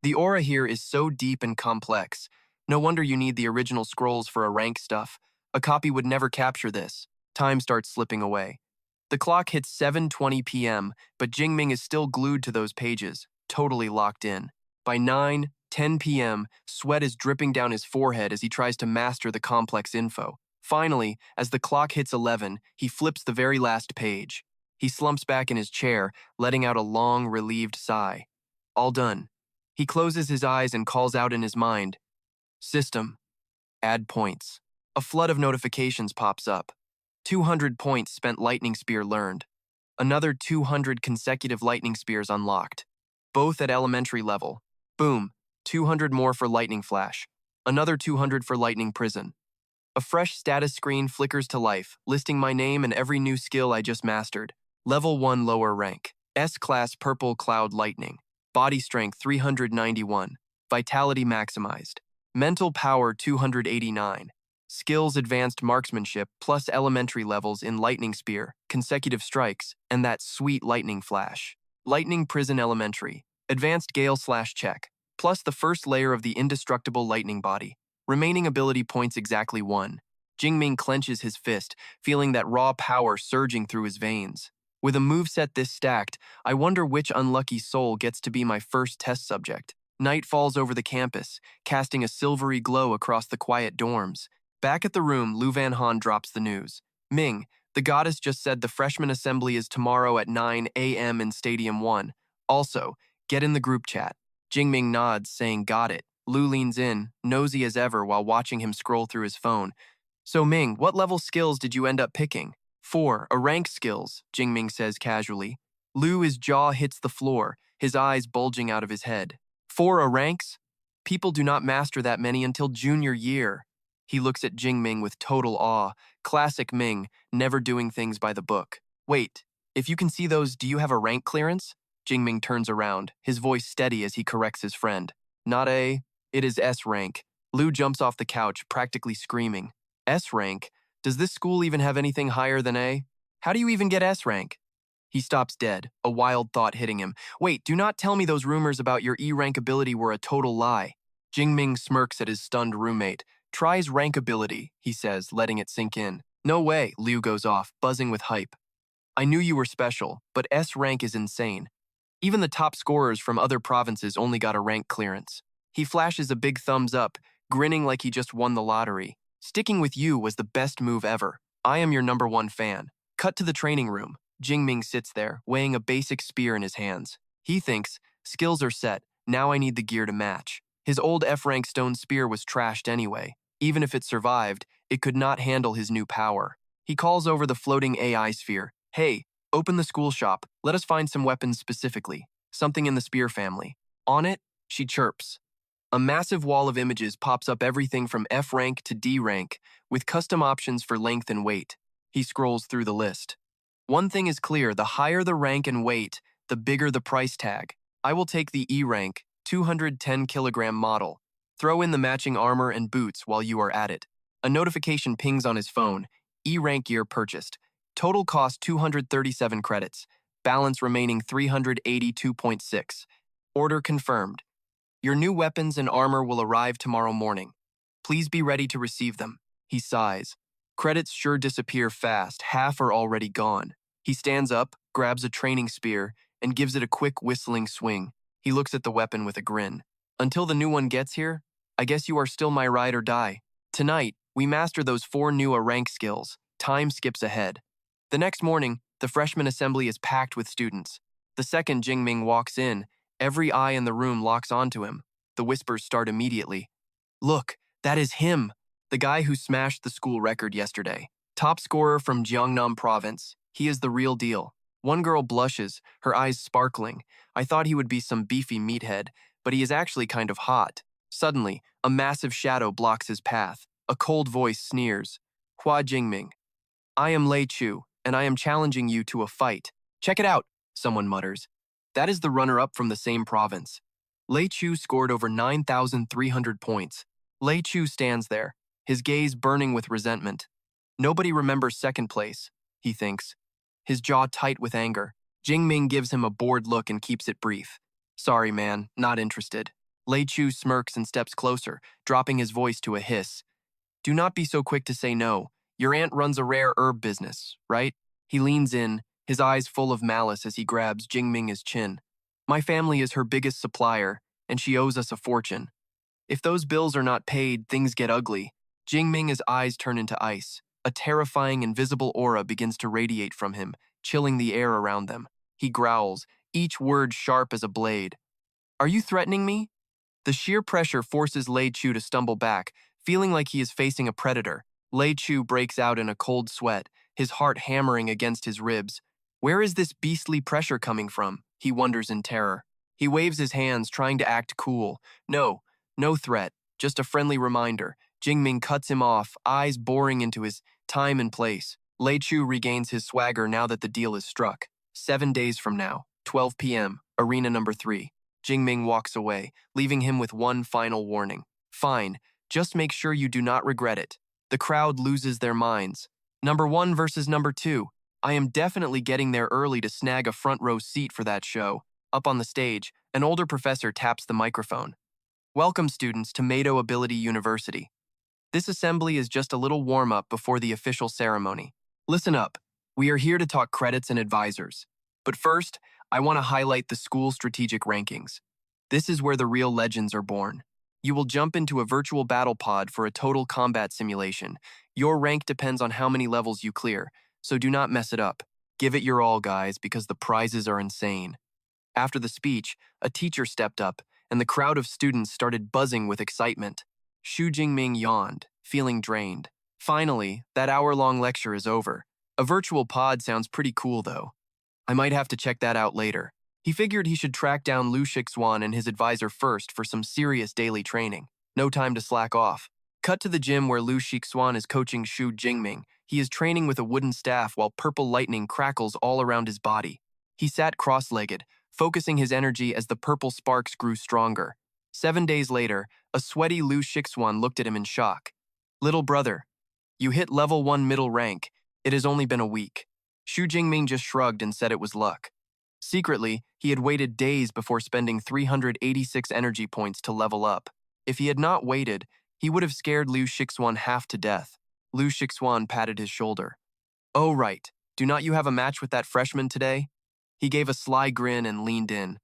The aura here is so deep and complex. No wonder you need the original scrolls for a rank stuff. A copy would never capture this. Time starts slipping away. The clock hits 7:20 p.m., but Jingming is still glued to those pages, totally locked in. By 9:10 p.m., sweat is dripping down his forehead as he tries to master the complex info. Finally, as the clock hits 11, he flips the very last page. He slumps back in his chair, letting out a long, relieved sigh. All done. He closes his eyes and calls out in his mind, "System, add points." A flood of notifications pops up. 200 points spent lightning spear learned. Another 200 consecutive lightning spears unlocked. Both at elementary level. Boom, 200 more for lightning flash. Another 200 for lightning prison. A fresh status screen flickers to life, listing my name and every new skill I just mastered. Level 1 lower rank. S-class purple cloud lightning. Body strength 391. Vitality maximized. Mental power 289. Skills advanced marksmanship plus elementary levels in lightning spear, consecutive strikes, and that sweet lightning flash. Lightning prison elementary. Advanced gale/check, plus the first layer of the indestructible lightning body. Remaining ability points exactly 1. Jingming clenches his fist, feeling that raw power surging through his veins. With a moveset this stacked, I wonder which unlucky soul gets to be my first test subject. Night falls over the campus, casting a silvery glow across the quiet dorms. Back at the room, Lu Van Han drops the news. "Ming, the goddess just said the freshman assembly is tomorrow at 9 a.m. in Stadium 1. Also, get in the group chat." Jingming nods, saying got it. Lu leans in, nosy as ever while watching him scroll through his phone. "So Ming, what level skills did you end up picking?" 4, a rank skills, Jingming says casually. His jaw hits the floor, his eyes bulging out of his head. 4 a ranks? People do not master that many until junior year. He looks at Jingming with total awe. Classic Ming, never doing things by the book. "Wait, if you can see those, do you have a rank clearance?" Jingming turns around, his voice steady as he corrects his friend. "Not A, it is S rank." Lu jumps off the couch, practically screaming. "S rank? Does this school even have anything higher than A? How do you even get S rank?" He stops dead, a wild thought hitting him. "Wait, do not tell me those rumors about your E rank ability were a total lie." Jingming smirks at his stunned roommate. "Tries rank ability," he says, letting it sink in. "No way," Liu goes off, buzzing with hype. "I knew you were special, but S rank is insane. Even the top scorers from other provinces only got a rank clearance." He flashes a big thumbs up, grinning like he just won the lottery. "Sticking with you was the best move ever. I am your #1 fan." Cut to the training room. Jingming sits there, weighing a basic spear in his hands. He thinks, skills are set, now I need the gear to match. His old F-rank stone spear was trashed anyway. Even if it survived, it could not handle his new power. He calls over the floating AI sphere. "Hey, open the school shop. Let us find some weapons specifically. Something in the spear family." On it, she chirps. A massive wall of images pops up, everything from F rank to D rank, with custom options for length and weight. He scrolls through the list. One thing is clear, the higher the rank and weight, the bigger the price tag. I will take the E rank, 210 kilogram model. Throw in the matching armor and boots while you are at it. A notification pings on his phone. E rank gear purchased. Total cost 237 credits. Balance remaining 382.6. Order confirmed. Your new weapons and armor will arrive tomorrow morning. Please be ready to receive them. He sighs. Credits sure disappear fast, half are already gone. He stands up, grabs a training spear, and gives it a quick whistling swing. He looks at the weapon with a grin. "Until the new one gets here, I guess you are still my ride or die. Tonight, we master those 4 new rank skills. Time skips ahead." The next morning, the freshman assembly is packed with students. The second Jingming walks in, every eye in the room locks onto him. The whispers start immediately. "Look, that is him, the guy who smashed the school record yesterday. Top scorer from Jiangnan province. He is the real deal." One girl blushes, her eyes sparkling. "I thought he would be some beefy meathead, but he is actually kind of hot." Suddenly, a massive shadow blocks his path. A cold voice sneers. "Hua Jingming. I am Lechu, and I am challenging you to a fight." "Check it out," someone mutters. That is the runner-up from the same province. Lechu scored over 9,300 points. Lechu stands there, his gaze burning with resentment. Nobody remembers second place, he thinks, his jaw tight with anger. Jingming gives him a bored look and keeps it brief. "Sorry, man, not interested." Lechu smirks and steps closer, dropping his voice to a hiss. Do not be so quick to say no. Your aunt runs a rare herb business, right? He leans in, his eyes full of malice as he grabs Jingming his chin. My family is her biggest supplier, and she owes us a fortune. If those bills are not paid, things get ugly. Jingming's eyes turn into ice. A terrifying invisible aura begins to radiate from him, chilling the air around them. He growls, each word sharp as a blade. Are you threatening me? The sheer pressure forces Lechu to stumble back, feeling like he is facing a predator. Lechu breaks out in a cold sweat, his heart hammering against his ribs. Where is this beastly pressure coming from? He wonders in terror. He waves his hands, trying to act cool. No threat, just a friendly reminder. Jingming cuts him off, eyes boring into his time and place. Lechu regains his swagger now that the deal is struck. 7 days from now, 12 p.m., arena number 3. Jingming walks away, leaving him with one final warning. Fine, just make sure you do not regret it. The crowd loses their minds. Number 1 versus number 2. I am definitely getting there early to snag a front row seat for that show. Up on the stage, an older professor taps the microphone. Welcome, students, to Mado Ability University. This assembly is just a little warm-up before the official ceremony. Listen up. We are here to talk credits and advisors. But first, I want to highlight the school strategic rankings. This is where the real legends are born. You will jump into a virtual battle pod for a total combat simulation. Your rank depends on how many levels you clear, so do not mess it up. Give it your all, guys, because the prizes are insane. After the speech, a teacher stepped up, and the crowd of students started buzzing with excitement. Xu Jingming yawned, feeling drained. Finally, that hour-long lecture is over. A virtual pod sounds pretty cool, though. I might have to check that out later. He figured he should track down Lu Shixuan and his advisor first for some serious daily training. No time to slack off. Cut to the gym where Lu Shixuan is coaching Xu Jingming. He is training with a wooden staff while purple lightning crackles all around his body. He sat cross-legged, focusing his energy as the purple sparks grew stronger. 7 days later, a sweaty Lu Shixuan looked at him in shock. Little brother, you hit level 1 middle rank. It has only been a week. Xu Jingming just shrugged and said it was luck. Secretly, he had waited days before spending 386 energy points to level up. If he had not waited, he would have scared Lu Shixuan half to death. Lu Shixuan patted his shoulder. Oh, right. Do not you have a match with that freshman today? He gave a sly grin and leaned in.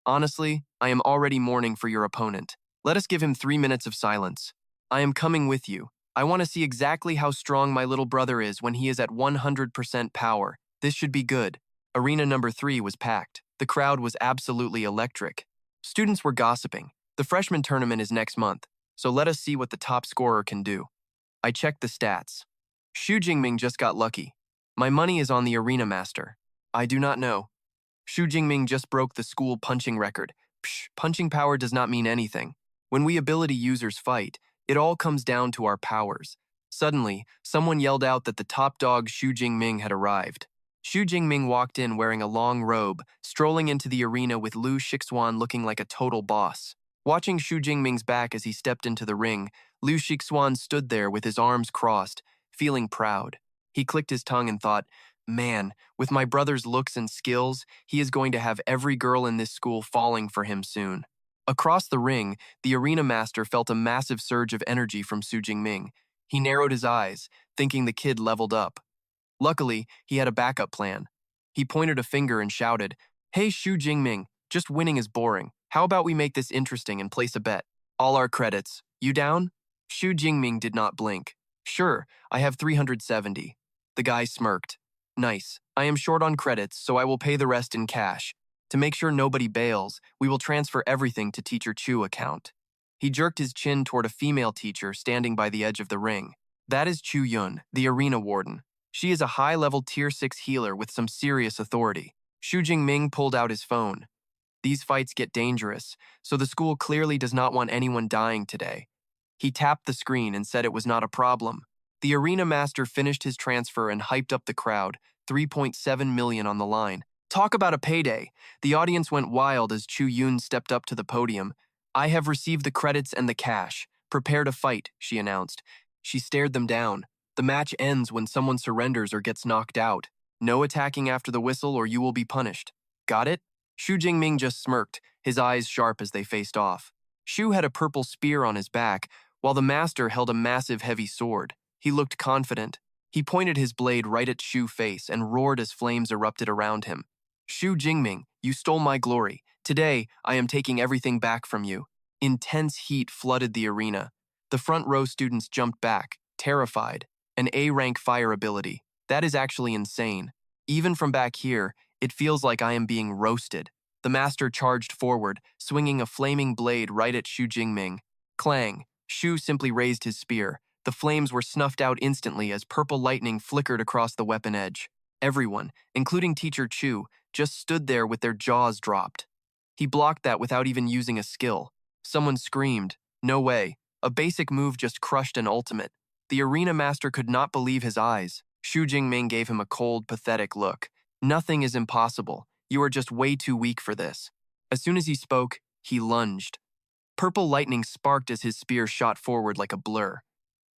Honestly, I am already mourning for your opponent. Let us give him 3 minutes of silence. I am coming with you. I want to see exactly how strong my little brother is when he is at 100% power. This should be good. Arena number 3 was packed. The crowd was absolutely electric. Students were gossiping. The freshman tournament is next month, so let us see what the top scorer can do. I checked the stats. Xu Jingming just got lucky. My money is on the arena master. I do not know. Xu Jingming just broke the school punching record. Psh, punching power does not mean anything. When we ability users fight, it all comes down to our powers. Suddenly, someone yelled out that the top dog Xu Jingming had arrived. Xu Jingming walked in wearing a long robe, strolling into the arena with Lu Shixuan looking like a total boss. Watching Xu Jingming's back as he stepped into the ring, Lu Shixuan stood there with his arms crossed, feeling proud. He clicked his tongue and thought, man, with my brother's looks and skills, he is going to have every girl in this school falling for him soon. Across the ring, the arena master felt a massive surge of energy from Xu Jingming. He narrowed his eyes, thinking the kid leveled up. Luckily, he had a backup plan. He pointed a finger and shouted, Hey Xu Jingming, just winning is boring. How about we make this interesting and place a bet? All our credits. You down? Xu Jingming did not blink. Sure, I have 370. The guy smirked. Nice. I am short on credits, so I will pay the rest in cash. To make sure nobody bails, we will transfer everything to Teacher Chu account. He jerked his chin toward a female teacher standing by the edge of the ring. That is Chu Yun, the arena warden. She is a high-level Tier 6 healer with some serious authority. Xu Jingming pulled out his phone. These fights get dangerous, so the school clearly does not want anyone dying today. He tapped the screen and said it was not a problem. The arena master finished his transfer and hyped up the crowd, 3.7 million on the line. Talk about a payday. The audience went wild as Chu Yun stepped up to the podium. I have received the credits and the cash. Prepare to fight, she announced. She stared them down. The match ends when someone surrenders or gets knocked out. No attacking after the whistle or you will be punished. Got it? Xu Jingming just smirked, his eyes sharp as they faced off. Shu had a purple spear on his back, while the master held a massive heavy sword. He looked confident. He pointed his blade right at Shu's face and roared as flames erupted around him. Shu Jingming, you stole my glory. Today, I am taking everything back from you. Intense heat flooded the arena. The front row students jumped back, terrified. An A-rank fire ability. That is actually insane. Even from back here, it feels like I am being roasted. The master charged forward, swinging a flaming blade right at Shu Jingming. Clang. Shu simply raised his spear. The flames were snuffed out instantly as purple lightning flickered across the weapon edge. Everyone, including Teacher Chu, just stood there with their jaws dropped. He blocked that without even using a skill. Someone screamed, "No way, a basic move just crushed an ultimate." The arena master could not believe his eyes. Shu Jingming gave him a cold, pathetic look. "Nothing is impossible. You are just way too weak for this." As soon as he spoke, he lunged. Purple lightning sparked as his spear shot forward like a blur.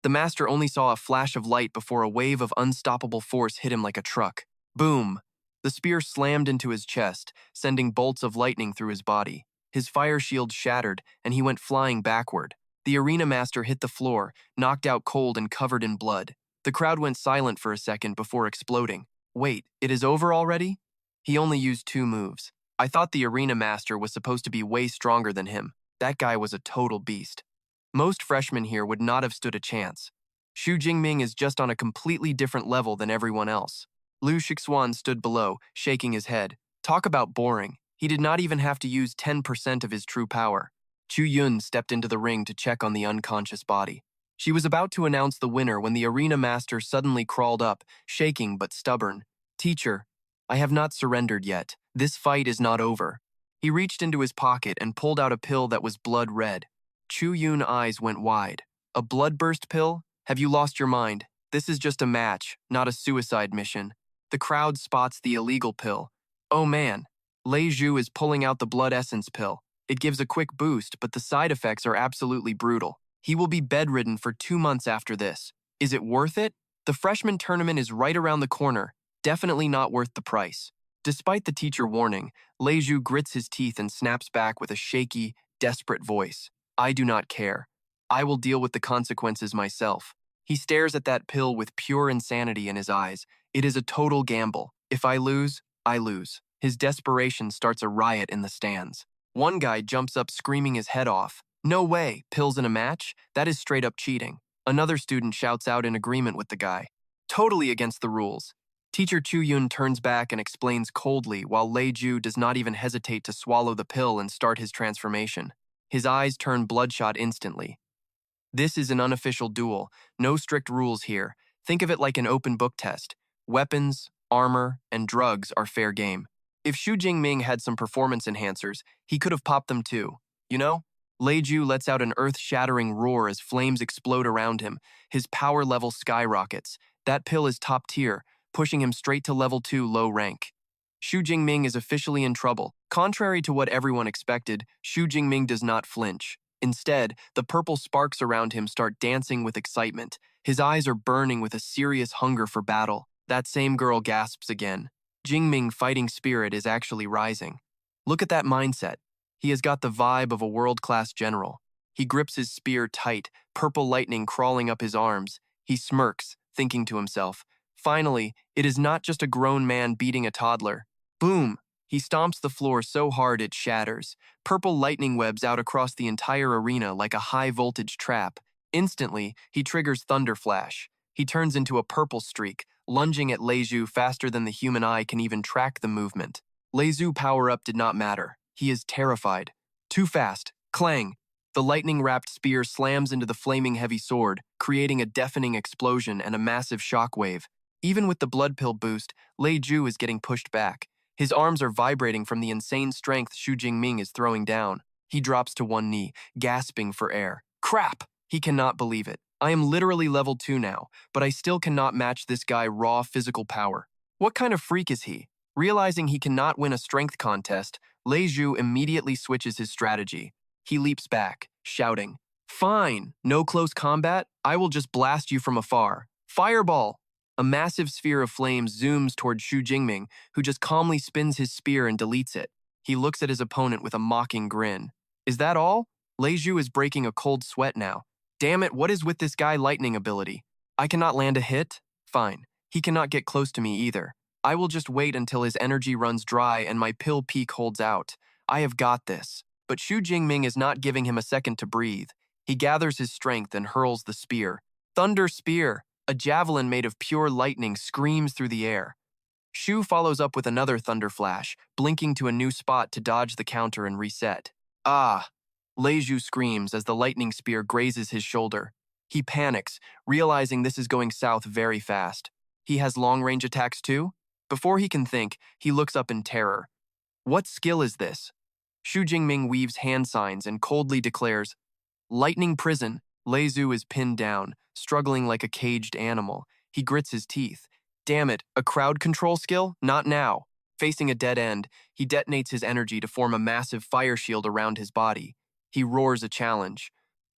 The master only saw a flash of light before a wave of unstoppable force hit him like a truck. Boom! The spear slammed into his chest, sending bolts of lightning through his body. His fire shield shattered, and he went flying backward. The arena master hit the floor, knocked out cold and covered in blood. The crowd went silent for a second before exploding. Wait, it is over already? He only used 2 moves. I thought the arena master was supposed to be way stronger than him. That guy was a total beast. Most freshmen here would not have stood a chance. Shu Jingming is just on a completely different level than everyone else. Lu Shixuan stood below, shaking his head. Talk about boring. He did not even have to use 10% of his true power. Chu Yun stepped into the ring to check on the unconscious body. She was about to announce the winner when the arena master suddenly crawled up, shaking but stubborn. "Teacher, I have not surrendered yet. This fight is not over." He reached into his pocket and pulled out a pill that was blood red. Chu Yun's eyes went wide. "A bloodburst pill? Have you lost your mind? This is just a match, not a suicide mission." The crowd spots the illegal pill. Oh man, Lechu is pulling out the blood essence pill. It gives a quick boost, but the side effects are absolutely brutal. He will be bedridden for 2 months after this. Is it worth it? The freshman tournament is right around the corner. Definitely not worth the price. Despite the teacher warning, Lechu grits his teeth and snaps back with a shaky, desperate voice. "I do not care. I will deal with the consequences myself." He stares at that pill with pure insanity in his eyes. It is a total gamble. If I lose, I lose. His desperation starts a riot in the stands. One guy jumps up screaming his head off. "No way, pills in a match? That is straight up cheating." Another student shouts out in agreement with the guy. Totally against the rules. Teacher Chu Yun turns back and explains coldly while Lechu does not even hesitate to swallow the pill and start his transformation. His eyes turn bloodshot instantly. This is an unofficial duel. No strict rules here. Think of it like an open book test. Weapons, armor, and drugs are fair game. If Shu Jingming had some performance enhancers, he could have popped them too. You know? Lechu lets out an earth-shattering roar as flames explode around him. His power level skyrockets. That pill is top tier, pushing him straight to level 2 low rank. Shu Jingming is officially in trouble. Contrary to what everyone expected, Shu Jingming does not flinch. Instead, the purple sparks around him start dancing with excitement. His eyes are burning with a serious hunger for battle. That same girl gasps again. Jingming fighting spirit is actually rising. Look at that mindset. He has got the vibe of a world-class general. He grips his spear tight, purple lightning crawling up his arms. He smirks, thinking to himself, finally, it is not just a grown man beating a toddler. Boom! He stomps the floor so hard it shatters. Purple lightning webs out across the entire arena like a high-voltage trap. Instantly, he triggers Thunder Flash. He turns into a purple streak, lunging at Lechu faster than the human eye can even track the movement. Lechu's power-up did not matter. He is terrified. Too fast. Clang! The lightning-wrapped spear slams into the flaming heavy sword, creating a deafening explosion and a massive shockwave. Even with the blood pill boost, Lechu is getting pushed back. His arms are vibrating from the insane strength Shu Jingming is throwing down. He drops to one knee, gasping for air. Crap! He cannot believe it. I am literally level 2 now, but I still cannot match this guy's raw physical power. What kind of freak is he? Realizing he cannot win a strength contest, Lechu immediately switches his strategy. He leaps back, shouting, "Fine, no close combat? I will just blast you from afar. Fireball!" A massive sphere of flames zooms toward Shu Jingming, who just calmly spins his spear and deletes it. He looks at his opponent with a mocking grin. Is that all? Lechu is breaking a cold sweat now. Damn it, what is with this guy lightning ability? I cannot land a hit? Fine. He cannot get close to me either. I will just wait until his energy runs dry and my pill peak holds out. I have got this. But Xu Jingming is not giving him a second to breathe. He gathers his strength and hurls the spear. Thunder Spear! A javelin made of pure lightning screams through the air. Xu follows up with another thunder flash, blinking to a new spot to dodge the counter and reset. Ah! Lechu screams as the lightning spear grazes his shoulder. He panics, realizing this is going south very fast. He has long-range attacks too? Before he can think, he looks up in terror. What skill is this? Xu Jingming weaves hand signs and coldly declares, Lightning Prison. Lechu is pinned down, struggling like a caged animal. He grits his teeth. Damn it, a crowd control skill? Not now. Facing a dead end, he detonates his energy to form a massive fire shield around his body. He roars a challenge.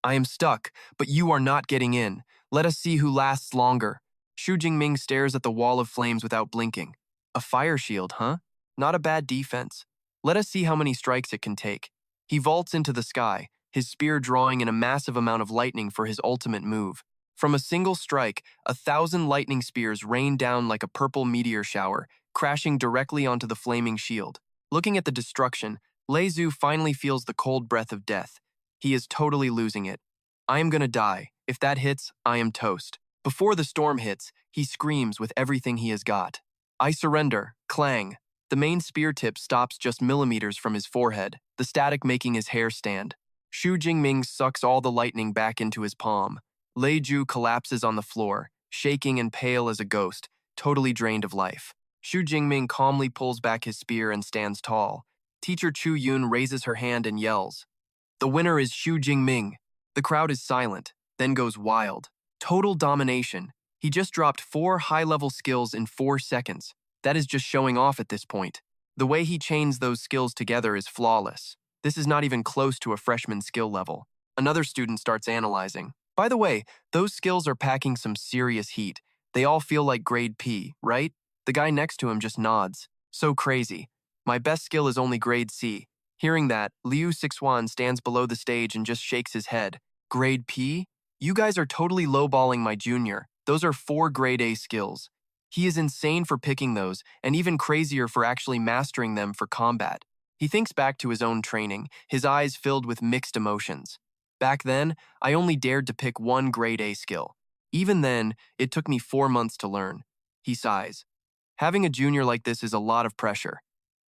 I am stuck, but you are not getting in. Let us see who lasts longer. Xu Jingming stares at the wall of flames without blinking. A fire shield, huh? Not a bad defense. Let us see how many strikes it can take. He vaults into the sky, his spear drawing in a massive amount of lightning for his ultimate move. From a single strike, 1,000 lightning spears rain down like a purple meteor shower, crashing directly onto the flaming shield. Looking at the destruction, Lechu finally feels the cold breath of death. He is totally losing it. I am gonna die. If that hits, I am toast. Before the storm hits, he screams with everything he has got. I surrender. Clang. The main spear tip stops just millimeters from his forehead, the static making his hair stand. Xu Jingming sucks all the lightning back into his palm. Lechu collapses on the floor, shaking and pale as a ghost, totally drained of life. Xu Jingming calmly pulls back his spear and stands tall. Teacher Chu Yun raises her hand and yells. The winner is Xu Jingming. The crowd is silent, then goes wild. Total domination. He just dropped 4 high-level skills in 4 seconds. That is just showing off at this point. The way he chains those skills together is flawless. This is not even close to a freshman skill level. Another student starts analyzing. By the way, those skills are packing some serious heat. They all feel like grade P, right? The guy next to him just nods. So crazy. My best skill is only grade C. Hearing that, Liu Sixuan stands below the stage and just shakes his head. Grade P? You guys are totally lowballing my junior. Those are 4 grade A skills. He is insane for picking those, and even crazier for actually mastering them for combat. He thinks back to his own training, his eyes filled with mixed emotions. Back then, I only dared to pick 1 grade A skill. Even then, it took me 4 months to learn. He sighs. Having a junior like this is a lot of pressure.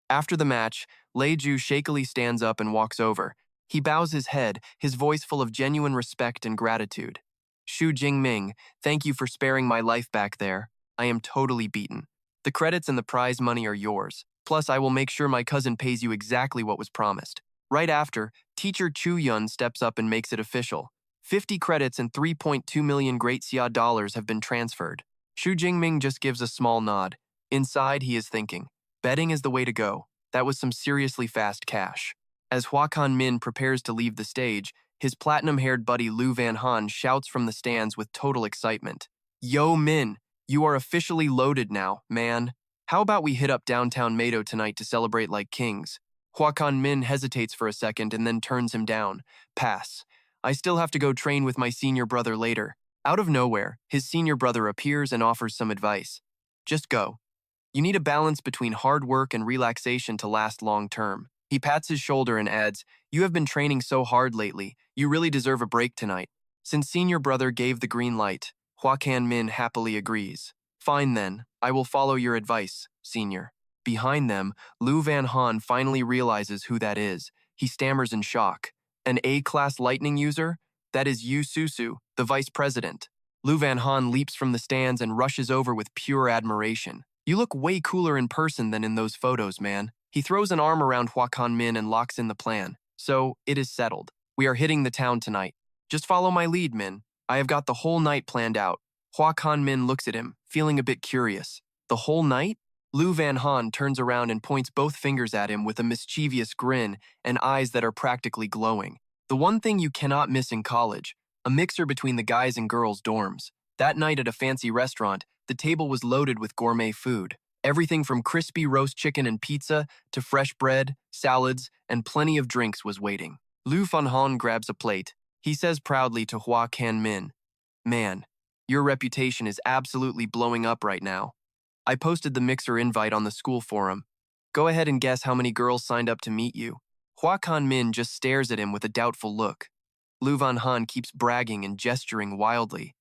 After the match, Lechu shakily stands up and walks over. He bows his head, his voice full of genuine respect and gratitude. Xu Jingming, thank you for sparing my life back there. I am totally beaten. The credits and the prize money are yours. Plus, I will make sure my cousin pays you exactly what was promised. Right after, teacher Chu Yun steps up and makes it official. 50 credits and 3.2 million Great Xia dollars have been transferred. Xu Jingming just gives a small nod. Inside, he is thinking, betting is the way to go. That was some seriously fast cash. As Huakan Min prepares to leave the stage, his platinum-haired buddy Lu Van Han shouts from the stands with total excitement. Yo, Min! You are officially loaded now, man. How about we hit up downtown Meido tonight to celebrate like kings? Huakan Min hesitates for a second and then turns him down. Pass. I still have to go train with my senior brother later. Out of nowhere, his senior brother appears and offers some advice. Just go. You need a balance between hard work and relaxation to last long term. He pats his shoulder and adds, You have been training so hard lately. You really deserve a break tonight. Since senior brother gave the green light, Huakan Min happily agrees. Fine then, I will follow your advice, senior. Behind them, Lu Van Han finally realizes who that is. He stammers in shock. An A-class lightning user? That is Yu Susu, the vice president. Lu Van Han leaps from the stands and rushes over with pure admiration. You look way cooler in person than in those photos, man. He throws an arm around Huakan Min and locks in the plan. So, it is settled. We are hitting the town tonight. Just follow my lead, Min. I have got the whole night planned out. Huakan Min looks at him, feeling a bit curious. The whole night? Lu Van Han turns around and points both fingers at him with a mischievous grin and eyes that are practically glowing. The one thing you cannot miss in college, a mixer between the guys' and girls' dorms. That night at a fancy restaurant, the table was loaded with gourmet food. Everything from crispy roast chicken and pizza to fresh bread, salads, and plenty of drinks was waiting. Lu Fanhan grabs a plate. He says proudly to Hua Kanmin, "Man, your reputation is absolutely blowing up right now. I posted the mixer invite on the school forum. Go ahead and guess how many girls signed up to meet you." Hua Kanmin just stares at him with a doubtful look. Lu Vanhan keeps bragging and gesturing wildly.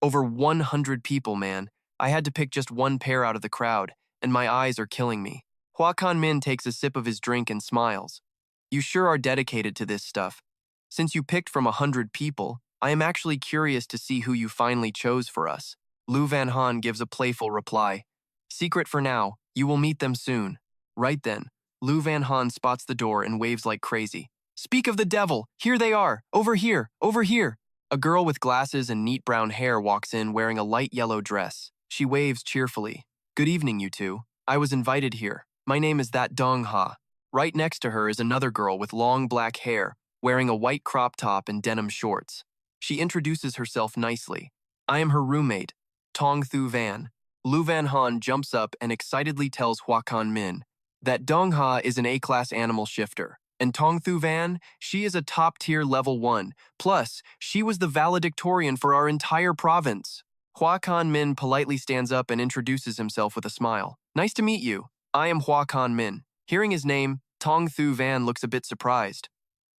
"Over 100 people, man. I had to pick just one pair out of the crowd, and my eyes are killing me." Hua Kanmin takes a sip of his drink and smiles. "You sure are dedicated to this stuff. Since you picked from 100 people, I am actually curious to see who you finally chose for us." Lu Van Han gives a playful reply. "Secret for now, you will meet them soon." Right then, Lu Van Han spots the door and waves like crazy. "Speak of the devil, here they are, over here, over here." A girl with glasses and neat brown hair walks in wearing a light yellow dress. She waves cheerfully. "Good evening, you two. I was invited here. My name is that Dong Ha." Right next to her is another girl with long black hair, wearing a white crop top and denim shorts. She introduces herself nicely. "I am her roommate, Tong Thu Van." Lu Van Han jumps up and excitedly tells Hua Kan Min that Dong Ha is an A-class animal shifter, and Tong Thu Van, she is a top-tier level 1, plus she was the valedictorian for our entire province. Hua Kan Min politely stands up and introduces himself with a smile. "Nice to meet you. I am Hua Kan Min." Hearing his name, Tong Thu Van looks a bit surprised.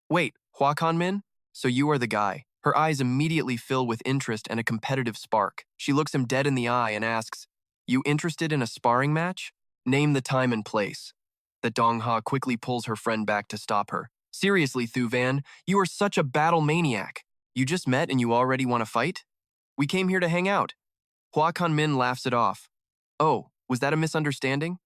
"Wait, Hua Kan Min? So you are the guy." Her eyes immediately fill with interest and a competitive spark. She looks him dead in the eye and asks, "You interested in a sparring match? Name the time and place." The Dong Ha quickly pulls her friend back to stop her. "Seriously, Thu Van, you are such a battle maniac. You just met and you already want to fight? We came here to hang out." Hua Kan Min laughs it off. "Oh, was that a misunderstanding?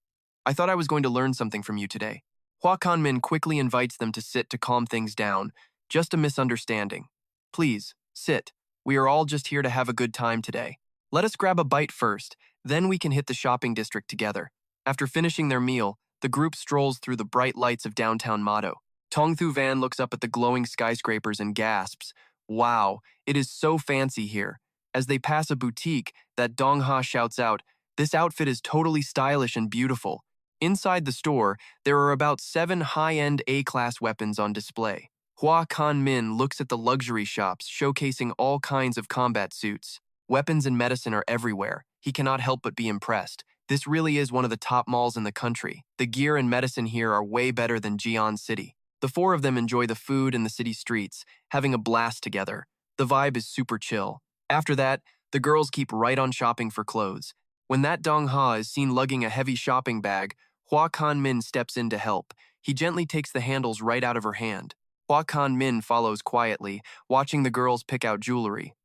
I thought I was going to learn something from you today." Hua Kan Min quickly invites them to sit to calm things down. "Just a misunderstanding. Please, sit. We are all just here to have a good time today. Let us grab a bite first, then we can hit the shopping district together." After finishing their meal, the group strolls through the bright lights of downtown Mado. Tong Thu Van looks up at the glowing skyscrapers and gasps, "Wow, it is so fancy here." As they pass a boutique, that Dong Ha shouts out, "This outfit is totally stylish and beautiful." Inside the store, there are about 7 high-end A-class weapons on display. Hua Kan Min looks at the luxury shops showcasing all kinds of combat suits. Weapons and medicine are everywhere. He cannot help but be impressed. This really is one of the top malls in the country. The gear and medicine here are way better than Jian City. The four of them enjoy the food and the city streets, having a blast together. The vibe is super chill. After that, the girls keep right on shopping for clothes. When that Dong Ha is seen lugging a heavy shopping bag, Hua Kan Min steps in to help. He gently takes the handles right out of her hand. Hua Kan Min follows quietly, watching the girls pick out jewelry.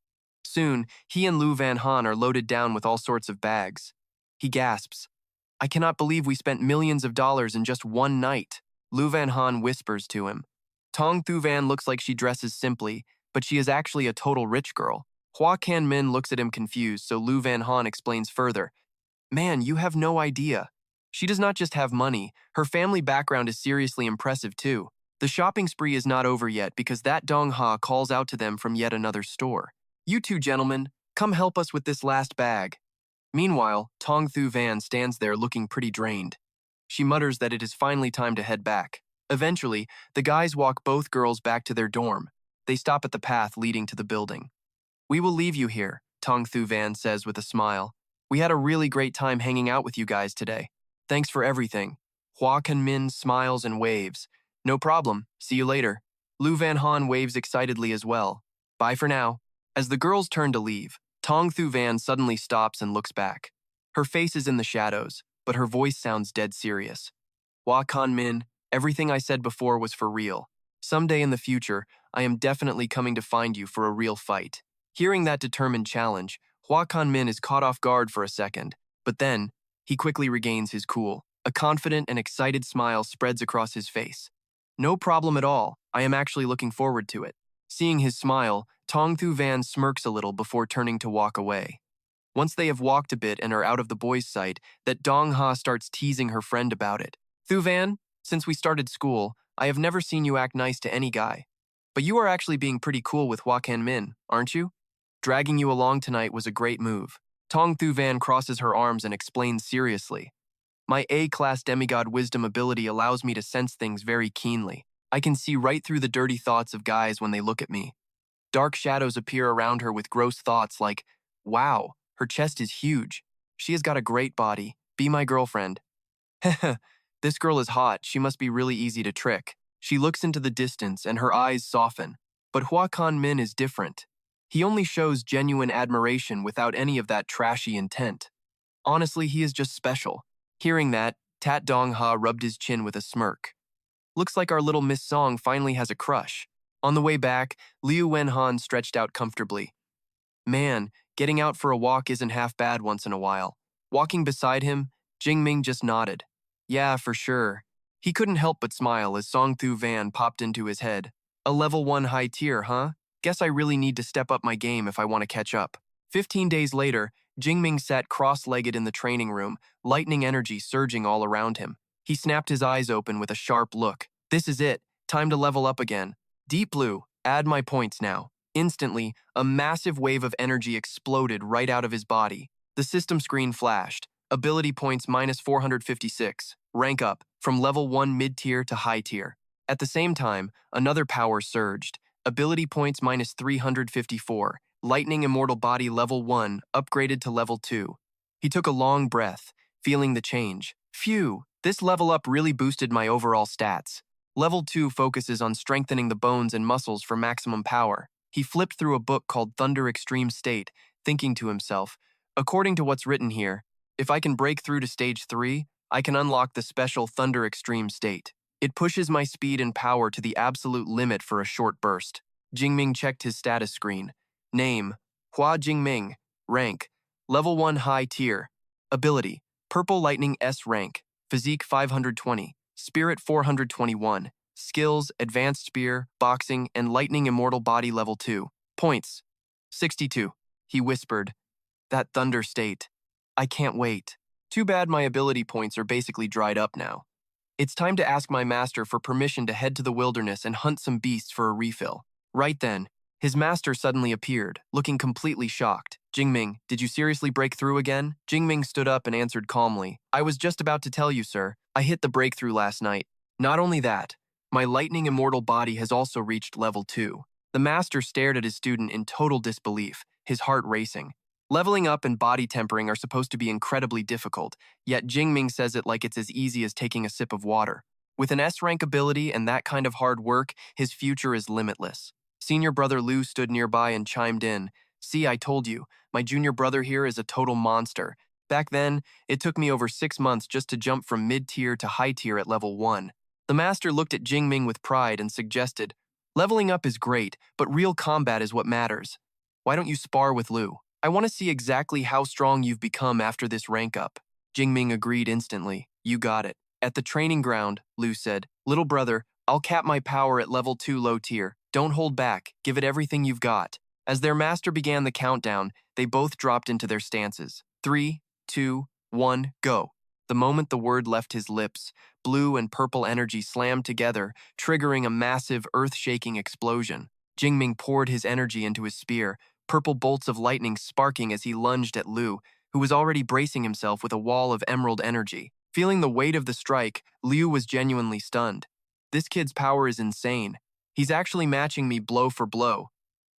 Soon, he and Lu Van Han are loaded down with all sorts of bags. He gasps, "I cannot believe we spent millions of dollars in just one night." Lu Van Han whispers to him. Tong Thu Van looks like she dresses simply, but she is actually a total rich girl. Hua Kan Min looks at him confused, so Lu Van Han explains further. "Man, you have no idea. She does not just have money, her family background is seriously impressive too. The shopping spree is not over yet because that Dong Ha calls out to them from yet another store. 'You two gentlemen, come help us with this last bag.' Meanwhile, Tong Thu Van stands there looking pretty drained. She mutters that it is finally time to head back. Eventually, the guys walk both girls back to their dorm. They stop at the path leading to the building. "We will leave you here," Tong Thu Van says with a smile. "We had a really great time hanging out with you guys today. Thanks for everything." Hua Kan Min smiles and waves. "No problem. See you later." Lu Van Han waves excitedly as well. "Bye for now." As the girls turn to leave, Tong Thu Van suddenly stops and looks back. Her face is in the shadows, but her voice sounds dead serious. "Hua Kan Min, everything I said before was for real. Someday in the future, I am definitely coming to find you for a real fight." Hearing that determined challenge, Hua Kan Min is caught off guard for a second, but then, he quickly regains his cool. A confident and excited smile spreads across his face. "No problem at all. I am actually looking forward to it." Seeing his smile, Tong Thu Van smirks a little before turning to walk away. Once they have walked a bit and are out of the boys' sight, that Dong Ha starts teasing her friend about it. "Thu Van, since we started school, I have never seen you act nice to any guy. But you are actually being pretty cool with Hua Kan Min, aren't you? Dragging you along tonight was a great move." Tong Thu Van crosses her arms and explains seriously. "My A-class demigod wisdom ability allows me to sense things very keenly. I can see right through the dirty thoughts of guys when they look at me. Dark shadows appear around her with gross thoughts like, wow, her chest is huge. She has got a great body. Be my girlfriend. Heh, this girl is hot. She must be really easy to trick. She looks into the distance and her eyes soften. But Hua Kan Min is different. He only shows genuine admiration without any of that trashy intent. Honestly, he is just special. Hearing that, Tat Dong Ha rubbed his chin with a smirk. Looks like our little Miss Song finally has a crush. On the way back, Liu Wenhan stretched out comfortably. Man, getting out for a walk isn't half bad once in a while. Walking beside him, Jingming just nodded. Yeah, for sure. He couldn't help but smile as Song Thu Van popped into his head. A level 1 high tier, huh? Guess I really need to step up my game if I want to catch up. 15 days later, Jingming sat cross-legged in the training room, lightning energy surging all around him. He snapped his eyes open with a sharp look. This is it. Time to level up again. Deep Blue, add my points now. Instantly, a massive wave of energy exploded right out of his body. The system screen flashed. Ability points minus 456. Rank up, from level 1 mid-tier to high tier. At the same time, another power surged. Ability points minus 354. Lightning Immortal Body level 1, upgraded to level 2. He took a long breath, feeling the change. Phew, this level up really boosted my overall stats. Level 2 focuses on strengthening the bones and muscles for maximum power. He flipped through a book called Thunder Extreme State, thinking to himself, according to what's written here, if I can break through to stage 3, I can unlock the special Thunder Extreme State. It pushes my speed and power to the absolute limit for a short burst. Jingming checked his status screen. Name, Hua Jingming. Rank, level 1 high tier. Ability, Purple Lightning S rank. Physique 520. Spirit 421. Skills, Advanced Spear, Boxing, and Lightning Immortal Body level 2. Points, 62. He whispered, that Thunder State. I can't wait. Too bad my ability points are basically dried up now. It's time to ask my master for permission to head to the wilderness and hunt some beasts for a refill. Right then, his master suddenly appeared, looking completely shocked. Jingming, did you seriously break through again? Jingming stood up and answered calmly. I was just about to tell you, sir. I hit the breakthrough last night. Not only that, my lightning immortal body has also reached level 2. The master stared at his student in total disbelief, his heart racing. Leveling up and body tempering are supposed to be incredibly difficult, yet Jingming says it like it's as easy as taking a sip of water. With an S-rank ability and that kind of hard work, his future is limitless. Senior brother Liu stood nearby and chimed in. See, I told you, my junior brother here is a total monster. Back then, it took me over 6 months just to jump from mid-tier to high-tier at level 1. The master looked at Jingming with pride and suggested, leveling up is great, but real combat is what matters. Why don't you spar with Liu? I want to see exactly how strong you've become after this rank up. Jingming agreed instantly. You got it. At the training ground, Liu said, little brother, I'll cap my power at level 2 low tier. Don't hold back. Give it everything you've got. As their master began the countdown, they both dropped into their stances. 3, 2, 1, go. The moment the word left his lips, blue and purple energy slammed together, triggering a massive, earth-shaking explosion. Jingming poured his energy into his spear, purple bolts of lightning sparking as he lunged at Liu, who was already bracing himself with a wall of emerald energy. Feeling the weight of the strike, Liu was genuinely stunned. This kid's power is insane. He's actually matching me blow for blow.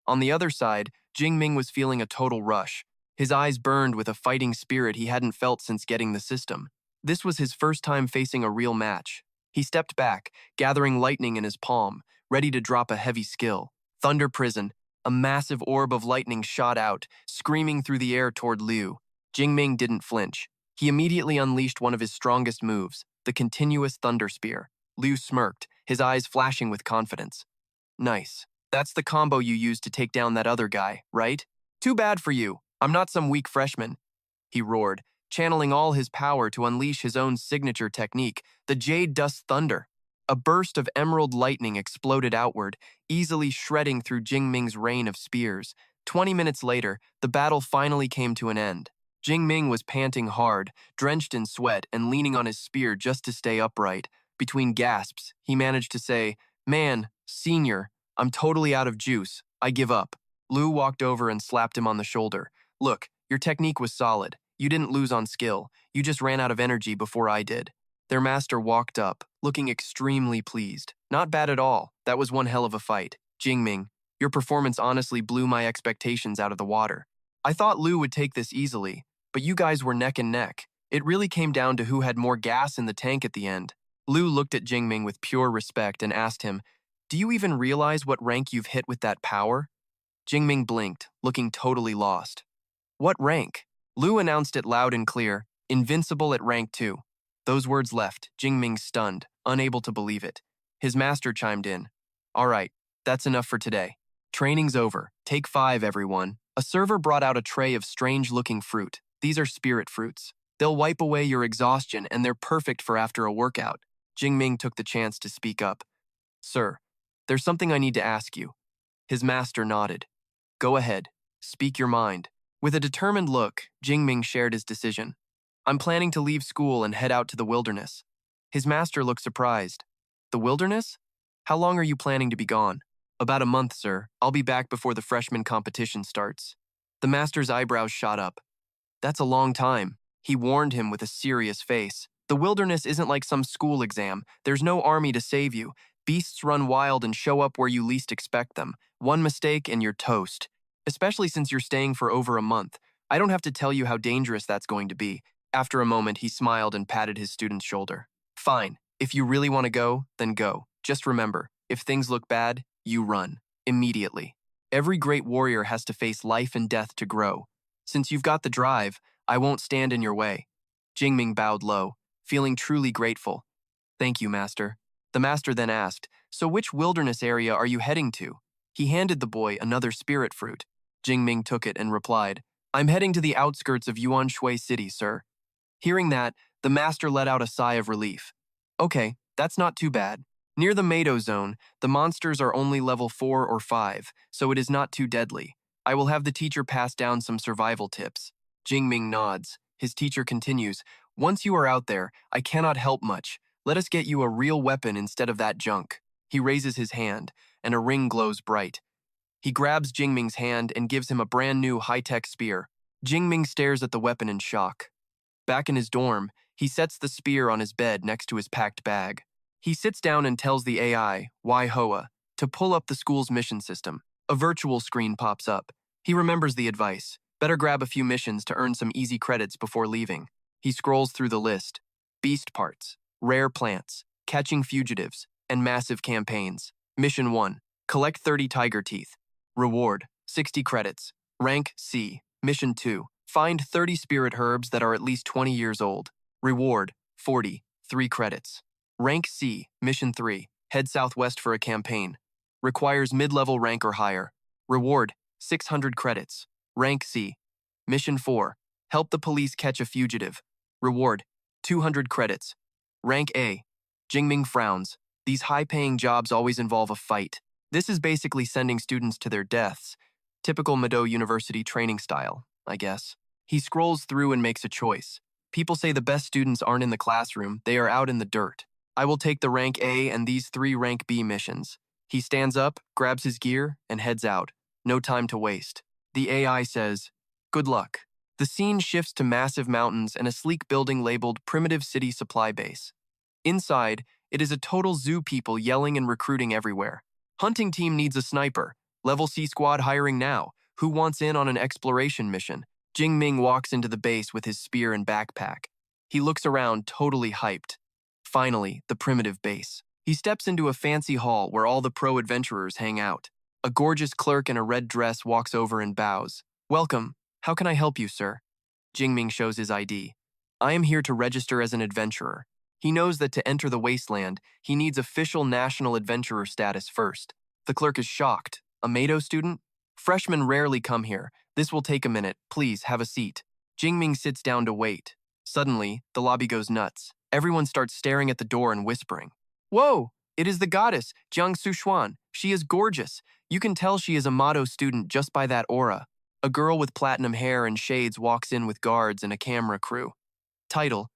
On the other side, Jingming was feeling a total rush. His eyes burned with a fighting spirit he hadn't felt since getting the system. This was his first time facing a real match. He stepped back, gathering lightning in his palm, ready to drop a heavy skill. Thunder Prison. A massive orb of lightning shot out, screaming through the air toward Liu. Jingming didn't flinch. He immediately unleashed one of his strongest moves, the continuous Thunder Spear. Liu smirked, his eyes flashing with confidence. Nice. That's the combo you used to take down that other guy, right? Too bad for you. I'm not some weak freshman. He roared, channeling all his power to unleash his own signature technique, the Jade Dust Thunder. A burst of emerald lightning exploded outward, easily shredding through Jingming's rain of spears. 20 minutes later, the battle finally came to an end. Jingming was panting hard, drenched in sweat, and leaning on his spear just to stay upright. Between gasps, he managed to say, Man, senior, I'm totally out of juice. I give up. Liu walked over and slapped him on the shoulder. Look, your technique was solid. You didn't lose on skill. You just ran out of energy before I did. Their master walked up, looking extremely pleased. Not bad at all. That was one hell of a fight. Jingming, your performance honestly blew my expectations out of the water. I thought Lu would take this easily, but you guys were neck and neck. It really came down to who had more gas in the tank at the end. Lu looked at Jingming with pure respect and asked him, "Do you even realize what rank you've hit with that power?" Jingming blinked, looking totally lost. "What rank?" Lu announced it loud and clear, "Invincible at rank 2. Those words left Jingming stunned, unable to believe it. His master chimed in. "All right, that's enough for today. Training's over. Take 5, everyone." A server brought out a tray of strange-looking fruit. These are spirit fruits. They'll wipe away your exhaustion, and they're perfect for after a workout. Jingming took the chance to speak up. "Sir, there's something I need to ask you." His master nodded. "Go ahead. Speak your mind." With a determined look, Jingming shared his decision. "I'm planning to leave school and head out to the wilderness." His master looked surprised. "The wilderness? How long are you planning to be gone?" "About a month, sir. I'll be back before the freshman competition starts." The master's eyebrows shot up. "That's a long time." He warned him with a serious face. "The wilderness isn't like some school exam. There's no army to save you. Beasts run wild and show up where you least expect them. One mistake and you're toast. Especially since you're staying for over a month. I don't have to tell you how dangerous that's going to be." After a moment, he smiled and patted his student's shoulder. "Fine. If you really want to go, then go. Just remember, if things look bad, you run. Immediately. Every great warrior has to face life and death to grow. Since you've got the drive, I won't stand in your way." Jingming bowed low, feeling truly grateful. "Thank you, master." The master then asked, "So which wilderness area are you heading to?" He handed the boy another spirit fruit. Jingming took it and replied, "I'm heading to the outskirts of Yuanshui City, sir." Hearing that, the master let out a sigh of relief. "Okay, that's not too bad. Near the Mado zone, the monsters are only level 4 or 5, so it is not too deadly. I will have the teacher pass down some survival tips." Jingming nods. His teacher continues, "Once you are out there, I cannot help much. Let us get you a real weapon instead of that junk." He raises his hand, and a ring glows bright. He grabs Jingming's hand and gives him a brand new high-tech spear. Jingming stares at the weapon in shock. Back in his dorm, he sets the spear on his bed next to his packed bag. He sits down and tells the AI, Waihoa, to pull up the school's mission system. A virtual screen pops up. He remembers the advice. Better grab a few missions to earn some easy credits before leaving. He scrolls through the list. Beast parts, rare plants, catching fugitives, and massive campaigns. Mission 1. Collect 30 tiger teeth. Reward, 60 credits. Rank C. Mission 2. Find 30 spirit herbs that are at least 20 years old. Reward, 40, 3 credits. Rank C. Mission 3. Head southwest for a campaign. Requires mid-level rank or higher. Reward, 600 credits. Rank C. Mission 4. Help the police catch a fugitive. Reward, 200 credits. Rank A. Jingming frowns. These high-paying jobs always involve a fight. This is basically sending students to their deaths. Typical Mado University training style, I guess. He scrolls through and makes a choice. People say the best students aren't in the classroom, they are out in the dirt. I will take the rank A and these 3 rank B missions. He stands up, grabs his gear, and heads out. No time to waste. The AI says, "Good luck." The scene shifts to massive mountains and a sleek building labeled Primitive City Supply Base. Inside, it is a total zoo, people yelling and recruiting everywhere. Hunting team needs a sniper. Level C squad hiring now. Who wants in on an exploration mission? Jingming walks into the base with his spear and backpack. He looks around, totally hyped. Finally, the primitive base. He steps into a fancy hall where all the pro adventurers hang out. A gorgeous clerk in a red dress walks over and bows. "Welcome. How can I help you, sir?" Jingming shows his ID. "I am here to register as an adventurer." He knows that to enter the wasteland, he needs official national adventurer status first. The clerk is shocked. "A Mado student? Freshmen rarely come here. This will take a minute. Please, have a seat." Jingming sits down to wait. Suddenly, the lobby goes nuts. Everyone starts staring at the door and whispering. "Whoa! It is the goddess, Jiang Sushuan. She is gorgeous. You can tell she is a Mado student just by that aura." A girl with platinum hair and shades walks in with guards and a camera crew. Title: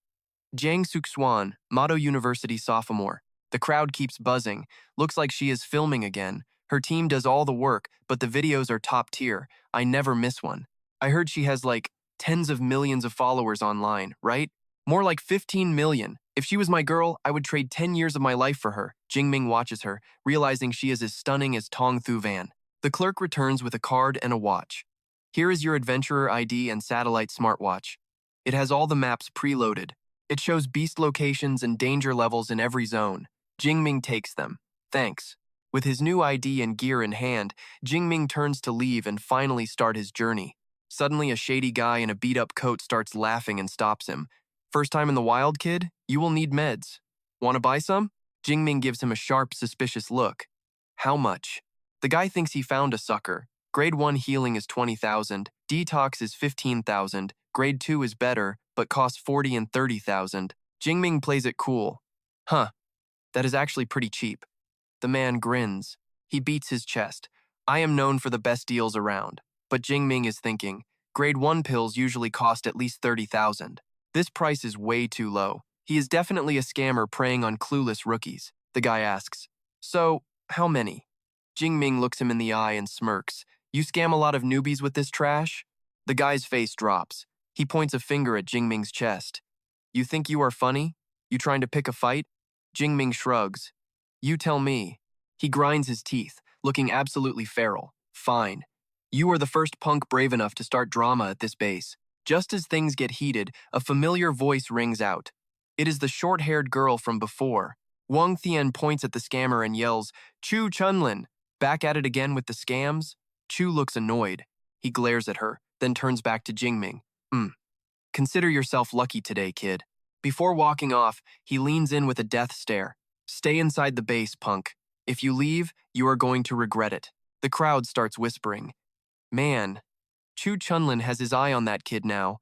Jiang Sushuan, Mado University sophomore. The crowd keeps buzzing. Looks like she is filming again. Her team does all the work, but the videos are top tier. I never miss one. I heard she has like tens of millions of followers online, right? More like 15 million. If she was my girl, I would trade 10 years of my life for her. Jingming watches her, realizing she is as stunning as Tong Thu Van. The clerk returns with a card and a watch. Here is your adventurer ID and satellite smartwatch. It has all the maps preloaded. It shows beast locations and danger levels in every zone. Jingming takes them. Thanks. With his new ID and gear in hand, Jingming turns to leave and finally start his journey. Suddenly, a shady guy in a beat-up coat starts laughing and stops him. First time in the wild, kid? You will need meds. Want to buy some? Jingming gives him a sharp, suspicious look. How much? The guy thinks he found a sucker. Grade 1 healing is 20,000, detox is 15,000, grade 2 is better, but costs 40 and 30,000. Jingming plays it cool. Huh, that is actually pretty cheap. The man grins. He beats his chest. I am known for the best deals around. But Jingming is thinking, grade 1 pills usually cost at least 30,000. This price is way too low. He is definitely a scammer preying on clueless rookies. The guy asks, so, how many? Jingming looks him in the eye and smirks. You scam a lot of newbies with this trash? The guy's face drops. He points a finger at Jingming's chest. You think you are funny? You trying to pick a fight? Jingming shrugs. You tell me. He grinds his teeth, looking absolutely feral. Fine. You are the first punk brave enough to start drama at this base. Just as things get heated, a familiar voice rings out. It is the short-haired girl from before. Wang Thian points at the scammer and yells, Chu Chunlin, back at it again with the scams? Chu looks annoyed. He glares at her, then turns back to Jingming. Consider yourself lucky today, kid. Before walking off, he leans in with a death stare. Stay inside the base, punk. If you leave, you are going to regret it. The crowd starts whispering. Man, Chu Chunlin has his eye on that kid now.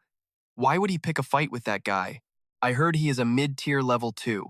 Why would he pick a fight with that guy? I heard he is a mid-tier level 2.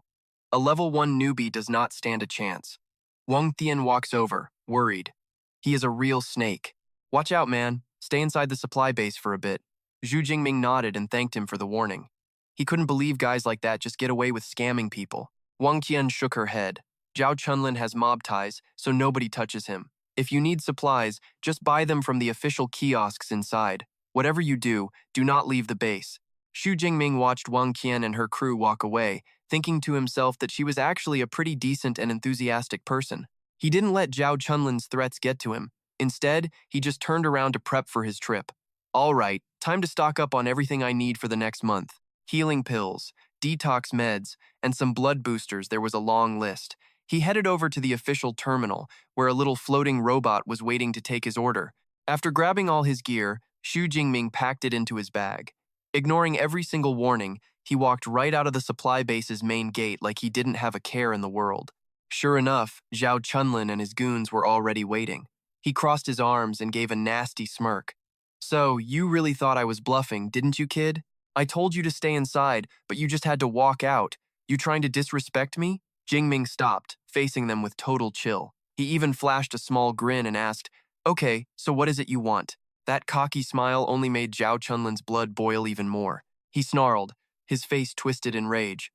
A level 1 newbie does not stand a chance. Wang Thian walks over, worried. He is a real snake. Watch out, man. Stay inside the supply base for a bit. Zhu Jingming nodded and thanked him for the warning. He couldn't believe guys like that just get away with scamming people. Wang Qian shook her head. Zhao Chunlin has mob ties, so nobody touches him. If you need supplies, just buy them from the official kiosks inside. Whatever you do, do not leave the base. Xu Jingming watched Wang Qian and her crew walk away, thinking to himself that she was actually a pretty decent and enthusiastic person. He didn't let Zhao Chunlin's threats get to him. Instead, he just turned around to prep for his trip. All right, time to stock up on everything I need for the next month. Healing pills, detox meds, and some blood boosters. There was a long list. He headed over to the official terminal, where a little floating robot was waiting to take his order. After grabbing all his gear, Xu Jingming packed it into his bag. Ignoring every single warning, he walked right out of the supply base's main gate like he didn't have a care in the world. Sure enough, Zhao Chunlin and his goons were already waiting. He crossed his arms and gave a nasty smirk. So, you really thought I was bluffing, didn't you, kid? I told you to stay inside, but you just had to walk out. You trying to disrespect me? Jingming stopped, facing them with total chill. He even flashed a small grin and asked, Okay, so what is it you want? That cocky smile only made Zhao Chunlin's blood boil even more. He snarled, his face twisted in rage.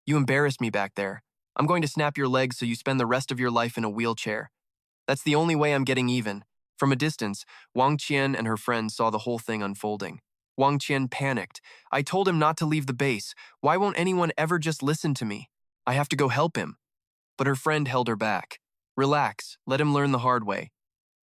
You embarrassed me back there. I'm going to snap your legs so you spend the rest of your life in a wheelchair. That's the only way I'm getting even. From a distance, Wang Qian and her friends saw the whole thing unfolding. Wang Qian panicked. I told him not to leave the base. Why won't anyone ever just listen to me? I have to go help him. But her friend held her back. Relax, let him learn the hard way.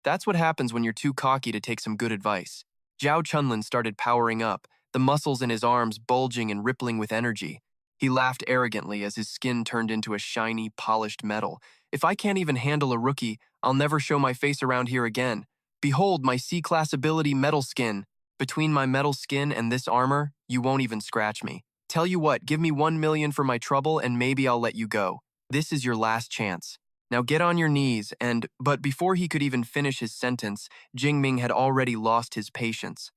That's what happens when you're too cocky to take some good advice. Zhao Chunlin started powering up, the muscles in his arms bulging and rippling with energy. He laughed arrogantly as his skin turned into a shiny, polished metal. If I can't even handle a rookie, I'll never show my face around here again. Behold my C-class ability metal skin. Between my metal skin and this armor, you won't even scratch me. Tell you what, give me 1 million for my trouble and maybe I'll let you go. This is your last chance. Now get on your knees and… But before he could even finish his sentence, Jingming had already lost his patience.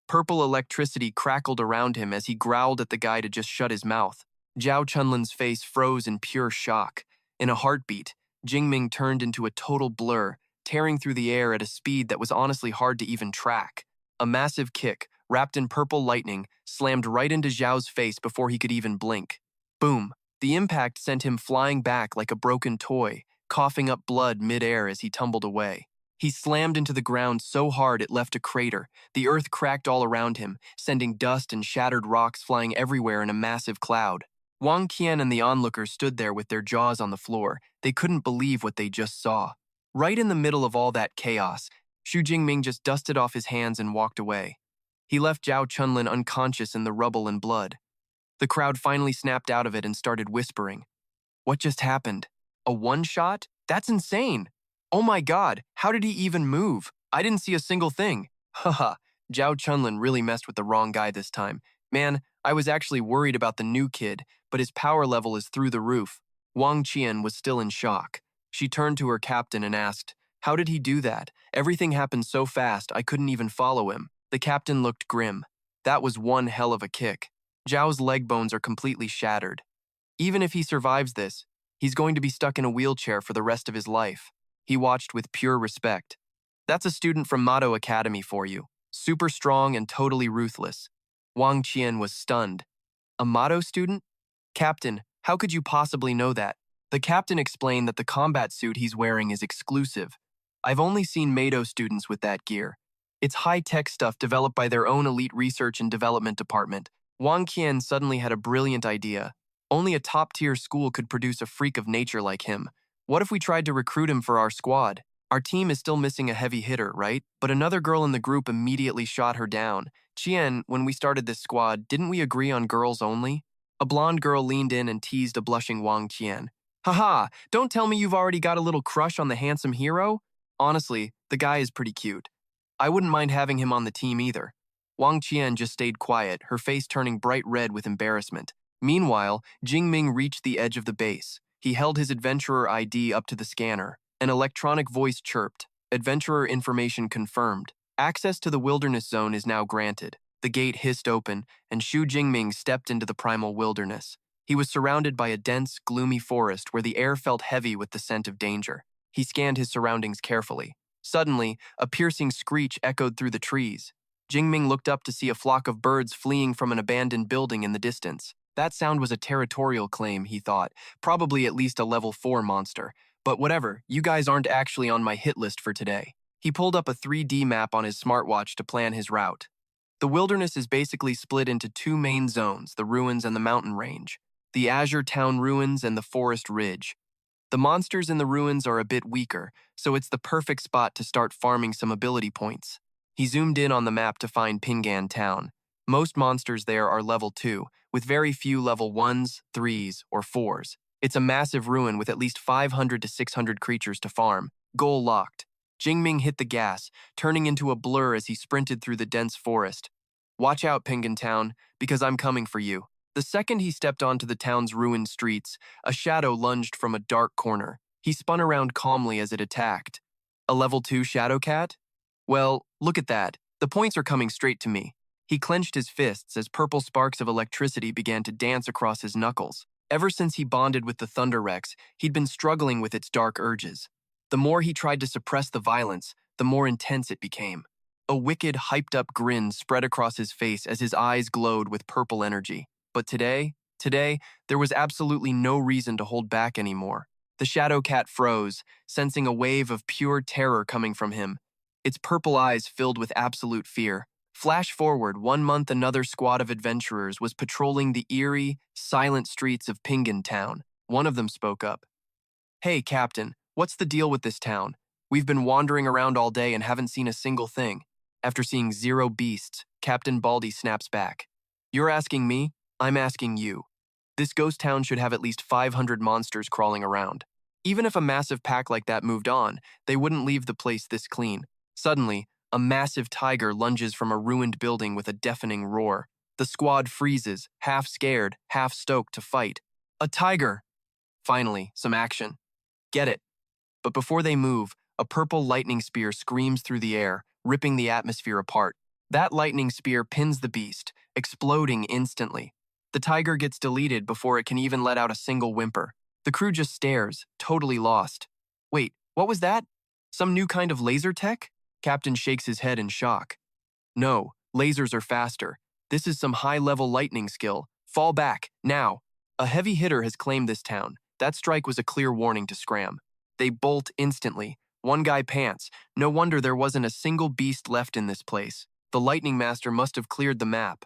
Purple electricity crackled around him as he growled at the guy to just shut his mouth. Zhao Chunlin's face froze in pure shock. In a heartbeat, Jingming turned into a total blur, tearing through the air at a speed that was honestly hard to even track. A massive kick, wrapped in purple lightning, slammed right into Zhao's face before he could even blink. Boom! The impact sent him flying back like a broken toy, coughing up blood mid-air as he tumbled away. He slammed into the ground so hard it left a crater. The earth cracked all around him, sending dust and shattered rocks flying everywhere in a massive cloud. Wang Qian and the onlookers stood there with their jaws on the floor. They couldn't believe what they just saw. Right in the middle of all that chaos, Xu Jingming just dusted off his hands and walked away. He left Zhao Chunlin unconscious in the rubble and blood. The crowd finally snapped out of it and started whispering. What just happened? A one-shot? That's insane! Oh my god, how did he even move? I didn't see a single thing. Haha, Zhao Chunlin really messed with the wrong guy this time. Man, I was actually worried about the new kid, but his power level is through the roof. Wang Qian was still in shock. She turned to her captain and asked, how did he do that? Everything happened so fast I couldn't even follow him. The captain looked grim. That was one hell of a kick. Zhao's leg bones are completely shattered. Even if he survives this, he's going to be stuck in a wheelchair for the rest of his life. He watched with pure respect. That's a student from Motto Academy for you. Super strong and totally ruthless. Wang Qian was stunned. A Motto student? Captain, how could you possibly know that? The captain explained that the combat suit he's wearing is exclusive. I've only seen Mado students with that gear. It's high-tech stuff developed by their own elite research and development department. Wang Qian suddenly had a brilliant idea. Only a top-tier school could produce a freak of nature like him. What if we tried to recruit him for our squad? Our team is still missing a heavy hitter, right? But another girl in the group immediately shot her down. Qian, when we started this squad, didn't we agree on girls only? A blonde girl leaned in and teased a blushing Wang Qian. Haha, don't tell me you've already got a little crush on the handsome hero? Honestly, the guy is pretty cute. I wouldn't mind having him on the team either. Wang Qian just stayed quiet, her face turning bright red with embarrassment. Meanwhile, Jingming reached the edge of the base. He held his adventurer ID up to the scanner. An electronic voice chirped. Adventurer information confirmed. Access to the wilderness zone is now granted. The gate hissed open, and Xu Jingming stepped into the primal wilderness. He was surrounded by a dense, gloomy forest where the air felt heavy with the scent of danger. He scanned his surroundings carefully. Suddenly, a piercing screech echoed through the trees. Jingming looked up to see a flock of birds fleeing from an abandoned building in the distance. That sound was a territorial claim, he thought, probably at least a level 4 monster. But whatever, you guys aren't actually on my hit list for today. He pulled up a 3D map on his smartwatch to plan his route. The wilderness is basically split into two main zones, the ruins and the mountain range. The Azure Town ruins and the Forest Ridge. The monsters in the ruins are a bit weaker, so it's the perfect spot to start farming some ability points. He zoomed in on the map to find Pingan Town. Most monsters there are level 2, with very few level 1s, 3s, or 4s. It's a massive ruin with at least 500 to 600 creatures to farm. Goal locked. Jingming hit the gas, turning into a blur as he sprinted through the dense forest. Watch out, Pingan Town, because I'm coming for you. The second he stepped onto the town's ruined streets, a shadow lunged from a dark corner. He spun around calmly as it attacked. A level 2 shadow cat? Well, look at that. The points are coming straight to me. He clenched his fists as purple sparks of electricity began to dance across his knuckles. Ever since he bonded with the Thunder Rex, he'd been struggling with its dark urges. The more he tried to suppress the violence, the more intense it became. A wicked, hyped-up grin spread across his face as his eyes glowed with purple energy. But today, there was absolutely no reason to hold back anymore. The shadow cat froze, sensing a wave of pure terror coming from him. Its purple eyes filled with absolute fear. Flash forward 1 month, another squad of adventurers was patrolling the eerie, silent streets of Pingan Town. One of them spoke up. Hey, Captain, what's the deal with this town? We've been wandering around all day and haven't seen a single thing. After seeing 0 beasts, Captain Baldy snaps back. You're asking me? I'm asking you. This ghost town should have at least 500 monsters crawling around. Even if a massive pack like that moved on, they wouldn't leave the place this clean. Suddenly, a massive tiger lunges from a ruined building with a deafening roar. The squad freezes, half scared, half stoked to fight. A tiger! Finally, some action. Get it. But before they move, a purple lightning spear screams through the air, ripping the atmosphere apart. That lightning spear pins the beast, exploding instantly. The tiger gets deleted before it can even let out a single whimper. The crew just stares, totally lost. Wait, what was that? Some new kind of laser tech? Captain shakes his head in shock. No, lasers are faster. This is some high-level lightning skill. Fall back, now. A heavy hitter has claimed this town. That strike was a clear warning to scram. They bolt instantly. One guy pants. No wonder there wasn't a single beast left in this place. The lightning master must have cleared the map.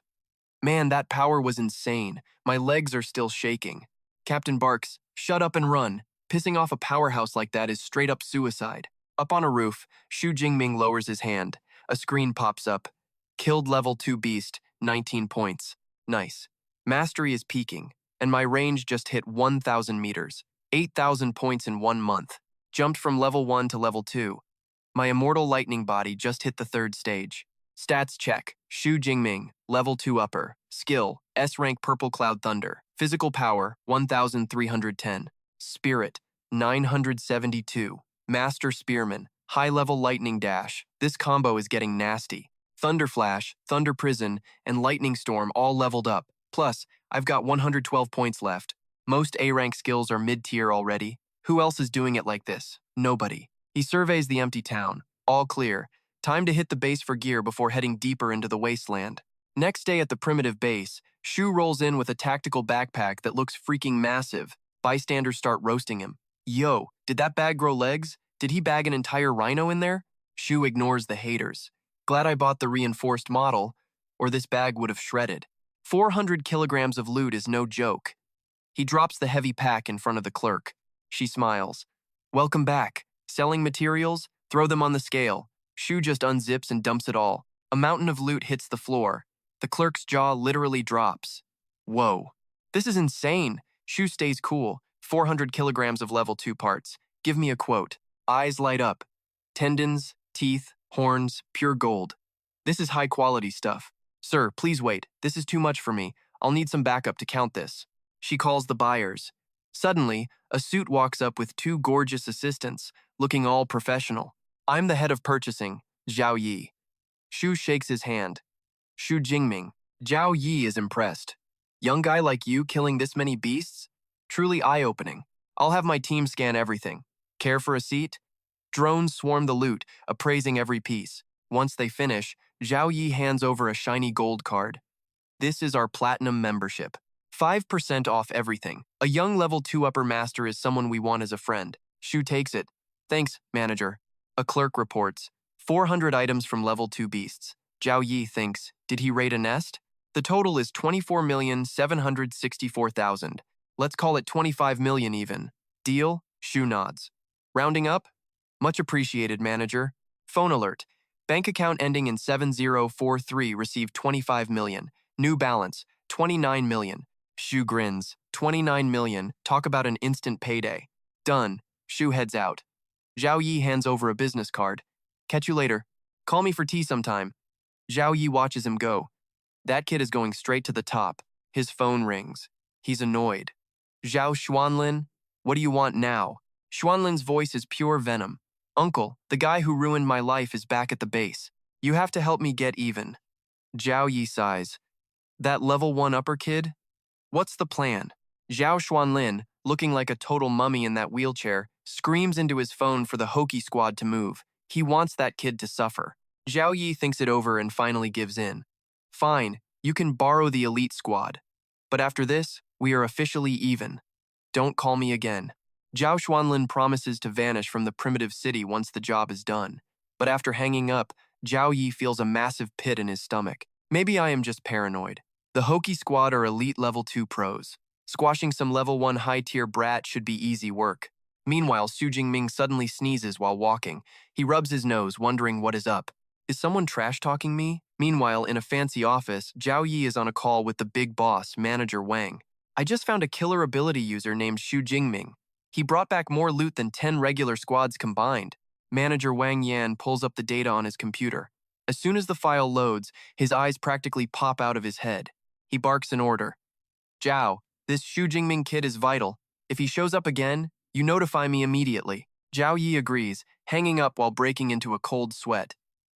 Man, that power was insane. My legs are still shaking. Captain barks, "Shut up and run." Pissing off a powerhouse like that is straight up suicide. Up on a roof, Shu Jingming lowers his hand. A screen pops up. Killed level 2 beast, 19 points. Nice. Mastery is peaking, and my range just hit 1,000 meters. 8,000 points in 1 month. Jumped from level 1 to level 2. My immortal lightning body just hit the 3rd stage. Stats check. Shu Jingming, level 2 upper. Skill, S rank purple cloud thunder. Physical power, 1,310. Spirit, 972. Master Spearman, high-level lightning dash. This combo is getting nasty. Thunder Flash, Thunder Prison, and Lightning Storm all leveled up. Plus, I've got 112 points left. Most A-rank skills are mid-tier already. Who else is doing it like this? Nobody. He surveys the empty town. All clear. Time to hit the base for gear before heading deeper into the wasteland. Next day at the primitive base, Shu rolls in with a tactical backpack that looks freaking massive. Bystanders start roasting him. Yo, did that bag grow legs? Did he bag an entire rhino in there? Shu ignores the haters. Glad I bought the reinforced model, or this bag would have shredded. 400 kilograms of loot is no joke. He drops the heavy pack in front of the clerk. She smiles. Welcome back. Selling materials? Throw them on the scale. Shu just unzips and dumps it all. A mountain of loot hits the floor. The clerk's jaw literally drops. Whoa. This is insane. Shu stays cool. 400 kilograms of level 2 parts. Give me a quote. Eyes light up. Tendons, teeth, horns, pure gold. This is high-quality stuff. Sir, please wait. This is too much for me. I'll need some backup to count this. She calls the buyers. Suddenly, a suit walks up with 2 gorgeous assistants, looking all professional. I'm the head of purchasing, Zhao Yi. Shu shakes his hand. Shu Jingming. Zhao Yi is impressed. Young guy like you killing this many beasts? Truly eye-opening. I'll have my team scan everything. Care for a seat? Drones swarm the loot, appraising every piece. Once they finish, Zhao Yi hands over a shiny gold card. This is our platinum membership. 5% off everything. A young level 2 upper master is someone we want as a friend. Shu takes it. Thanks, manager. A clerk reports. 400 items from level 2 beasts. Zhao Yi thinks, did he raid a nest? The total is 24,764,000. Let's call it 25 million even. Deal? Shu nods. Rounding up? Much appreciated, manager. Phone alert. Bank account ending in 7043 received 25 million. New balance, 29 million. Shu grins. 29 million. Talk about an instant payday. Done. Shu heads out. Zhao Yi hands over a business card. Catch you later. Call me for tea sometime. Zhao Yi watches him go. That kid is going straight to the top. His phone rings. He's annoyed. Zhao Xuanlin, what do you want now? Xuanlin's voice is pure venom. Uncle, the guy who ruined my life is back at the base. You have to help me get even. Zhao Yi sighs. That level 1 upper kid? What's the plan? Zhao Xuanlin, looking like a total mummy in that wheelchair, screams into his phone for the Hokey squad to move. He wants that kid to suffer. Zhao Yi thinks it over and finally gives in. Fine, you can borrow the elite squad. But after this, we are officially even. Don't call me again. Zhao Xuanlin promises to vanish from the primitive city once the job is done. But after hanging up, Zhao Yi feels a massive pit in his stomach. Maybe I am just paranoid. The Hokey squad are elite level 2 pros. Squashing some level 1 high-tier brat should be easy work. Meanwhile, Shu Jingming suddenly sneezes while walking. He rubs his nose, wondering what is up. Is someone trash-talking me? Meanwhile, in a fancy office, Zhao Yi is on a call with the big boss, Manager Wang. I just found a killer ability user named Shu Jingming. He brought back more loot than 10 regular squads combined. Manager Wang Yan pulls up the data on his computer. As soon as the file loads, his eyes practically pop out of his head. He barks an order. Zhao, this Shu Jingming kid is vital. If he shows up again, you notify me immediately. Zhao Yi agrees, hanging up while breaking into a cold sweat.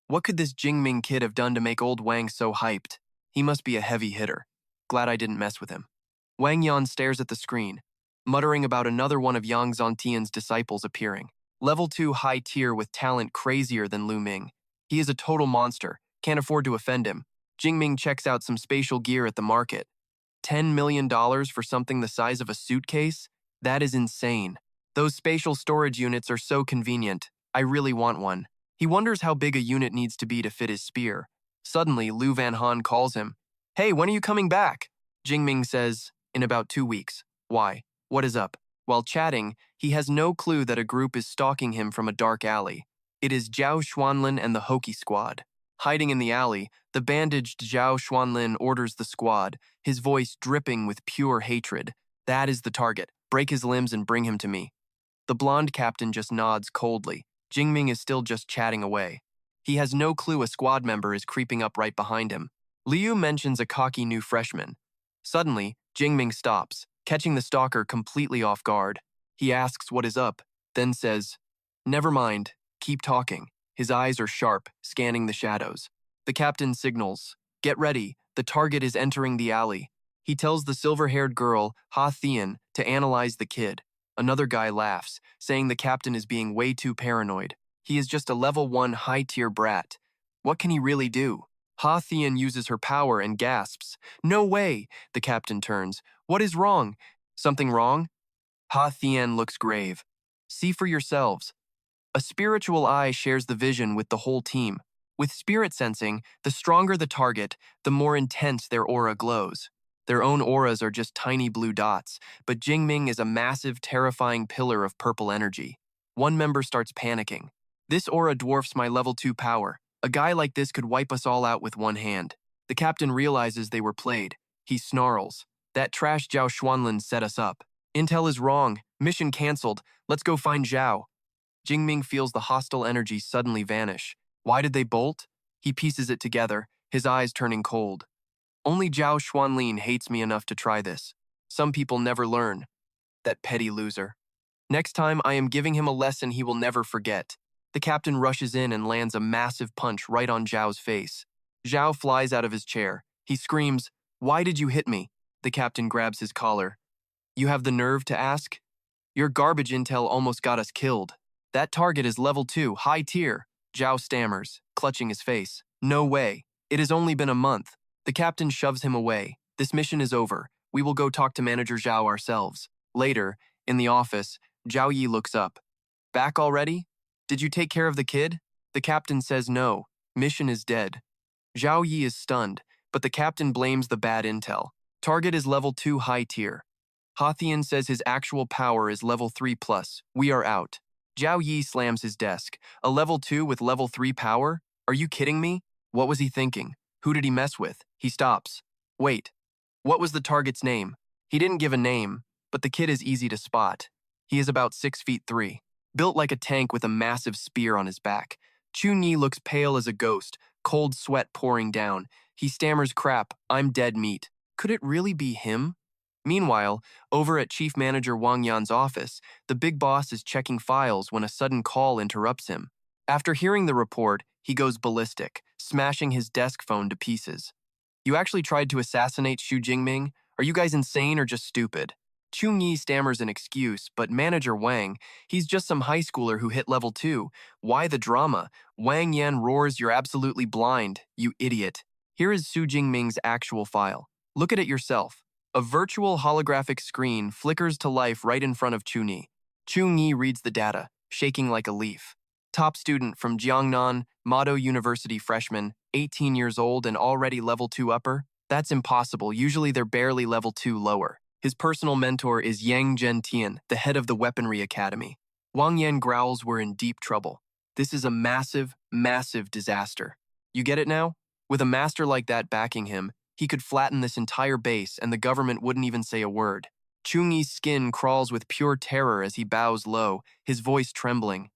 What could this Jingming kid have done to make old Wang so hyped? He must be a heavy hitter. Glad I didn't mess with him. Wang Yan stares at the screen, muttering about another one of Yang Zontian's disciples appearing. Level 2 high tier with talent crazier than Lu Ming. He is a total monster, can't afford to offend him. Jingming checks out some spatial gear at the market. $10 million for something the size of a suitcase? That is insane. Those spatial storage units are so convenient. I really want one. He wonders how big a unit needs to be to fit his spear. Suddenly, Lu Van Han calls him. Hey, when are you coming back? Jingming says, in about 2 weeks. Why? What is up? While chatting, he has no clue that a group is stalking him from a dark alley. It is Zhao Xuanlin and the Hokey Squad. Hiding in the alley, the bandaged Zhao Xuanlin orders the squad, his voice dripping with pure hatred. That is the target. Break his limbs and bring him to me. The blonde captain just nods coldly. Jingming is still just chatting away. He has no clue a squad member is creeping up right behind him. Liu mentions a cocky new freshman. Suddenly, Jingming stops, catching the stalker completely off guard. He asks what is up, then says, "Never mind, keep talking." His eyes are sharp, scanning the shadows. The captain signals, "Get ready, the target is entering the alley." He tells the silver-haired girl, Ha Thian, to analyze the kid. Another guy laughs, saying the captain is being way too paranoid. He is just a level 1 high-tier brat. What can he really do? Ha Thian uses her power and gasps. "No way!" The captain turns. "What is wrong? Something wrong?" Ha Thian looks grave. "See for yourselves." A spiritual eye shares the vision with the whole team. With spirit sensing, the stronger the target, the more intense their aura glows. Their own auras are just tiny blue dots, but Jingming is a massive, terrifying pillar of purple energy. One member starts panicking. "This aura dwarfs my level 2 power. A guy like this could wipe us all out with one hand." The captain realizes they were played. He snarls. "That trash Zhao Xuanlin set us up. Intel is wrong. Mission cancelled. Let's go find Zhao." Jingming feels the hostile energy suddenly vanish. Why did they bolt? He pieces it together, his eyes turning cold. "Only Zhao Xuanlin hates me enough to try this. Some people never learn. That petty loser. Next time, I am giving him a lesson he will never forget." The captain rushes in and lands a massive punch right on Zhao's face. Zhao flies out of his chair. He screams, "Why did you hit me?" The captain grabs his collar. "You have the nerve to ask? Your garbage intel almost got us killed. That target is level 2, high tier." Zhao stammers, clutching his face. "No way. It has only been a month." The captain shoves him away. "This mission is over. We will go talk to Manager Zhao ourselves." Later, in the office, Zhao Yi looks up. "Back already? Did you take care of the kid?" The captain says no. Mission is dead. Zhao Yi is stunned, but the captain blames the bad intel. Target is level 2 high tier. Hathian says his actual power is level 3+. We are out. Zhao Yi slams his desk. A level 2 with level 3 power? Are you kidding me? What was he thinking? Who did he mess with? He stops. Wait. What was the target's name? He didn't give a name, but the kid is easy to spot. He is about 6'3", built like a tank with a massive spear on his back. Chun-Yi looks pale as a ghost, cold sweat pouring down. He stammers, "Crap, I'm dead meat." Could it really be him? Meanwhile, over at Chief Manager Wang Yan's office, the big boss is checking files when a sudden call interrupts him. After hearing the report, he goes ballistic, smashing his desk phone to pieces. "You actually tried to assassinate Xu Jingming? Are you guys insane or just stupid?" Chung-Yi stammers an excuse, but Manager Wang, he's just some high schooler who hit level 2. Why the drama? Wang Yan roars, "You're absolutely blind, you idiot." Here is Xu Jingming's actual file. Look at it yourself. A virtual holographic screen flickers to life right in front of Chung-Yi. Chung-Yi reads the data, shaking like a leaf. Top student from Jiangnan, Mado University freshman, 18 years old and already level 2 upper? That's impossible, usually they're barely level 2 lower. His personal mentor is Yang Zhentian, the head of the Weaponry Academy. Wang Yan growls we're in deep trouble. This is a massive, massive disaster. You get it now? With a master like that backing him, he could flatten this entire base and the government wouldn't even say a word. Chung-Yi's skin crawls with pure terror as he bows low, his voice trembling.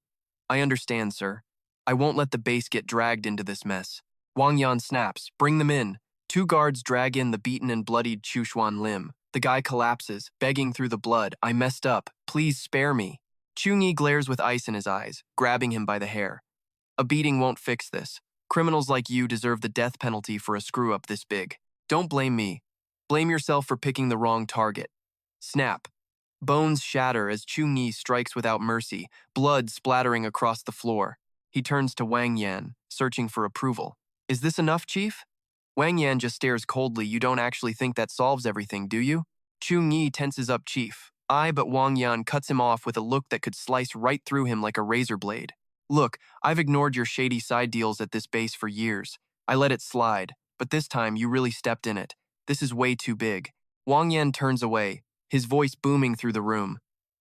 "I understand, sir. I won't let the base get dragged into this mess." Wang Yan snaps, "Bring them in." 2 guards drag in the beaten and bloodied Chu Xuanlim. The guy collapses, begging through the blood, "I messed up. Please spare me." Chung-Yi glares with ice in his eyes, grabbing him by the hair. "A beating won't fix this. Criminals like you deserve the death penalty for a screw-up this big. Don't blame me. Blame yourself for picking the wrong target." Snap. Bones shatter as Chung-Yi strikes without mercy, blood splattering across the floor. He turns to Wang Yan, searching for approval. "Is this enough, Chief?" Wang Yan just stares coldly. "You don't actually think that solves everything, do you?" Chung-Yi tenses up, "Chief." But Wang Yan cuts him off with a look that could slice right through him like a razor blade. "Look, I've ignored your shady side deals at this base for years. I let it slide. but this time you really stepped in it. This is way too big. Wang Yan turns away, his voice booming through the room.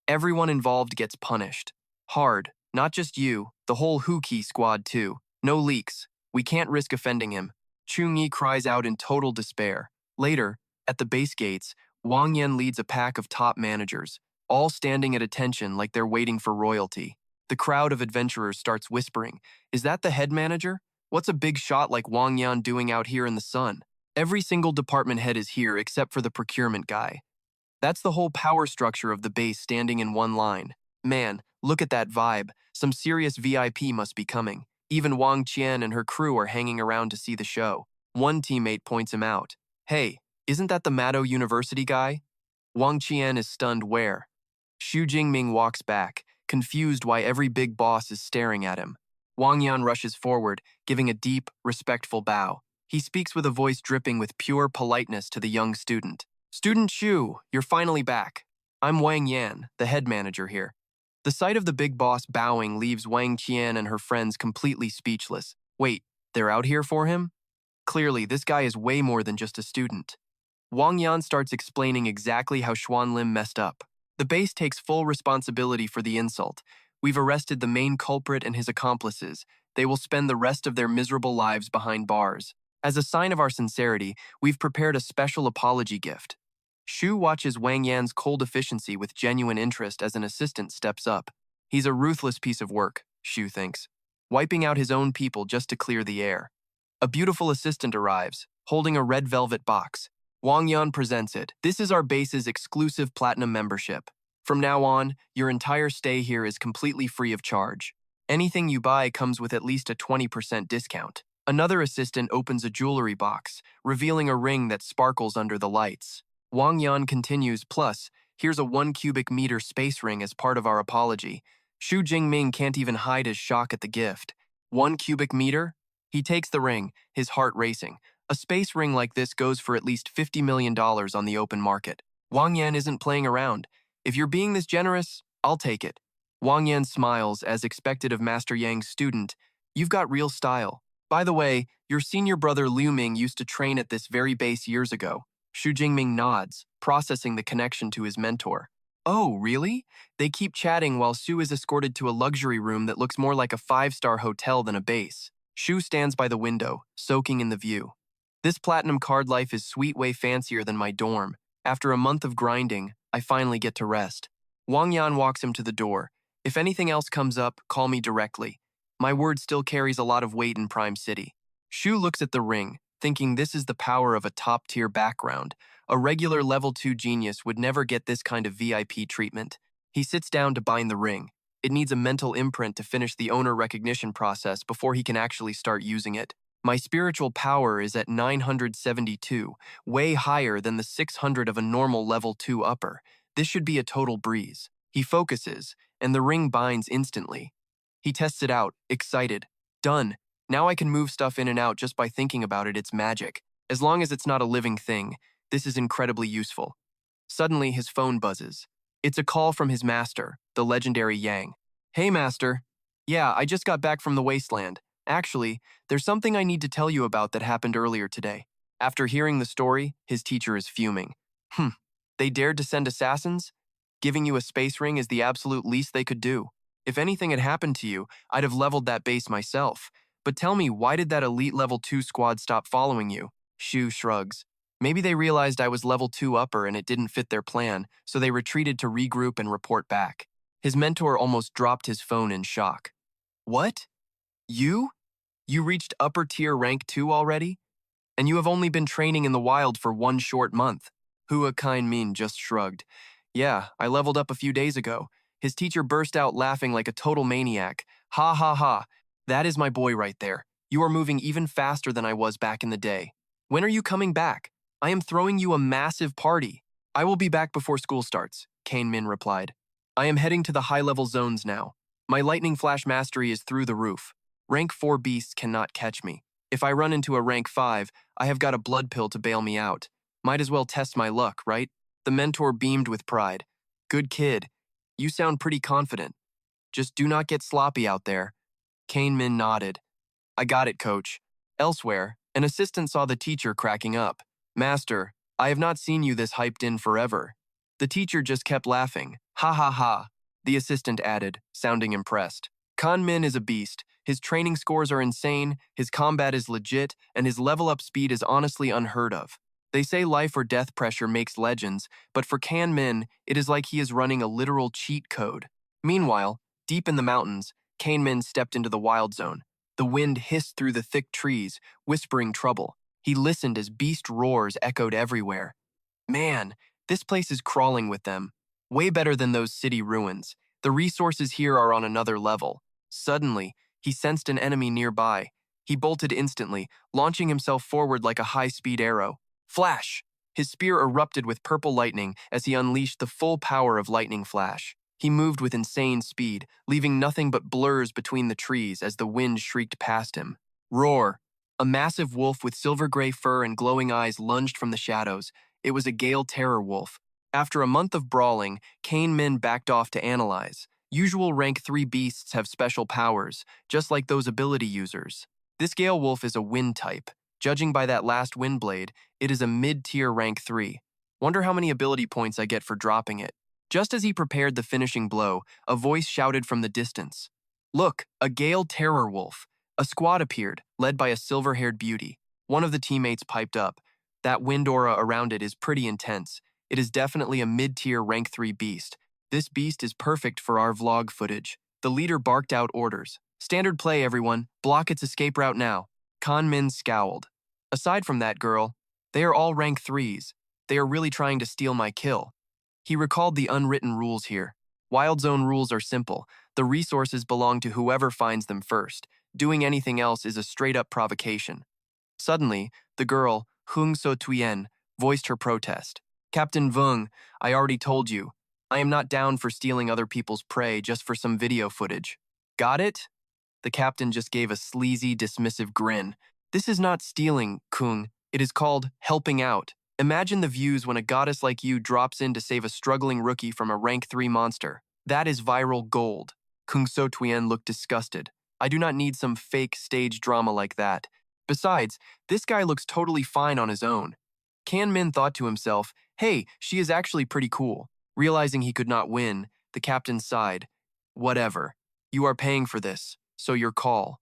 Everyone involved gets punished. Hard, not just you, the whole Huki squad too. No leaks. We can't risk offending him. Chung Yi cries out in total despair. Later, at the base gates, Wang Yan leads a pack of top managers, all standing at attention like they're waiting for royalty. The crowd of adventurers starts whispering, "Is that the head manager? What's a big shot like Wang Yan doing out here in the sun?" Every single department head is here except for the procurement guy. That's the whole power structure of the base standing in one line. Man, look at that vibe. Some serious VIP must be coming. Even Wang Qian and her crew are hanging around to see the show. One teammate points him out. "Hey, isn't that the Maddo University guy?" Wang Qian is stunned. Where? Xu Jingming walks back, confused why every big boss is staring at him. Wang Yan rushes forward, giving a deep, respectful bow. He speaks with a voice dripping with pure politeness to the young student. "Student Xu, you're finally back. I'm Wang Yan, the head manager here." The sight of the big boss bowing leaves Wang Qian and her friends completely speechless. Wait, they're out here for him? Clearly, this guy is way more than just a student. Wang Yan starts explaining exactly how Xuan Lim messed up. The base takes full responsibility for the insult. We've arrested the main culprit and his accomplices. They will spend the rest of their miserable lives behind bars. As a sign of our sincerity, we've prepared a special apology gift. Xu watches Wang Yan's cold efficiency with genuine interest as an assistant steps up. He's a ruthless piece of work, Xu thinks, wiping out his own people just to clear the air. A beautiful assistant arrives, holding a red velvet box. Wang Yan presents it. "This is our base's exclusive platinum membership. From now on, your entire stay here is completely free of charge. Anything you buy comes with at least a 20% discount." Another assistant opens a jewelry box, revealing a ring that sparkles under the lights. Wang Yan continues, "Plus, here's a 1 cubic meter space ring as part of our apology." Xu Jingming can't even hide his shock at the gift. 1 cubic meter? He takes the ring, his heart racing. A space ring like this goes for at least $50 million on the open market. Wang Yan isn't playing around. "If you're being this generous, I'll take it." Wang Yan smiles, as expected of Master Yang's student. "You've got real style. By the way, your senior brother Liu Ming used to train at this very base years ago." Xu Jingming nods, processing the connection to his mentor. "Oh, really?" They keep chatting while Xu is escorted to a luxury room that looks more like a 5-star hotel than a base. Xu stands by the window, soaking in the view. "This platinum card life is sweet way fancier than my dorm. After a month of grinding, I finally get to rest." Wang Yan walks him to the door. "If anything else comes up, call me directly. My word still carries a lot of weight in Prime City." Xu looks at the ring, thinking this is the power of a top-tier background. A regular level 2 genius would never get this kind of VIP treatment. He sits down to bind the ring. It needs a mental imprint to finish the owner recognition process before he can actually start using it. "My spiritual power is at 972, way higher than the 600 of a normal level 2 upper. This should be a total breeze." He focuses, and the ring binds instantly. He tests it out, excited. "Done. Now I can move stuff in and out just by thinking about it. It's magic. As long as it's not a living thing, this is incredibly useful." Suddenly, his phone buzzes. It's a call from his master, the legendary Yang. "Hey, master. Yeah, I just got back from the wasteland. Actually, there's something I need to tell you about that happened earlier today." After hearing the story, his teacher is fuming. They dared to send assassins? Giving you a space ring is the absolute least they could do. If anything had happened to you, I'd have leveled that base myself. But tell me, why did that elite level 2 squad stop following you?" Xu shrugs. "Maybe they realized I was level 2 upper and it didn't fit their plan, so they retreated to regroup and report back." His mentor almost dropped his phone in shock. "What? You? You reached upper tier rank 2 already? And you have only been training in the wild for 1 short month." Hua Kain-min just shrugged. "Yeah, I leveled up a few days ago." His teacher burst out laughing like a total maniac. "Ha ha ha. That is my boy right there. You are moving even faster than I was back in the day. When are you coming back? I am throwing you a massive party." "I will be back before school starts," Kain-min replied. "I am heading to the high-level zones now. My lightning flash mastery is through the roof. Rank 4 beasts cannot catch me. If I run into a rank 5, I have got a blood pill to bail me out. Might as well test my luck, right?" The mentor beamed with pride. "Good kid. You sound pretty confident. Just do not get sloppy out there." Kain-min nodded. "I got it, coach." Elsewhere, An assistant saw the teacher cracking up. "Master, I have not seen you this hyped in forever." The teacher just kept laughing. "Ha ha ha," the assistant added, sounding impressed. Kan Min is a beast. His training scores are insane, his combat is legit, and his level-up speed is honestly unheard of. They say life or death pressure makes legends, but for Kan Min, it is like he is running a literal cheat code. Meanwhile, deep in the mountains, Kan Min stepped into the wild zone. The wind hissed through the thick trees, whispering trouble. He listened as beast roars echoed everywhere. Man, this place is crawling with them. Way better than those city ruins. The resources here are on another level. Suddenly, he sensed an enemy nearby. He bolted instantly, launching himself forward like a high-speed arrow. Flash! His spear erupted with purple lightning as he unleashed the full power of lightning flash. He moved with insane speed, leaving nothing but blurs between the trees as the wind shrieked past him. Roar! A massive wolf with silver-gray fur and glowing eyes lunged from the shadows. It was a Gale Terror wolf. After a month of brawling, Kan Min backed off to analyze. Usual rank 3 beasts have special powers, just like those ability users. This Gale Wolf is a wind type. Judging by that last wind blade, it is a mid-tier rank 3. Wonder how many ability points I get for dropping it. Just as he prepared the finishing blow, a voice shouted from the distance. "Look, a Gale Terror Wolf." A squad appeared, led by a silver-haired beauty. One of the teammates piped up. "That wind aura around it is pretty intense. It is definitely a mid-tier rank 3 beast. This beast is perfect for our vlog footage." The leader barked out orders. "Standard play, everyone. Block its escape route now." Kan Min scowled. "Aside from that girl, they are all rank 3s. They are really trying to steal my kill." He recalled the unwritten rules here. Wild Zone rules are simple. The resources belong to whoever finds them first. Doing anything else is a straight-up provocation. Suddenly, the girl, Hung So Tuyen, voiced her protest. "Captain Vung, I already told you. I am not down for stealing other people's prey just for some video footage." "Got it?" The captain just gave a sleazy, dismissive grin. "This is not stealing, Kung. It is called helping out. Imagine the views when a goddess like you drops in to save a struggling rookie from a rank 3 monster. That is viral gold." Kung So Tuyen looked disgusted. "I do not need some fake stage drama like that. Besides, this guy looks totally fine on his own." Kan Min thought to himself, "Hey, she is actually pretty cool." Realizing he could not win, the captain sighed. "Whatever. You are paying for this, so your call."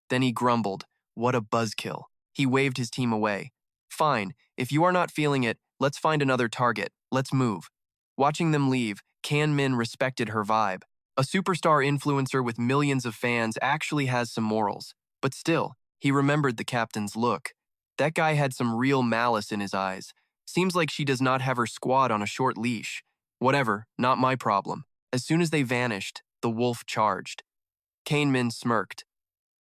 Then he grumbled, "What a buzzkill." He waved his team away. "Fine, if you are not feeling it, let's find another target. Let's move." Watching them leave, Kan Min respected her vibe. A superstar influencer with millions of fans actually has some morals. But still, he remembered the captain's look. That guy had some real malice in his eyes. Seems like she does not have her squad on a short leash. Whatever, not my problem. As soon as they vanished, the wolf charged. Kan Min smirked.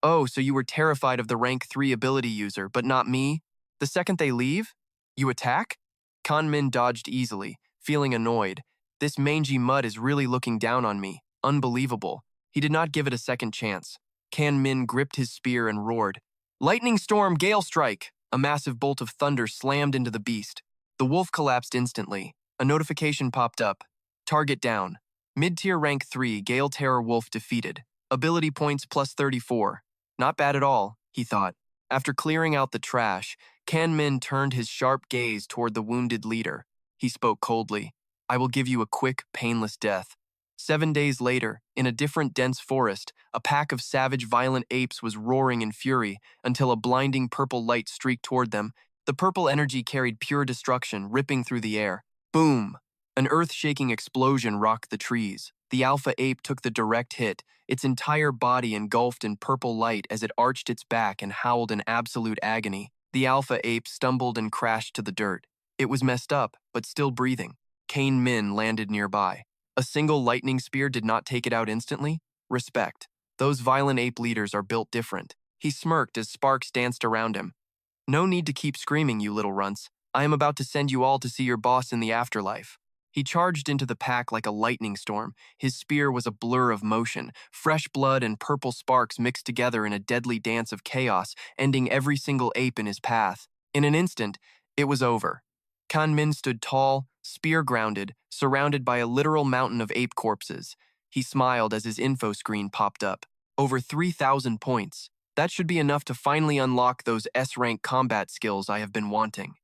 "Oh, so you were terrified of the rank 3 ability user, but not me? The second they leave, you attack?" Kan Min dodged easily, feeling annoyed. This mangy mud is really looking down on me. Unbelievable. He did not give it a second chance. Kan Min gripped his spear and roared. "Lightning storm, gale strike!" A massive bolt of thunder slammed into the beast. The wolf collapsed instantly. A notification popped up. "Target down. Mid-tier rank 3, Gale Terror Wolf defeated. Ability points plus 34. Not bad at all, he thought. After clearing out the trash, Kan Min turned his sharp gaze toward the wounded leader. He spoke coldly. "I will give you a quick, painless death." 7 days later, in a different dense forest, a pack of savage, violent apes was roaring in fury until a blinding purple light streaked toward them. The purple energy carried pure destruction, ripping through the air. Boom! An earth-shaking explosion rocked the trees. The alpha ape took the direct hit, its entire body engulfed in purple light as it arched its back and howled in absolute agony. The alpha ape stumbled and crashed to the dirt. It was messed up, but still breathing. Kan Min landed nearby. A single lightning spear did not take it out instantly? Respect. Those violent ape leaders are built different. He smirked as sparks danced around him. "No need to keep screaming, you little runts. I am about to send you all to see your boss in the afterlife." He charged into the pack like a lightning storm. His spear was a blur of motion. Fresh blood and purple sparks mixed together in a deadly dance of chaos, ending every single ape in his path. In an instant, it was over. Kan Min stood tall, spear grounded, surrounded by a literal mountain of ape corpses. He smiled as his info screen popped up. Over 3,000 points. That should be enough to finally unlock those S-rank combat skills I have been wanting.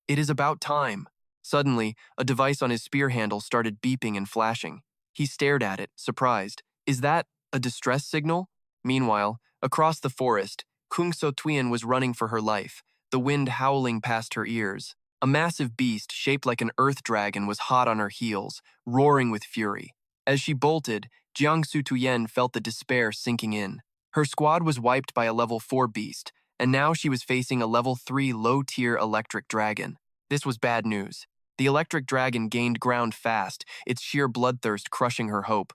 It is about time. Suddenly, a device on his spear handle started beeping and flashing. He stared at it, surprised. Is that a distress signal? Meanwhile, across the forest, Kung So Tuyen was running for her life, the wind howling past her ears. A massive beast shaped like an earth dragon was hot on her heels, roaring with fury. As she bolted, Jiangsu Tuyen felt the despair sinking in. Her squad was wiped by a level 4 beast, and now she was facing a level 3 low-tier electric dragon. This was bad news. The electric dragon gained ground fast, its sheer bloodthirst crushing her hope.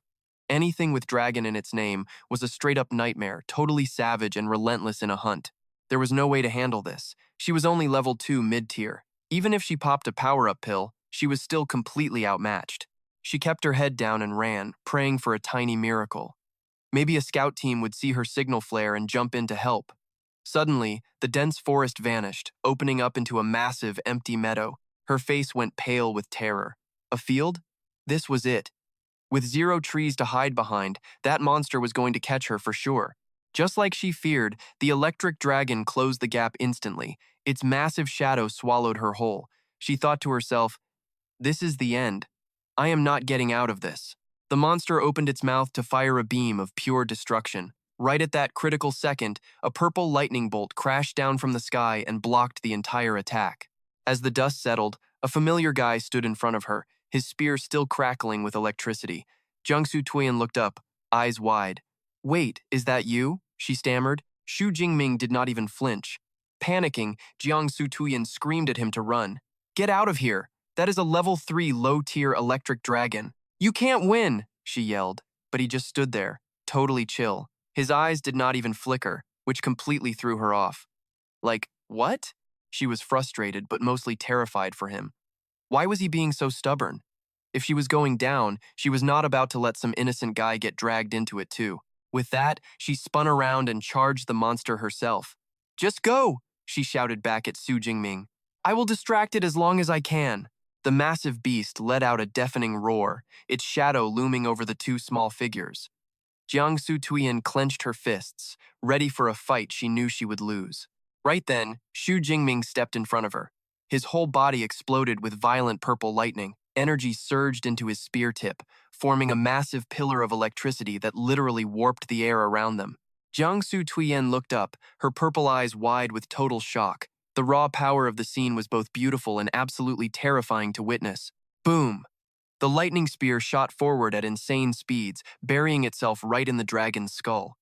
Anything with dragon in its name was a straight-up nightmare, totally savage and relentless in a hunt. There was no way to handle this. She was only level 2 mid-tier. Even if she popped a power-up pill, she was still completely outmatched. She kept her head down and ran, praying for a tiny miracle. Maybe a scout team would see her signal flare and jump in to help. Suddenly, the dense forest vanished, opening up into a massive, empty meadow. Her face went pale with terror. A field? This was it. With 0 trees to hide behind, that monster was going to catch her for sure. Just like she feared, the electric dragon closed the gap instantly. Its massive shadow swallowed her whole. She thought to herself, "This is the end. I am not getting out of this." The monster opened its mouth to fire a beam of pure destruction. Right at that critical second, a purple lightning bolt crashed down from the sky and blocked the entire attack. As the dust settled, a familiar guy stood in front of her, his spear still crackling with electricity. Jiangsu Tuyen looked up, eyes wide. "Wait, is that you?" she stammered. Shu Jingming did not even flinch. Panicking, Jiangsu Tuyen screamed at him to run. "Get out of here! That is a level 3 low-tier electric dragon. You can't win!" she yelled, but he just stood there, totally chill. His eyes did not even flicker, which completely threw her off. Like, what? She was frustrated, but mostly terrified for him. Why was he being so stubborn? If she was going down, she was not about to let some innocent guy get dragged into it too. With that, she spun around and charged the monster herself. "Just go!" she shouted back at Su Jingming. "I will distract it as long as I can." The massive beast let out a deafening roar, its shadow looming over the two small figures. Jiangsu Tuyen clenched her fists, ready for a fight she knew she would lose. Right then, Shu Jingming stepped in front of her. His whole body exploded with violent purple lightning. Energy surged into his spear tip, forming a massive pillar of electricity that literally warped the air around them. Jiangsu Tuyen looked up, her purple eyes wide with total shock. The raw power of the scene was both beautiful and absolutely terrifying to witness. Boom! The lightning spear shot forward at insane speeds, burying itself right in the dragon's skull.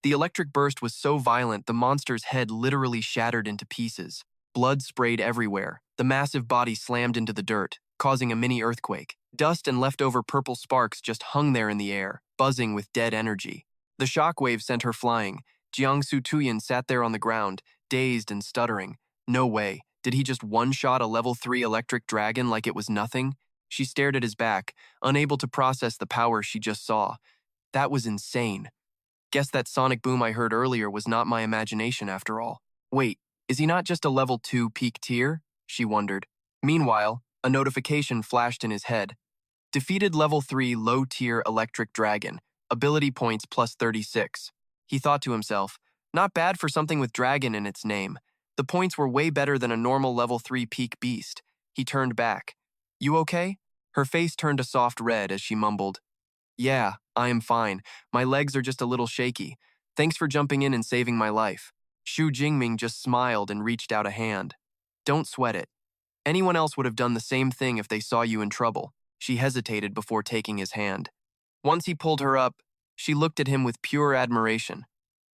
The electric burst was so violent the monster's head literally shattered into pieces. Blood sprayed everywhere. The massive body slammed into the dirt, causing a mini earthquake. Dust and leftover purple sparks just hung there in the air, buzzing with dead energy. The shockwave sent her flying. Jiangsu Tuyen sat there on the ground, dazed and stuttering. No way. Did he just one-shot a level 3 electric dragon like it was nothing? She stared at his back, unable to process the power she just saw. That was insane. Guess that sonic boom I heard earlier was not my imagination after all. Wait, is he not just a level 2 peak tier? She wondered. Meanwhile, a notification flashed in his head. Defeated level 3 low-tier electric dragon. Ability points plus 36. He thought to himself, not bad for something with dragon in its name. The points were way better than a normal level 3 peak beast. He turned back. "You okay?" Her face turned a soft red as she mumbled, "Yeah, I am fine. My legs are just a little shaky. Thanks for jumping in and saving my life." Shu Jingming just smiled and reached out a hand. "Don't sweat it. Anyone else would have done the same thing if they saw you in trouble." She hesitated before taking his hand. Once he pulled her up, she looked at him with pure admiration.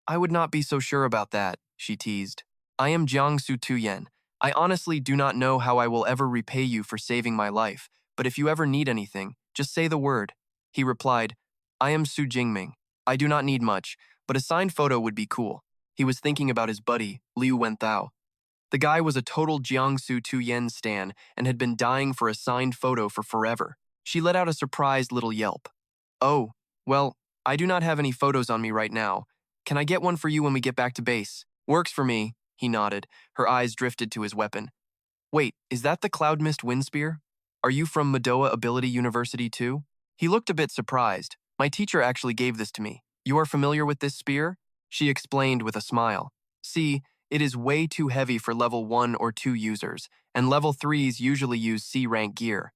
"I would not be so sure about that," she teased. "I am Jiangsu Tuyen. I honestly do not know how I will ever repay you for saving my life, but if you ever need anything, just say the word." He replied, "I am Su Jingming. I do not need much, but a signed photo would be cool." He was thinking about his buddy, Liu Wenthao. The guy was a total Jiangsu Tuyen stan and had been dying for a signed photo for forever. She let out a surprised little yelp. "Oh, well, I do not have any photos on me right now. Can I get one for you when we get back to base?" "Works for me," he nodded. Her eyes drifted to his weapon. "Wait, is that the Cloud Mist Wind Spear? Are you from Madoa Ability University too?" He looked a bit surprised. "My teacher actually gave this to me. You are familiar with this spear?" She explained with a smile. See, it is way too heavy for level 1 or 2 users, and level 3s usually use C-rank gear.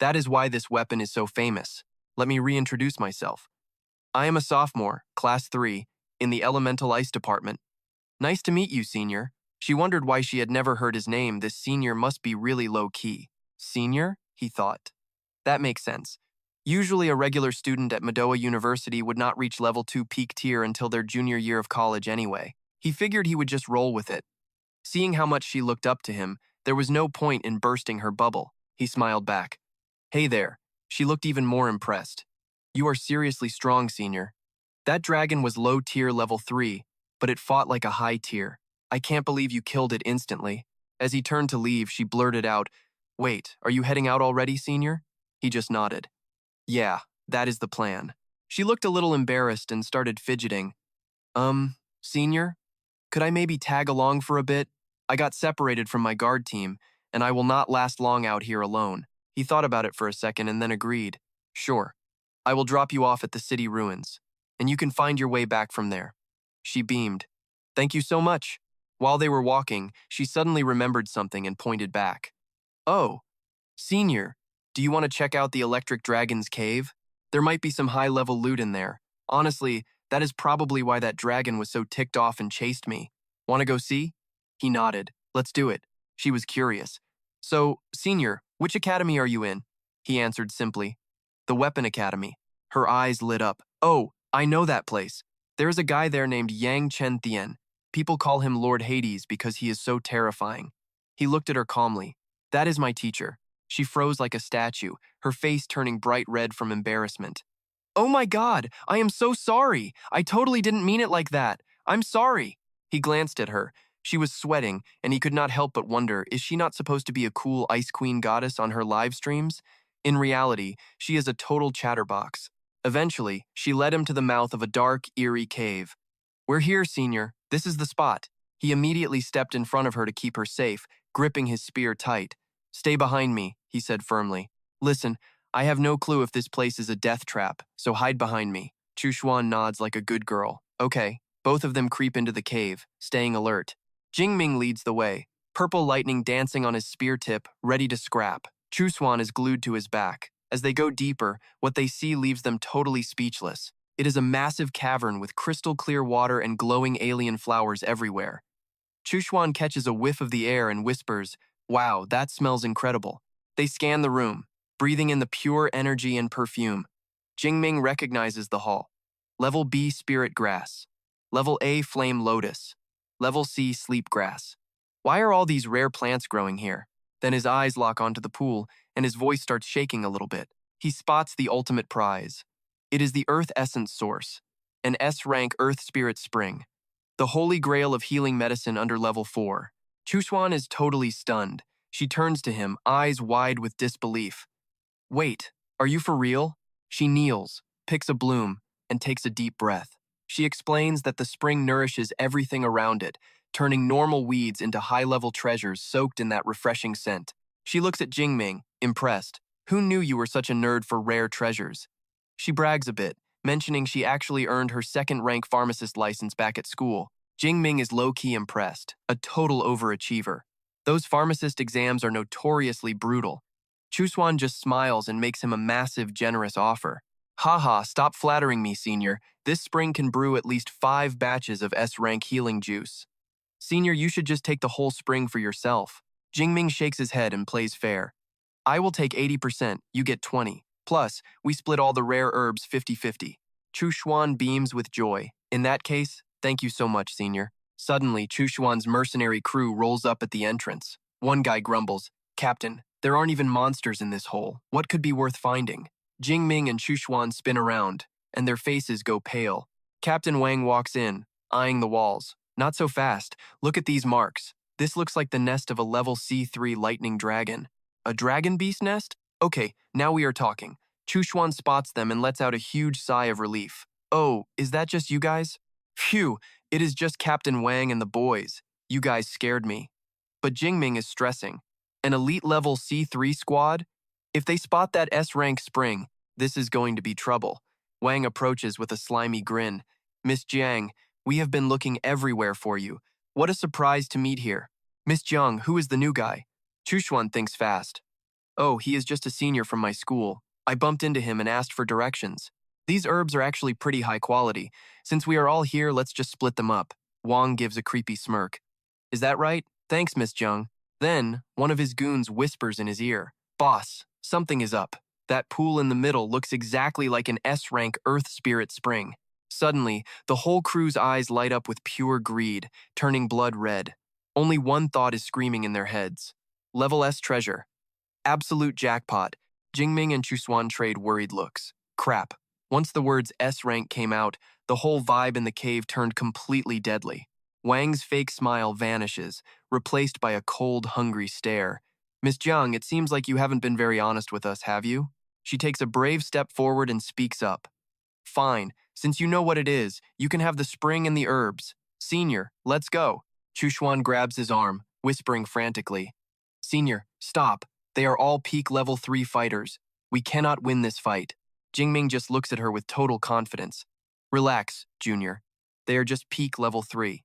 That is why this weapon is so famous. Let me reintroduce myself. I am a sophomore, class 3, in the elemental ice department. Nice to meet you, senior. She wondered why she had never heard his name. This senior must be really low-key. Senior? He thought. That makes sense. Usually a regular student at Madoa University would not reach level 2 peak tier until their junior year of college anyway. He figured he would just roll with it. Seeing how much she looked up to him, there was no point in bursting her bubble. He smiled back. Hey there. She looked even more impressed. You are seriously strong, senior. That dragon was low tier level 3, but it fought like a high tier. I can't believe you killed it instantly. As he turned to leave, she blurted out, Wait, are you heading out already, senior? He just nodded. Yeah, that is the plan. She looked a little embarrassed and started fidgeting. Senior? Could I maybe tag along for a bit? I got separated from my guard team, and I will not last long out here alone. He thought about it for a second and then agreed. Sure. I will drop you off at the city ruins, and you can find your way back from there. She beamed. Thank you so much. While they were walking, she suddenly remembered something and pointed back. Oh, senior, do you want to check out the Electric Dragon's cave? There might be some high-level loot in there. Honestly, that is probably why that dragon was so ticked off and chased me. Want to go see? He nodded. Let's do it. She was curious. So, senior, which academy are you in? He answered simply. The Weapon Academy. Her eyes lit up. Oh, I know that place. There is a guy there named Yang Chen Thien. People call him Lord Hades because he is so terrifying. He looked at her calmly. That is my teacher. She froze like a statue, her face turning bright red from embarrassment. Oh my God, I am so sorry. I totally didn't mean it like that. I'm sorry. He glanced at her. She was sweating, and he could not help but wonder, is she not supposed to be a cool Ice Queen goddess on her live streams? In reality, she is a total chatterbox. Eventually, she led him to the mouth of a dark, eerie cave. We're here, senior. This is the spot. He immediately stepped in front of her to keep her safe, gripping his spear tight. Stay behind me, he said firmly. Listen, I have no clue if this place is a death trap, so hide behind me. Chushuan nods like a good girl. Okay. Both of them creep into the cave, staying alert. Jingming leads the way, purple lightning dancing on his spear tip, ready to scrap. Chushuan is glued to his back. As they go deeper, what they see leaves them totally speechless. It is a massive cavern with crystal clear water and glowing alien flowers everywhere. Chushuan catches a whiff of the air and whispers, Wow, that smells incredible. They scan the room, breathing in the pure energy and perfume. Jingming recognizes the hall. Level B, spirit grass. Level A, flame lotus. Level C, sleep grass. Why are all these rare plants growing here? Then his eyes lock onto the pool, and his voice starts shaking a little bit. He spots the ultimate prize. It is the Earth Essence Source, an S-rank Earth Spirit Spring, the holy grail of healing medicine under level 4. Chushuan is totally stunned. She turns to him, eyes wide with disbelief. Wait, are you for real? She kneels, picks a bloom, and takes a deep breath. She explains that the spring nourishes everything around it, turning normal weeds into high-level treasures soaked in that refreshing scent. She looks at Jingming, impressed. Who knew you were such a nerd for rare treasures? She brags a bit, mentioning she actually earned her second-rank pharmacist license back at school. Jingming is low-key impressed, a total overachiever. Those pharmacist exams are notoriously brutal. Chushuan just smiles and makes him a massive, generous offer. Haha, stop flattering me, senior. This spring can brew at least 5 batches of S-rank healing juice. Senior, you should just take the whole spring for yourself. Jingming shakes his head and plays fair. I will take 80%, you get 20. Plus, we split all the rare herbs 50-50. Chushuan beams with joy. In that case, thank you so much, senior. Suddenly, Chushuan's mercenary crew rolls up at the entrance. One guy grumbles, Captain, there aren't even monsters in this hole. What could be worth finding? Jingming and Chushuan spin around, and their faces go pale. Captain Wang walks in, eyeing the walls. Not so fast. Look at these marks. This looks like the nest of a level C3 lightning dragon. A dragon beast nest? Okay, now we are talking. Chushuan spots them and lets out a huge sigh of relief. Oh, is that just you guys? Phew, it is just Captain Wang and the boys. You guys scared me. But Jingming is stressing. An elite level C3 squad? If they spot that S-rank spring, this is going to be trouble. Wang approaches with a slimy grin. Miss Jiang, We have been looking everywhere for you. What a surprise to meet here. Miss Jiang, who is the new guy? Chushuan thinks fast. Oh, he is just a senior from my school. I bumped into him and asked for directions. These herbs are actually pretty high quality. Since we are all here, let's just split them up. Wang gives a creepy smirk. Is that right? Thanks, Miss Jiang. Then, one of his goons whispers in his ear. Boss, something is up. That pool in the middle looks exactly like an S-rank Earth Spirit spring. Suddenly, the whole crew's eyes light up with pure greed, turning blood red. Only one thought is screaming in their heads. Level S treasure. Absolute jackpot. Jingming and Chushuan trade worried looks. Crap. Once the words S-rank came out, the whole vibe in the cave turned completely deadly. Wang's fake smile vanishes, replaced by a cold, hungry stare. Miss Jiang, it seems like you haven't been very honest with us, have you? She takes a brave step forward and speaks up. Fine, since you know what it is, you can have the spring and the herbs. Senior, let's go. Chushuan grabs his arm, whispering frantically. Senior, stop. They are all peak level 3 fighters. We cannot win this fight. Jingming just looks at her with total confidence. Relax, Junior. They are just peak level 3.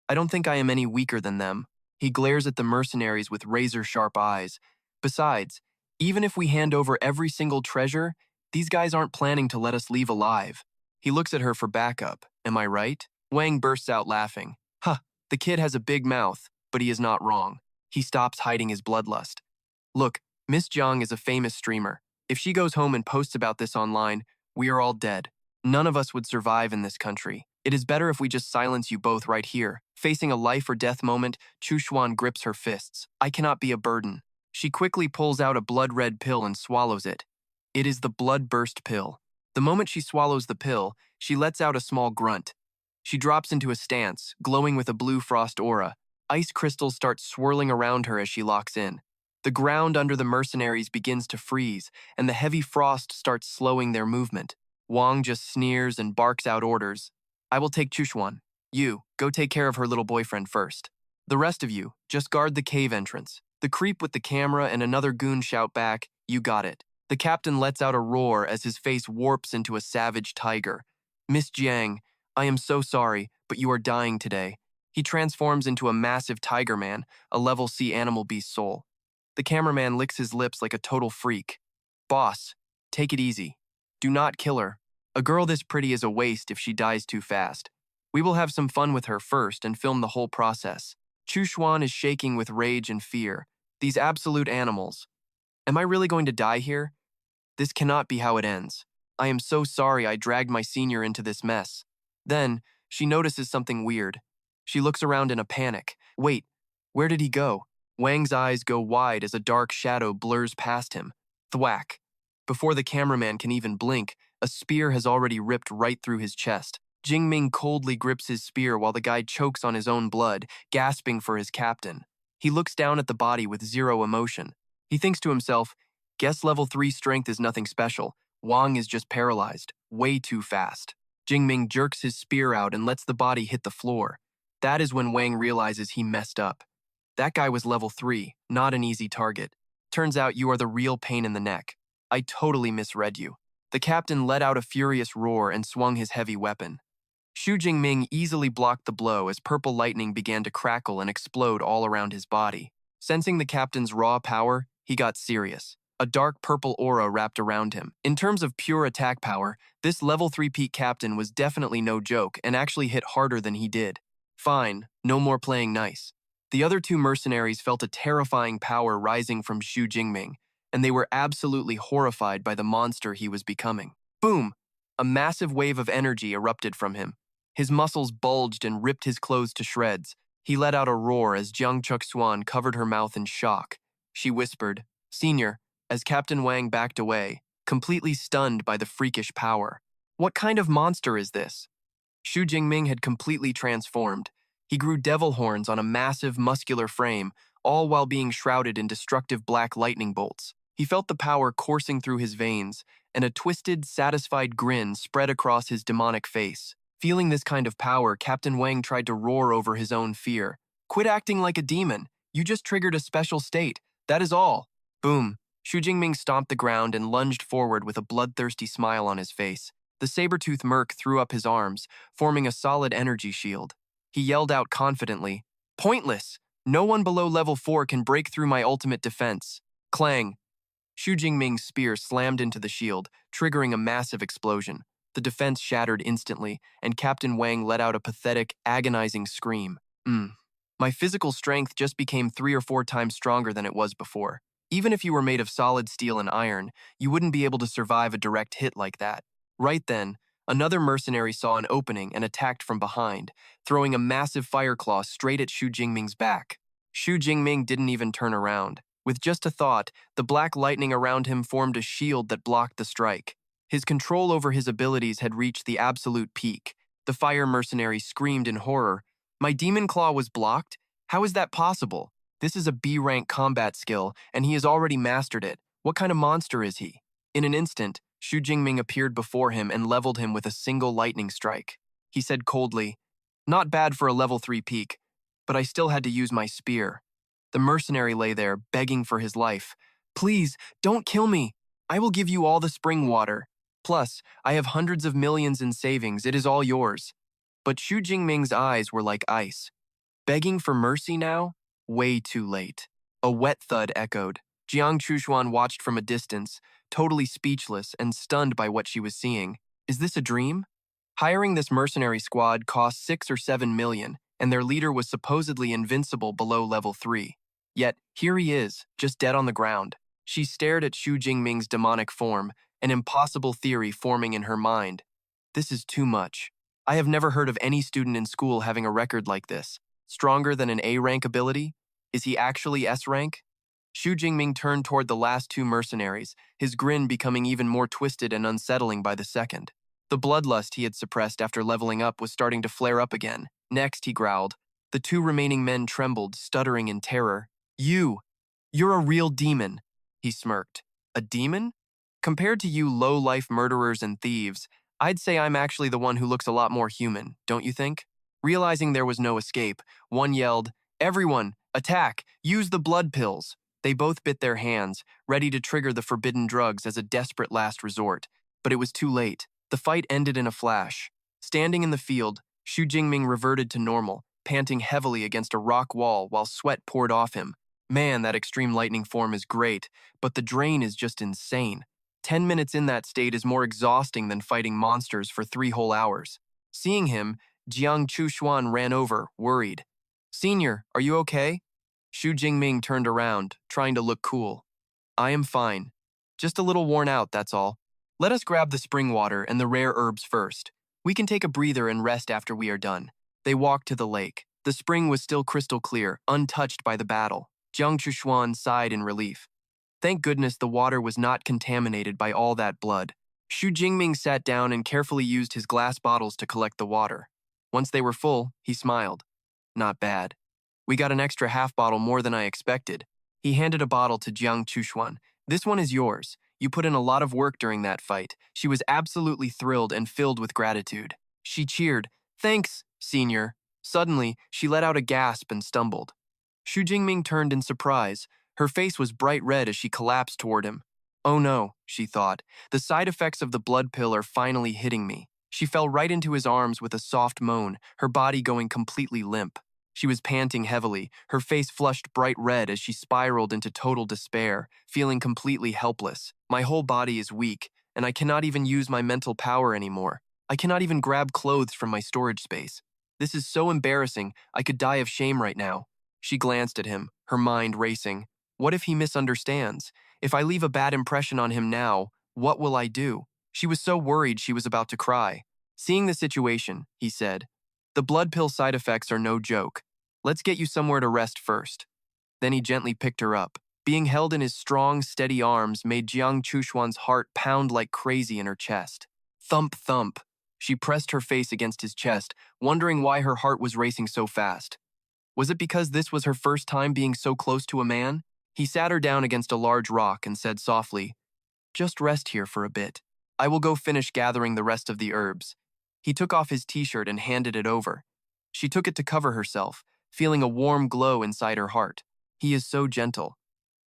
I don't think I am any weaker than them. He glares at the mercenaries with razor-sharp eyes. Besides, even if we hand over every single treasure, these guys aren't planning to let us leave alive. He looks at her for backup. Am I right? Wang bursts out laughing. Huh, the kid has a big mouth, but he is not wrong. He stops hiding his bloodlust. Look, Miss Jiang is a famous streamer. If she goes home and posts about this online, we are all dead. None of us would survive in this country. It is better if we just silence you both right here. Facing a life or death moment, Chushuan grips her fists. I cannot be a burden. She quickly pulls out a blood-red pill and swallows it. It is the bloodburst pill. The moment she swallows the pill, she lets out a small grunt. She drops into a stance, glowing with a blue frost aura. Ice crystals start swirling around her as she locks in. The ground under the mercenaries begins to freeze, and the heavy frost starts slowing their movement. Wang just sneers and barks out orders. I will take Chushuan. You, go take care of her little boyfriend first. The rest of you, just guard the cave entrance. The creep with the camera and another goon shout back, you got it. The captain lets out a roar as his face warps into a savage tiger. Miss Jiang, I am so sorry, but you are dying today. He transforms into a massive tiger man, a level C animal beast soul. The cameraman licks his lips like a total freak. Boss, take it easy. Do not kill her. A girl this pretty is a waste if she dies too fast. We will have some fun with her first and film the whole process. Chushuan is shaking with rage and fear. These absolute animals. Am I really going to die here? This cannot be how it ends. I am so sorry I dragged my senior into this mess. Then, she notices something weird. She looks around in a panic. Wait, where did he go? Wang's eyes go wide as a dark shadow blurs past him. Thwack. Before the cameraman can even blink, a spear has already ripped right through his chest. Jingming coldly grips his spear while the guy chokes on his own blood, gasping for his captain. He looks down at the body with zero emotion. He thinks to himself, guess level 3 strength is nothing special. Wang is just paralyzed, way too fast. Jingming jerks his spear out and lets the body hit the floor. That is when Wang realizes he messed up. That guy was level 3, not an easy target. Turns out you are the real pain in the neck. I totally misread you. The captain let out a furious roar and swung his heavy weapon. Xu Jingming easily blocked the blow as purple lightning began to crackle and explode all around his body. Sensing the captain's raw power, he got serious. A dark purple aura wrapped around him. In terms of pure attack power, this level 3 peak captain was definitely no joke and actually hit harder than he did. Fine, no more playing nice. The other two mercenaries felt a terrifying power rising from Xu Jingming, and they were absolutely horrified by the monster he was becoming. Boom! A massive wave of energy erupted from him. His muscles bulged and ripped his clothes to shreds. He let out a roar as Jiang Chuksuan covered her mouth in shock. She whispered, Senior, as Captain Wang backed away, completely stunned by the freakish power. What kind of monster is this? Xu Jingming had completely transformed. He grew devil horns on a massive, muscular frame, all while being shrouded in destructive black lightning bolts. He felt the power coursing through his veins, and a twisted, satisfied grin spread across his demonic face. Feeling this kind of power, Captain Wang tried to roar over his own fear. Quit acting like a demon. You just triggered a special state. That is all. Boom. Xu Jingming stomped the ground and lunged forward with a bloodthirsty smile on his face. The saber-toothed merc threw up his arms, forming a solid energy shield. He yelled out confidently, "Pointless! No one below level 4 can break through my ultimate defense." Clang! Jingming's spear slammed into the shield, triggering a massive explosion. The defense shattered instantly, and Captain Wang let out a pathetic, agonizing scream. My physical strength just became 3 or 4 times stronger than it was before. Even if you were made of solid steel and iron, you wouldn't be able to survive a direct hit like that. Right then, another mercenary saw an opening and attacked from behind, throwing a massive fire claw straight at Jingming's back. Jingming didn't even turn around. With just a thought, the black lightning around him formed a shield that blocked the strike. His control over his abilities had reached the absolute peak. The fire mercenary screamed in horror. "My demon claw was blocked? How is that possible? This is a B-rank combat skill, and he has already mastered it. What kind of monster is he?" In an instant, Jingming appeared before him and leveled him with a single lightning strike. He said coldly, "Not bad for a level 3 peak, but I still had to use my spear." The mercenary lay there, begging for his life. "Please, don't kill me. I will give you all the spring water. Plus, I have hundreds of millions in savings. It is all yours." But Jingming's eyes were like ice. Begging for mercy now? Way too late. A wet thud echoed. Jiang Chuxuan watched from a distance, totally speechless and stunned by what she was seeing. Is this a dream? Hiring this mercenary squad cost 6 or 7 million, and their leader was supposedly invincible below level 3. Yet, here he is, just dead on the ground. She stared at Jingming's demonic form, an impossible theory forming in her mind. This is too much. I have never heard of any student in school having a record like this. Stronger than an A-rank ability? Is he actually S-rank? Jingming turned toward the last 2 mercenaries, his grin becoming even more twisted and unsettling by the second. The bloodlust he had suppressed after leveling up was starting to flare up again. "Next," he growled. The 2 remaining men trembled, stuttering in terror. You're a real demon," he smirked. "A demon? Compared to you low-life murderers and thieves, I'd say I'm actually the one who looks a lot more human, don't you think?" Realizing there was no escape, one yelled, "Everyone, attack! Use the blood pills!" They both bit their hands, ready to trigger the forbidden drugs as a desperate last resort. But it was too late. The fight ended in a flash. Standing in the field, Jingming reverted to normal, panting heavily against a rock wall while sweat poured off him. Man, that extreme lightning form is great, but the drain is just insane. 10 minutes in that state is more exhausting than fighting monsters for 3 whole hours. Seeing him, Jiang Chuxuan ran over, worried. "Senior, are you okay?" Jingming turned around, trying to look cool. "I am fine. Just a little worn out, that's all. Let us grab the spring water and the rare herbs first. We can take a breather and rest after we are done." They walked to the lake. The spring was still crystal clear, untouched by the battle. Jiang Chuxuan sighed in relief. Thank goodness the water was not contaminated by all that blood. Jingming sat down and carefully used his glass bottles to collect the water. Once they were full, he smiled. "Not bad. We got an extra half bottle more than I expected." He handed a bottle to Jiang Chuxuan. "This one is yours. You put in a lot of work during that fight." She was absolutely thrilled and filled with gratitude. She cheered, "Thanks, senior." Suddenly, she let out a gasp and stumbled. Jingming turned in surprise. Her face was bright red as she collapsed toward him. "Oh no," she thought. "The side effects of the blood pill are finally hitting me." She fell right into his arms with a soft moan, her body going completely limp. She was panting heavily, her face flushed bright red as she spiraled into total despair, feeling completely helpless. "My whole body is weak, and I cannot even use my mental power anymore. I cannot even grab clothes from my storage space. This is so embarrassing, I could die of shame right now." She glanced at him, her mind racing. What if he misunderstands? If I leave a bad impression on him now, what will I do? She was so worried she was about to cry. Seeing the situation, he said, "The blood pill side effects are no joke. Let's get you somewhere to rest first." Then he gently picked her up. Being held in his strong, steady arms made Jiang Chuxuan's heart pound like crazy in her chest. Thump, thump. She pressed her face against his chest, wondering why her heart was racing so fast. Was it because this was her first time being so close to a man? He sat her down against a large rock and said softly, "Just rest here for a bit. I will go finish gathering the rest of the herbs." He took off his t-shirt and handed it over. She took it to cover herself, feeling a warm glow inside her heart. He is so gentle.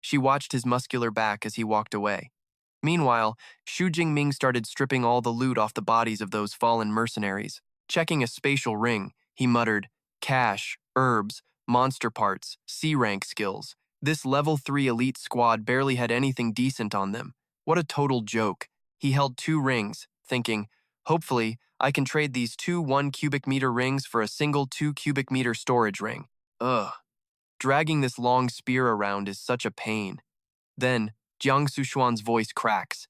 She watched his muscular back as he walked away. Meanwhile, Xu Jingming started stripping all the loot off the bodies of those fallen mercenaries. Checking a spatial ring, he muttered, cash, herbs, monster parts, C-rank skills. This level 3 elite squad barely had anything decent on them. What a total joke. He held 2 rings, thinking, hopefully, I can trade these 2 1 cubic meter rings for a single 2 cubic meter storage ring. Ugh. Dragging this long spear around is such a pain. Then, Jiang Sushuan's voice cracks.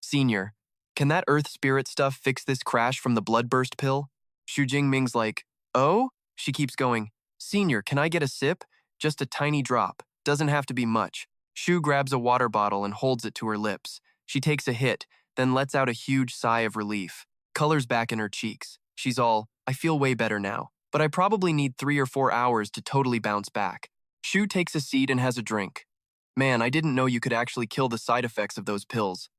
Senior, can that earth spirit stuff fix this crash from the bloodburst pill? Xu Jingming's like, oh? She keeps going, Senior, can I get a sip? Just a tiny drop. Doesn't have to be much. Xu grabs a water bottle and holds it to her lips. She takes a hit, then lets out a huge sigh of relief. Colors back in her cheeks. She's all, I feel way better now, but I probably need 3 or 4 hours to totally bounce back. Xu takes a seat and has a drink. Man, I didn't know you could actually kill the side effects of those pills.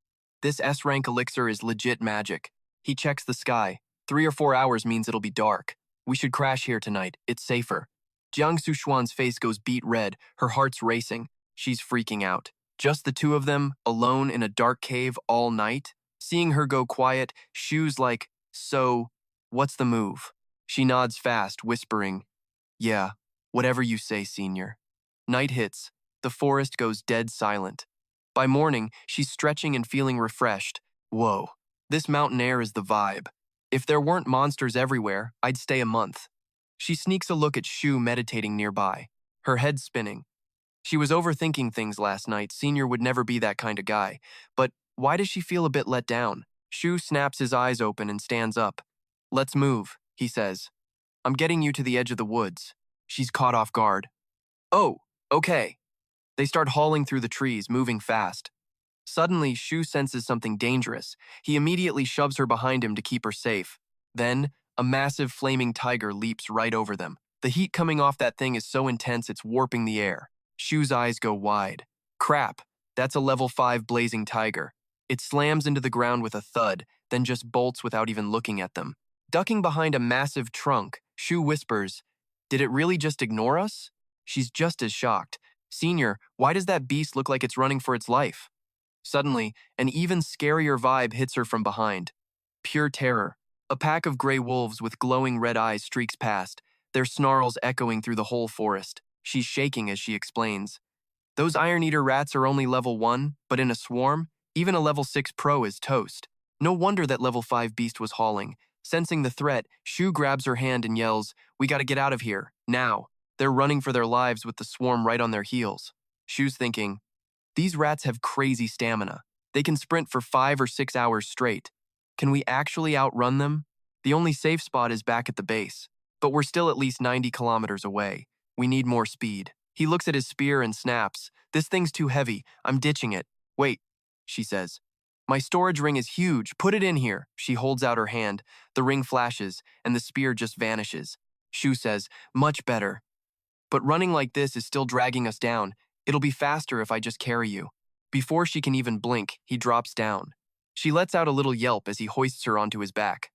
This S-rank elixir is legit magic. He checks the sky. 3 or 4 hours means it'll be dark. We should crash here tonight. It's safer. Jiang Sushuan's face goes beet red. Her heart's racing. She's freaking out. Just the 2 of them, alone in a dark cave all night? Seeing her go quiet, Xu's like, so, what's the move? She nods fast, whispering, yeah, whatever you say, Senior. Night hits. The forest goes dead silent. By morning, she's stretching and feeling refreshed. Whoa, this mountain air is the vibe. If there weren't monsters everywhere, I'd stay a month. She sneaks a look at Xu meditating nearby, her head spinning. She was overthinking things last night. Senior would never be that kind of guy. But why does she feel a bit let down? Xu snaps his eyes open and stands up. Let's move, he says. I'm getting you to the edge of the woods. She's caught off guard. Oh, okay. They start hauling through the trees, moving fast. Suddenly, Xu senses something dangerous. He immediately shoves her behind him to keep her safe. Then, a massive flaming tiger leaps right over them. The heat coming off that thing is so intense it's warping the air. Xu's eyes go wide. Crap, that's a level 5 blazing tiger. It slams into the ground with a thud, then just bolts without even looking at them. Ducking behind a massive trunk, Xu whispers, did it really just ignore us? She's just as shocked. Senior, why does that beast look like it's running for its life? Suddenly, an even scarier vibe hits her from behind. Pure terror. A pack of gray wolves with glowing red eyes streaks past, their snarls echoing through the whole forest. She's shaking as she explains. Those Iron Eater rats are only level 1, but in a swarm, even a level 6 pro is toast. No wonder that level 5 beast was hauling. Sensing the threat, Xu grabs her hand and yells, we gotta get out of here, now. They're running for their lives with the swarm right on their heels. Xu's thinking, these rats have crazy stamina. They can sprint for 5 or 6 hours straight. Can we actually outrun them? The only safe spot is back at the base, but we're still at least 90 kilometers away. We need more speed. He looks at his spear and snaps. This thing's too heavy. I'm ditching it. Wait, she says. My storage ring is huge. Put it in here. She holds out her hand. The ring flashes, and the spear just vanishes. Xu says, much better. But running like this is still dragging us down. It'll be faster if I just carry you. Before she can even blink, he drops down. She lets out a little yelp as he hoists her onto his back.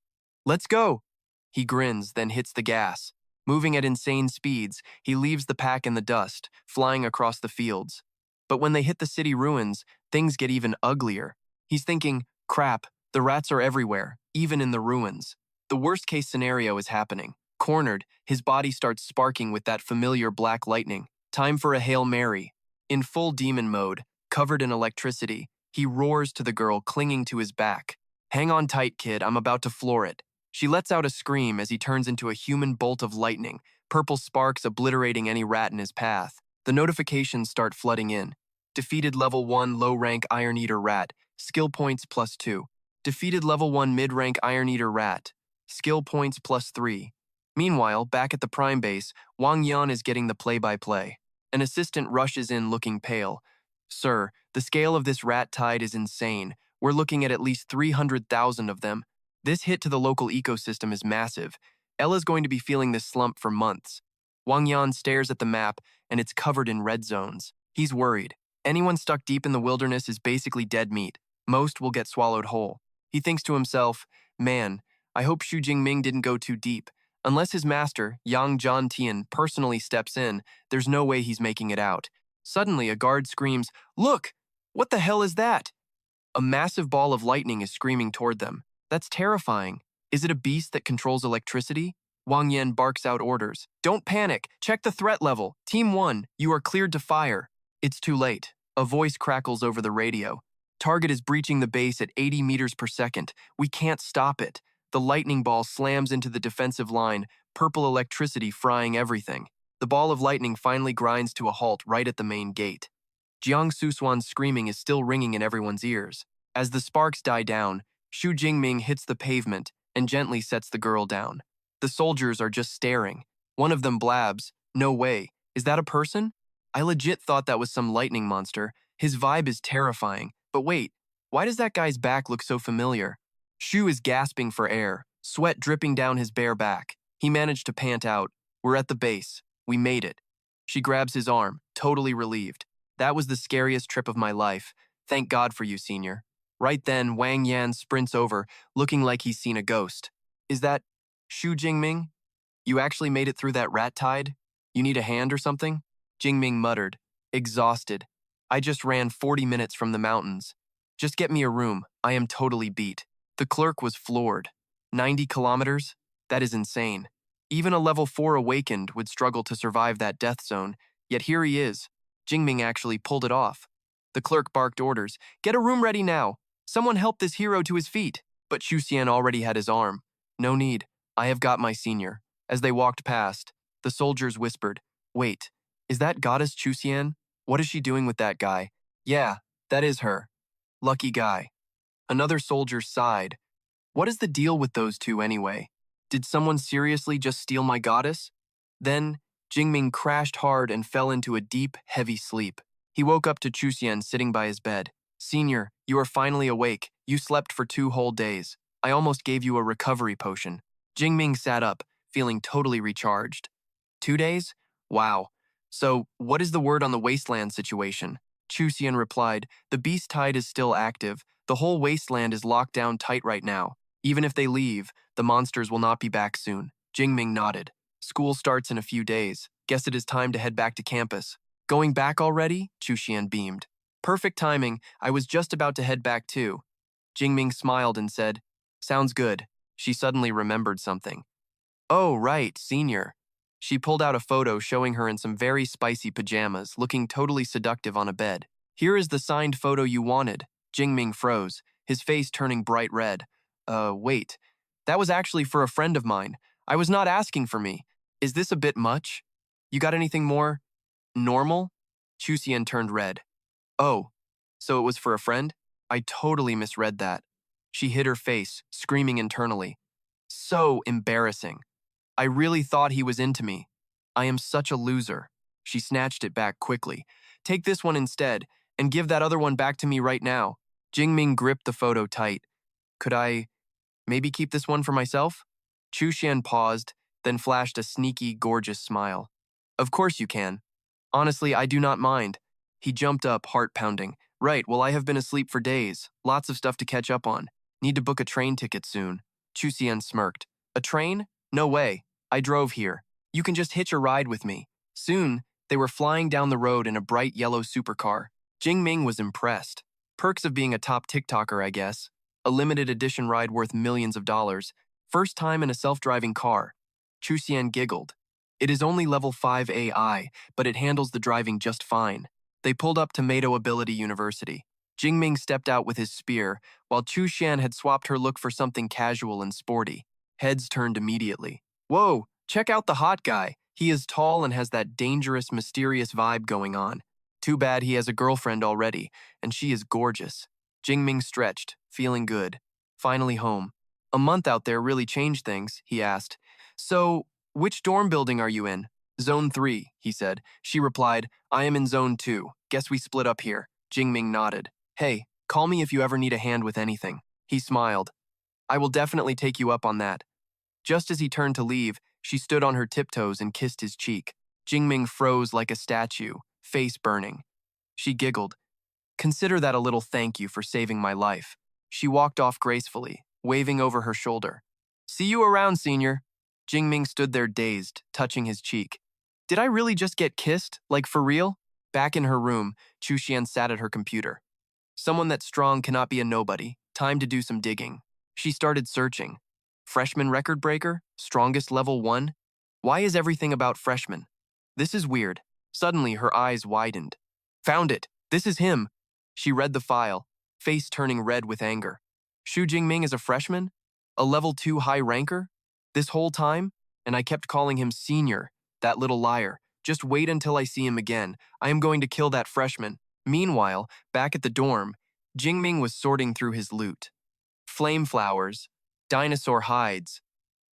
Let's go! He grins, then hits the gas. Moving at insane speeds, he leaves the pack in the dust, flying across the fields. But when they hit the city ruins, things get even uglier. He's thinking, crap, the rats are everywhere, even in the ruins. The worst-case scenario is happening. Cornered, his body starts sparking with that familiar black lightning. Time for a Hail Mary. In full demon mode, covered in electricity, he roars to the girl clinging to his back. Hang on tight, kid, I'm about to floor it. She lets out a scream as he turns into a human bolt of lightning, purple sparks obliterating any rat in his path. The notifications start flooding in. Defeated level 1 low-rank Iron Eater rat, skill points +2. Defeated level 1 mid-rank Iron Eater rat, skill points +3. Meanwhile, back at the Prime base, Wang Yan is getting the play-by-play. An assistant rushes in looking pale. Sir, the scale of this rat tide is insane. We're looking at least 300,000 of them. This hit to the local ecosystem is massive. Ella's going to be feeling this slump for months. Wang Yan stares at the map, and it's covered in red zones. He's worried. Anyone stuck deep in the wilderness is basically dead meat. Most will get swallowed whole. He thinks to himself, man, I hope Xu Jingming didn't go too deep. Unless his master, Yang Zhantian, personally steps in, there's no way he's making it out. Suddenly, a guard screams, look! What the hell is that? A massive ball of lightning is screaming toward them. That's terrifying. Is it a beast that controls electricity? Wang Yan barks out orders. Don't panic. Check the threat level. Team 1, you are cleared to fire. It's too late. A voice crackles over the radio. Target is breaching the base at 80 meters per second. We can't stop it. The lightning ball slams into the defensive line, purple electricity frying everything. The ball of lightning finally grinds to a halt right at the main gate. Jiang Suswan's screaming is still ringing in everyone's ears. As the sparks die down, Xu Jingming hits the pavement and gently sets the girl down. The soldiers are just staring. One of them blabs, "No way. Is that a person? I legit thought that was some lightning monster. His vibe is terrifying. But wait, why does that guy's back look so familiar?" Xu is gasping for air, sweat dripping down his bare back. He managed to pant out, "We're at the base. We made it." She grabs his arm, totally relieved. "That was the scariest trip of my life. Thank God for you, senior." Right then, Wang Yan sprints over, looking like he's seen a ghost. "Is that Xu Jingming? You actually made it through that rat tide? You need a hand or something?" Jingming muttered, exhausted. "I just ran 40 minutes from the mountains. Just get me a room. I am totally beat." The clerk was floored. 90 kilometers? That is insane. Even a level 4 awakened would struggle to survive that death zone, yet here he is. Jingming actually pulled it off. The clerk barked orders, "Get a room ready now. Someone help this hero to his feet." But Xuxian already had his arm. "No need. I have got my senior." As they walked past, the soldiers whispered, "Wait, is that goddess Xuxian? What is she doing with that guy?" "Yeah, that is her. Lucky guy." Another soldier sighed. "What is the deal with those two anyway? Did someone seriously just steal my goddess?" Then, Jingming crashed hard and fell into a deep, heavy sleep. He woke up to Xuxian sitting by his bed. "Senior, you are finally awake. You slept for 2 whole days. I almost gave you a recovery potion." Jingming sat up, feeling totally recharged. 2 days? Wow. So, what is the word on the wasteland situation? Xuxian replied, "The beast tide is still active. The whole wasteland is locked down tight right now. Even if they leave, the monsters will not be back soon." Jingming nodded. "School starts in a few days. Guess it is time to head back to campus." "Going back already?" Xuxian beamed. "Perfect timing. I was just about to head back too." Jingming smiled and said, "Sounds good." She suddenly remembered something. "Oh, right, senior." She pulled out a photo showing her in some very spicy pajamas, looking totally seductive on a bed. "Here is the signed photo you wanted." Jingming froze, his face turning bright red. Wait. That was actually for a friend of mine. I was not asking for me. Is this a bit much? You got anything more normal?" Xuxian turned red. "Oh, so it was for a friend? I totally misread that." She hid her face, screaming internally. "So embarrassing. I really thought he was into me. I am such a loser." She snatched it back quickly. "Take this one instead, and give that other one back to me right now." Jingming gripped the photo tight. "Could I maybe keep this one for myself?" Xuxian paused, then flashed a sneaky, gorgeous smile. "Of course you can. Honestly, I do not mind." He jumped up, heart pounding. "Right, well, I have been asleep for days. Lots of stuff to catch up on. Need to book a train ticket soon." Xuxian smirked. "A train? No way. I drove here. You can just hitch a ride with me." Soon, they were flying down the road in a bright yellow supercar. Jingming was impressed. Perks of being a top TikToker, I guess. A limited edition ride worth millions of dollars. First time in a self-driving car. Xuxian giggled. "It is only level 5 AI, but it handles the driving just fine." They pulled up to Mado Ability University. Jingming stepped out with his spear, while Xuxian had swapped her look for something casual and sporty. Heads turned immediately. "Whoa, check out the hot guy. He is tall and has that dangerous, mysterious vibe going on. Too bad he has a girlfriend already, and she is gorgeous." Jingming stretched, feeling good. Finally home. "A month out there really changed things," he asked. "So, which dorm building are you in?" "Zone 3, he said. She replied, "I am in Zone 2. Guess we split up here." Jingming nodded. "Hey, call me if you ever need a hand with anything." He smiled. "I will definitely take you up on that." Just as he turned to leave, she stood on her tiptoes and kissed his cheek. Jingming froze like a statue, face burning. She giggled. "Consider that a little thank you for saving my life." She walked off gracefully, waving over her shoulder. "See you around, senior." Jingming stood there dazed, touching his cheek. "Did I really just get kissed? Like for real?" Back in her room, Xuxian sat at her computer. Someone that's strong cannot be a nobody. Time to do some digging. She started searching. Freshman record breaker? Strongest level 1? Why is everything about freshmen? This is weird. Suddenly, her eyes widened. Found it! This is him! She read the file, face turning red with anger. Shu Jingming is a freshman? A level 2 high ranker? This whole time? And I kept calling him senior, that little liar. Just wait until I see him again. I am going to kill that freshman. Meanwhile, back at the dorm, Jingming was sorting through his loot. Flame flowers, dinosaur hides,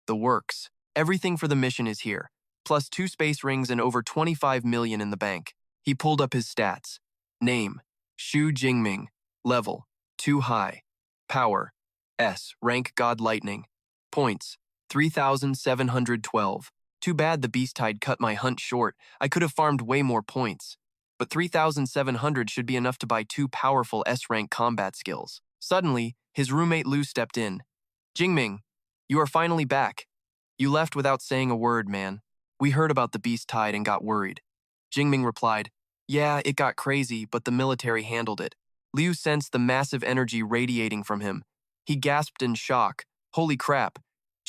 the works. Everything for the mission is here, plus 2 space rings and over 25 million in the bank. He pulled up his stats. Name, Shu Jingming. Level, 2 high. Power, S. Rank God Lightning. Points, 3,712. Too bad the beast tide cut my hunt short. I could have farmed way more points. But 3,700 should be enough to buy 2 powerful S-rank combat skills. Suddenly, his roommate Lu stepped in. Jingming, you are finally back. You left without saying a word, man. We heard about the beast tide and got worried. Jingming replied, yeah, it got crazy, but the military handled it. Liu sensed the massive energy radiating from him. He gasped in shock. Holy crap.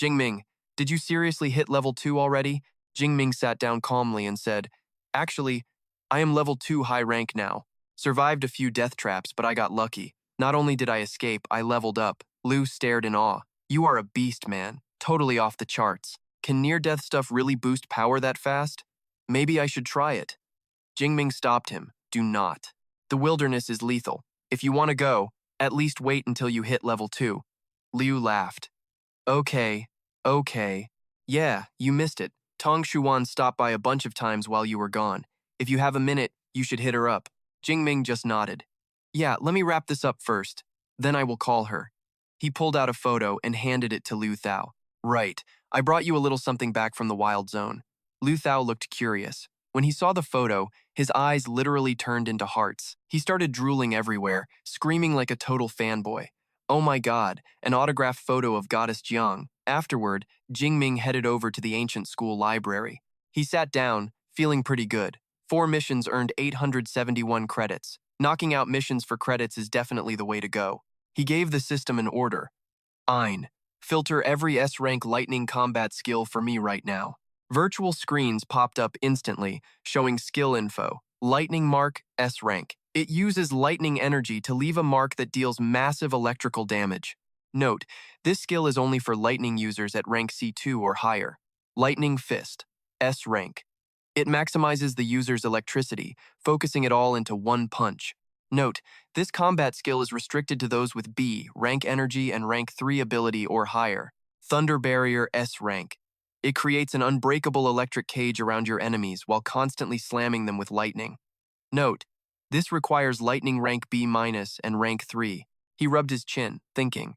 Jingming, did you seriously hit level 2 already? Jingming sat down calmly and said, actually, I am level 2 high rank now. Survived a few death traps, but I got lucky. Not only did I escape, I leveled up. Liu stared in awe. You are a beast, man. Totally off the charts. Can near-death stuff really boost power that fast? Maybe I should try it. Jingming stopped him. Do not. The wilderness is lethal. If you want to go, at least wait until you hit level 2. Liu laughed. Okay. Yeah, you missed it. Tong Shuan stopped by a bunch of times while you were gone. If you have a minute, you should hit her up. Jingming just nodded. Yeah, let me wrap this up first. Then I will call her. He pulled out a photo and handed it to Lu Thao. Right, I brought you a little something back from the wild zone. Lu Thao looked curious. When he saw the photo, his eyes literally turned into hearts. He started drooling everywhere, screaming like a total fanboy. Oh my god, an autographed photo of Goddess Jiang. Afterward, Jingming headed over to the ancient school library. He sat down, feeling pretty good. 4 missions earned 871 credits. Knocking out missions for credits is definitely the way to go. He gave the system an order. Ein. Filter every S-rank lightning combat skill for me right now. Virtual screens popped up instantly, showing skill info. Lightning mark, S-rank. It uses lightning energy to leave a mark that deals massive electrical damage. Note, this skill is only for lightning users at rank C2 or higher. Lightning Fist, S rank. It maximizes the user's electricity, focusing it all into one punch. Note, this combat skill is restricted to those with B, rank energy, and rank 3 ability or higher. Thunder Barrier, S rank. It creates an unbreakable electric cage around your enemies while constantly slamming them with lightning. Note, this requires lightning rank B- and rank 3. He rubbed his chin, thinking.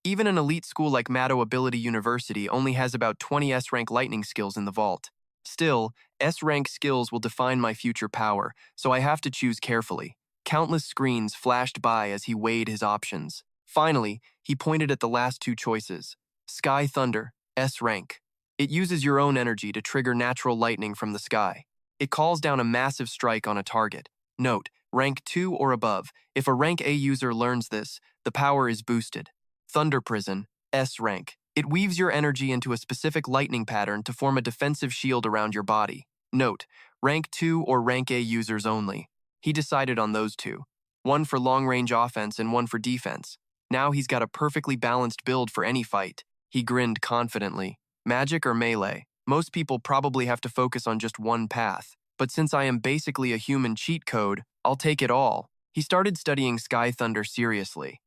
Even an elite school like Maddo Ability University only has about 20 S-rank lightning skills in the vault. Still, S-rank skills will define my future power, so I have to choose carefully. Countless screens flashed by as he weighed his options. Finally, he pointed at the last 2 choices. Sky Thunder, S-rank. It uses your own energy to trigger natural lightning from the sky. It calls down a massive strike on a target. Note, rank 2 or above. If a rank A user learns this, the power is boosted. Thunder Prison, S rank. It weaves your energy into a specific lightning pattern to form a defensive shield around your body. Note, rank 2 or rank A users only. He decided on those 2. One for long-range offense and one for defense. Now he's got a perfectly balanced build for any fight. He grinned confidently. Magic or melee? Most people probably have to focus on just one path. But since I am basically a human cheat code, I'll take it all. He started studying Sky Thunder seriously.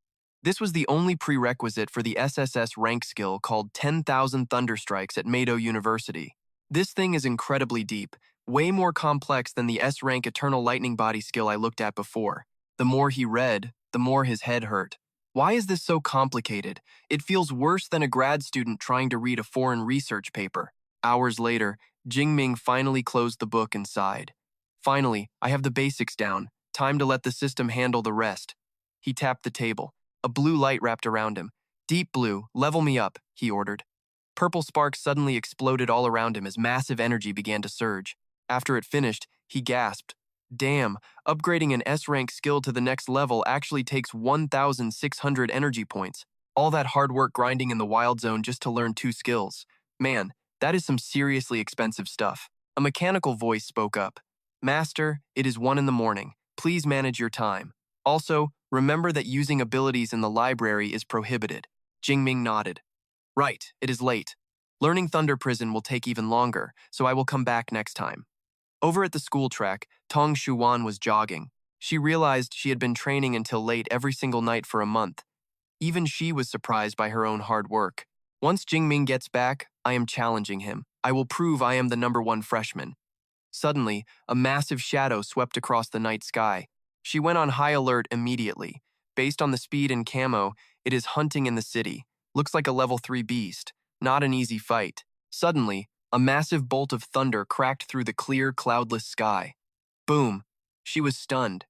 This was the only prerequisite for the SSS rank skill called 10,000 Thunderstrikes at Maddo University. This thing is incredibly deep, way more complex than the S-rank Eternal Lightning Body skill I looked at before. The more he read, the more his head hurt. Why is this so complicated? It feels worse than a grad student trying to read a foreign research paper. Hours later, Jingming finally closed the book and sighed. Finally, I have the basics down. Time to let the system handle the rest. He tapped the table. A blue light wrapped around him. Deep blue, level me up, he ordered. Purple sparks suddenly exploded all around him as massive energy began to surge. After it finished, he gasped. Damn, upgrading an S-rank skill to the next level actually takes 1,600 energy points. All that hard work grinding in the wild zone just to learn 2 skills. Man, that is some seriously expensive stuff. A mechanical voice spoke up. Master, it is 1 in the morning. Please manage your time. Also, remember that using abilities in the library is prohibited. Jingming nodded. Right, it is late. Learning Thunder Prison will take even longer, so I will come back next time. Over at the school track, Tong Shuwan was jogging. She realized she had been training until late every single night for a month. Even she was surprised by her own hard work. Once Jingming gets back, I am challenging him. I will prove I am the #1 freshman. Suddenly, a massive shadow swept across the night sky. She went on high alert immediately. Based on the speed and camo, it is hunting in the city. Looks like a level 3 beast. Not an easy fight. Suddenly, a massive bolt of thunder cracked through the clear, cloudless sky. Boom! She was stunned.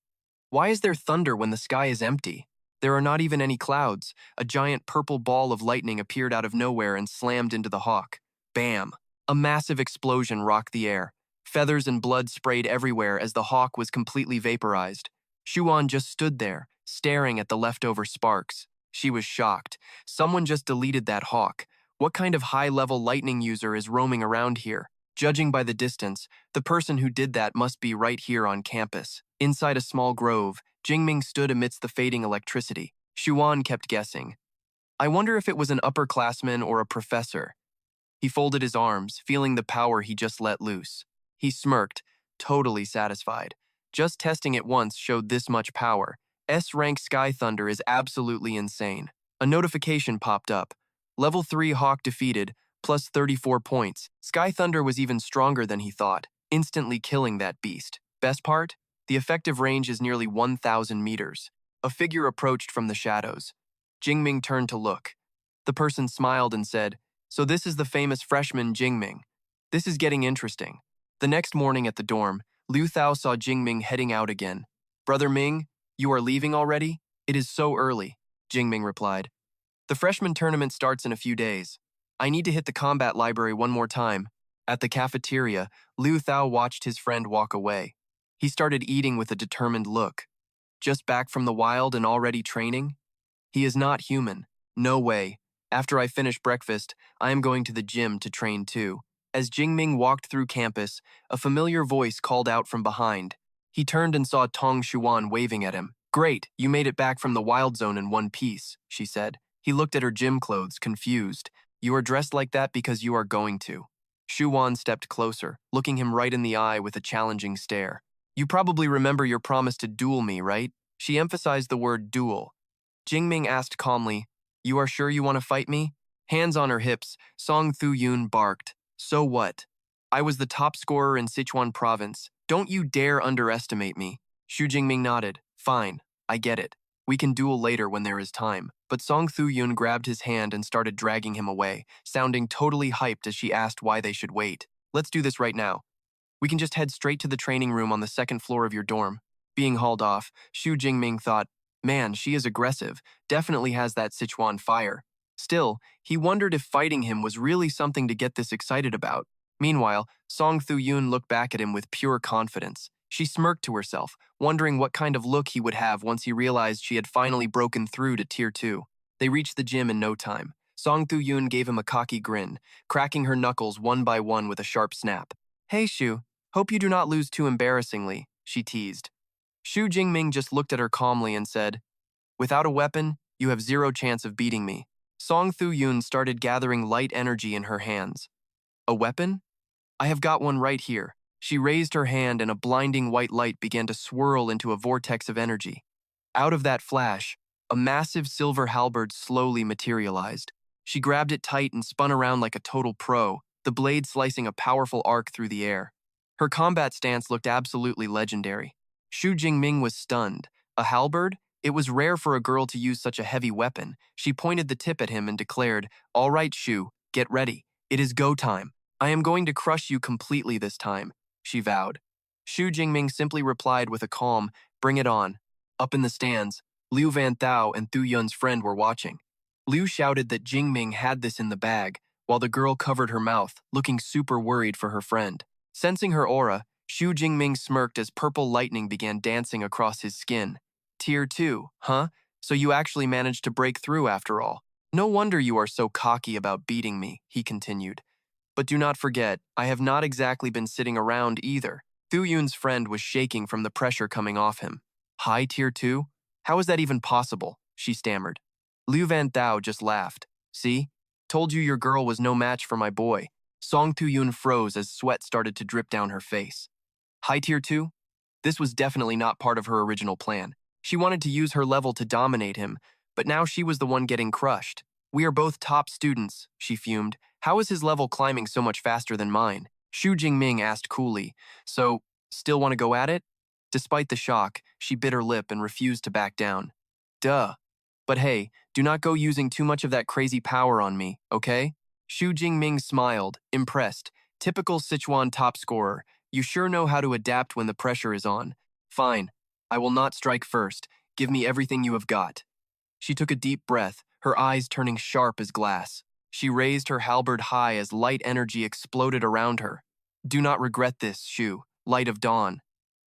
Why is there thunder when the sky is empty? There are not even any clouds. A giant purple ball of lightning appeared out of nowhere and slammed into the hawk. Bam! A massive explosion rocked the air. Feathers and blood sprayed everywhere as the hawk was completely vaporized. Shuan just stood there, staring at the leftover sparks. She was shocked. Someone just deleted that hawk. What kind of high-level lightning user is roaming around here? Judging by the distance, the person who did that must be right here on campus. Inside a small grove, Jingming stood amidst the fading electricity. Shuan kept guessing. I wonder if it was an upperclassman or a professor. He folded his arms, feeling the power he just let loose. He smirked, totally satisfied. Just testing it once showed this much power. S-rank Sky Thunder is absolutely insane. A notification popped up. Level 3 Hawk defeated, plus 34 points. Sky Thunder was even stronger than he thought, instantly killing that beast. Best part? The effective range is nearly 1,000 meters. A figure approached from the shadows. Jingming turned to look. The person smiled and said, So this is the famous freshman Jingming. This is getting interesting. The next morning at the dorm, Liu Thao saw Jingming heading out again. Brother Ming, you are leaving already? It is so early, Jingming replied. The freshman tournament starts in a few days. I need to hit the combat library one more time. At the cafeteria, Liu Thao watched his friend walk away. He started eating with a determined look. Just back from the wild and already training? He is not human. No way. After I finish breakfast, I am going to the gym to train too. As Jingming walked through campus, a familiar voice called out from behind. He turned and saw Tong Shuan waving at him. Great, you made it back from the wild zone in one piece, she said. He looked at her gym clothes, confused. You are dressed like that because you are going to. Shuan stepped closer, looking him right in the eye with a challenging stare. You probably remember your promise to duel me, right? She emphasized the word duel. Jingming asked calmly, You are sure you want to fight me? Hands on her hips, Song Thu-yun barked. So what? I was the top scorer in Sichuan province. Don't you dare underestimate me. Xu Jingming nodded. Fine, I get it. We can duel later when there is time. But Song Thu-yun grabbed his hand and started dragging him away, sounding totally hyped as she asked why they should wait. Let's do this right now. We can just head straight to the training room on the 2nd floor of your dorm. Being hauled off, Xu Jingming thought, Man, she is aggressive, definitely has that Sichuan fire. Still, he wondered if fighting him was really something to get this excited about. Meanwhile, Song Thu-yun looked back at him with pure confidence. She smirked to herself, wondering what kind of look he would have once he realized she had finally broken through to Tier 2. They reached the gym in no time. Song Thu-yun gave him a cocky grin, cracking her knuckles one by one with a sharp snap. Hey Xu, hope you do not lose too embarrassingly, she teased. Xu Jingming just looked at her calmly and said, Without a weapon, you have 0 chance of beating me. Song Thu-yun started gathering light energy in her hands. A weapon? I have got one right here. She raised her hand and a blinding white light began to swirl into a vortex of energy. Out of that flash, a massive silver halberd slowly materialized. She grabbed it tight and spun around like a total pro, the blade slicing a powerful arc through the air. Her combat stance looked absolutely legendary. Xu Jingming was stunned. A halberd? It was rare for a girl to use such a heavy weapon. She pointed the tip at him and declared, All right, Xu, get ready. It is go time. I am going to crush you completely this time, she vowed. Xu Jingming simply replied with a calm, Bring it on. Up in the stands, Liu Van Thao and Thu Yun's friend were watching. Liu shouted that Jingming had this in the bag, while the girl covered her mouth, looking super worried for her friend. Sensing her aura, Xu Jingming smirked as purple lightning began dancing across his skin. Tier 2, huh? So you actually managed to break through after all. No wonder you are so cocky about beating me, he continued. But do not forget, I have not exactly been sitting around either. Thu Yun's friend was shaking from the pressure coming off him. High Tier 2? How is that even possible? She stammered. Liu Van Thao just laughed. See? Told you your girl was no match for my boy. Song Thu Yun froze as sweat started to drip down her face. High Tier 2? This was definitely not part of her original plan. She wanted to use her level to dominate him, but now she was the one getting crushed. We are both top students, she fumed. How is his level climbing so much faster than mine? Xu Jingming asked coolly. So, still want to go at it? Despite the shock, she bit her lip and refused to back down. Duh. But hey, do not go using too much of that crazy power on me, okay? Xu Jingming smiled, impressed. Typical Sichuan top scorer. You sure know how to adapt when the pressure is on. Fine. I will not strike first. Give me everything you have got. She took a deep breath, her eyes turning sharp as glass. She raised her halberd high as light energy exploded around her. Do not regret this, Xu, light of dawn.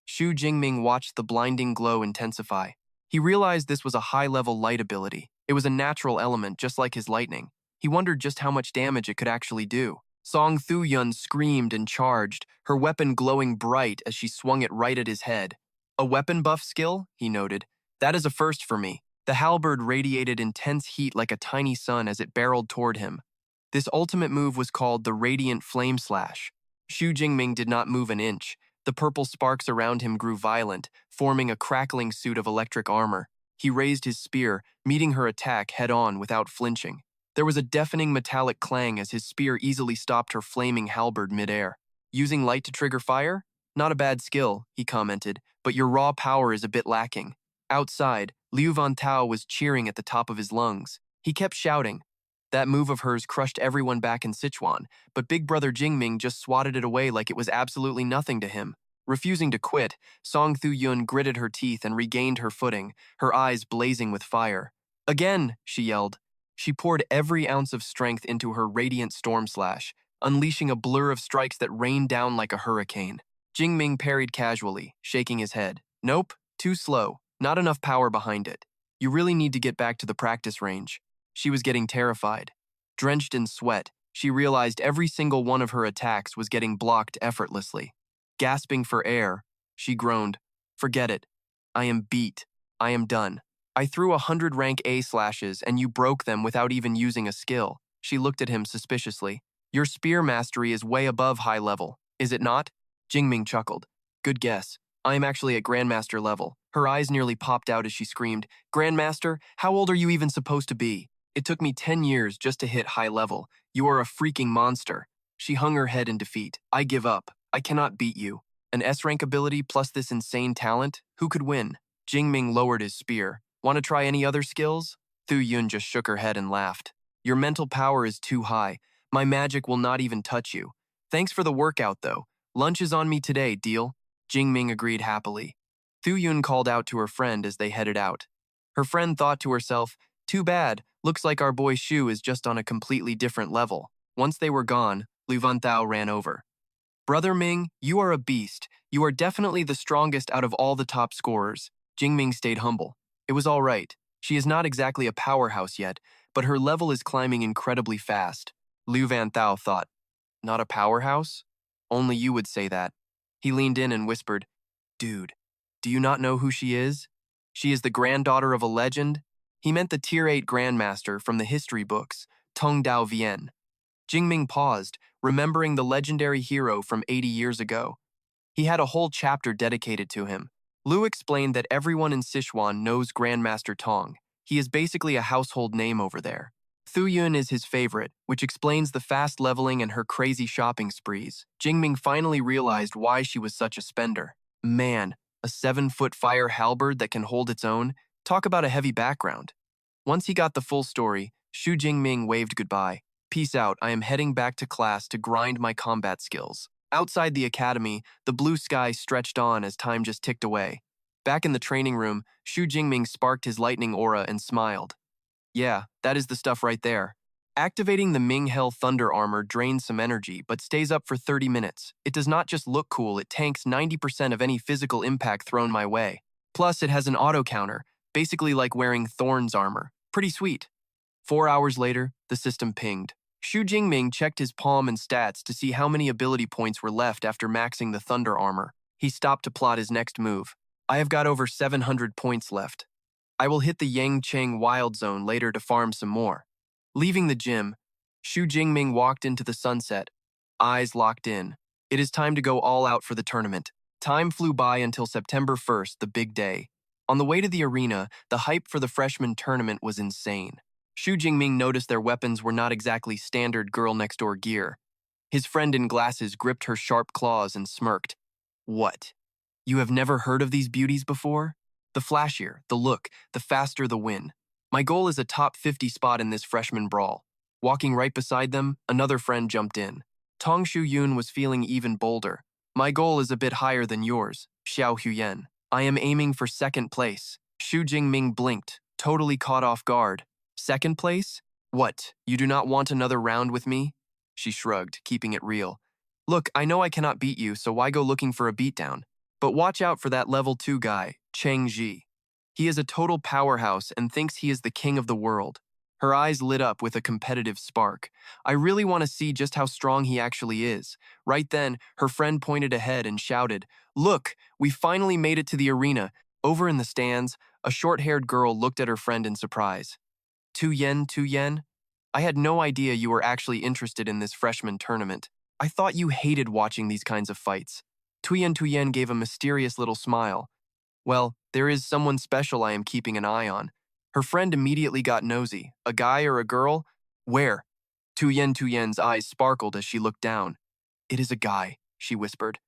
Xu Jingming watched the blinding glow intensify. He realized this was a high-level light ability. It was a natural element, just like his lightning. He wondered just how much damage it could actually do. Song Thu Yun screamed and charged, her weapon glowing bright as she swung it right at his head. A weapon buff skill? He noted. That is a first for me. The halberd radiated intense heat like a tiny sun as it barreled toward him. This ultimate move was called the Radiant Flame Slash. Xu Jingming did not move an inch. The purple sparks around him grew violent, forming a crackling suit of electric armor. He raised his spear, meeting her attack head-on without flinching. There was a deafening metallic clang as his spear easily stopped her flaming halberd midair. Using light to trigger fire? Not a bad skill, he commented, but your raw power is a bit lacking. Outside, Liu Van Tao was cheering at the top of his lungs. He kept shouting. That move of hers crushed everyone back in Sichuan, but Big Brother Jingming just swatted it away like it was absolutely nothing to him. Refusing to quit, Song Thu Yun gritted her teeth and regained her footing, her eyes blazing with fire. Again, she yelled. She poured every ounce of strength into her radiant storm slash, unleashing a blur of strikes that rained down like a hurricane. Jingming parried casually, shaking his head. Nope, too slow, not enough power behind it. You really need to get back to the practice range. She was getting terrified. Drenched in sweat, she realized every single one of her attacks was getting blocked effortlessly. Gasping for air, she groaned. Forget it. I am beat. I am done. I threw 100 rank A slashes and you broke them without even using a skill. She looked at him suspiciously. Your spear mastery is way above high level, is it not? Jingming chuckled. Good guess. I am actually at Grandmaster level. Her eyes nearly popped out as she screamed, Grandmaster, how old are you even supposed to be? It took me 10 years just to hit high level. You are a freaking monster. She hung her head in defeat. I give up. I cannot beat you. An S-rank ability plus this insane talent? Who could win? Jingming lowered his spear. Want to try any other skills? Thu Yun just shook her head and laughed. Your mental power is too high. My magic will not even touch you. Thanks for the workout, though. Lunch is on me today, deal? Jingming agreed happily. Thu Yun called out to her friend as they headed out. Her friend thought to herself, too bad, looks like our boy Xu is just on a completely different level. Once they were gone, Liu Van Thao ran over. Brother Ming, you are a beast. You are definitely the strongest out of all the top scorers. Jingming stayed humble. It was all right. She is not exactly a powerhouse yet, but her level is climbing incredibly fast. Liu Van Thao thought, not a powerhouse? Only you would say that. He leaned in and whispered, Dude, do you not know who she is? She is the granddaughter of a legend. He meant the Tier 8 Grandmaster from the history books, Tong Dao Vien. Jingming paused, remembering the legendary hero from 80 years ago. He had a whole chapter dedicated to him. Liu explained that everyone in Sichuan knows Grandmaster Tong. He is basically a household name over there. Thu Yun is his favorite, which explains the fast leveling and her crazy shopping sprees. Jingming finally realized why she was such a spender. Man, a 7-foot fire halberd that can hold its own. Talk about a heavy background. Once he got the full story, Xu Jingming waved goodbye. Peace out, I am heading back to class to grind my combat skills. Outside the academy, the blue sky stretched on as time just ticked away. Back in the training room, Xu Jingming sparked his lightning aura and smiled. Yeah, that is the stuff right there. Activating the Ming Hell Thunder armor drains some energy, but stays up for 30 minutes. It does not just look cool, it tanks 90% of any physical impact thrown my way. Plus, it has an auto counter, basically like wearing Thorn's armor. Pretty sweet. 4 hours later, the system pinged. Jingming checked his palm and stats to see how many ability points were left after maxing the Thunder armor. He stopped to plot his next move. I have got over 700 points left. I will hit the Yangcheng Wild Zone later to farm some more. Leaving the gym, Jingming walked into the sunset, eyes locked in. It is time to go all out for the tournament. Time flew by until September 1st, the big day. On the way to the arena, the hype for the freshman tournament was insane. Jingming noticed their weapons were not exactly standard girl-next-door gear. His friend in glasses gripped her sharp claws and smirked. What? You have never heard of these beauties before? The flashier, the look, the faster the win. My goal is a top 50 spot in this freshman brawl. Walking right beside them, another friend jumped in. Tong Yun was feeling even bolder. My goal is a bit higher than yours, Xiao Huyen. I am aiming for second place. Jingming blinked, totally caught off guard. Second place? What, you do not want another round with me? She shrugged, keeping it real. Look, I know I cannot beat you, so why go looking for a beatdown? But watch out for that level 2 guy, Cheng Ji. He is a total powerhouse and thinks he is the king of the world. Her eyes lit up with a competitive spark. I really want to see just how strong he actually is. Right then, her friend pointed ahead and shouted, Look, we finally made it to the arena. Over in the stands, a short-haired girl looked at her friend in surprise. Tu Yen? I had no idea you were actually interested in this freshman tournament. I thought you hated watching these kinds of fights. Tu Yen gave a mysterious little smile. Well, there is someone special I am keeping an eye on. Her friend immediately got nosy. A guy or a girl? Where? Tu Yen's eyes sparkled as she looked down. It is a guy, she whispered.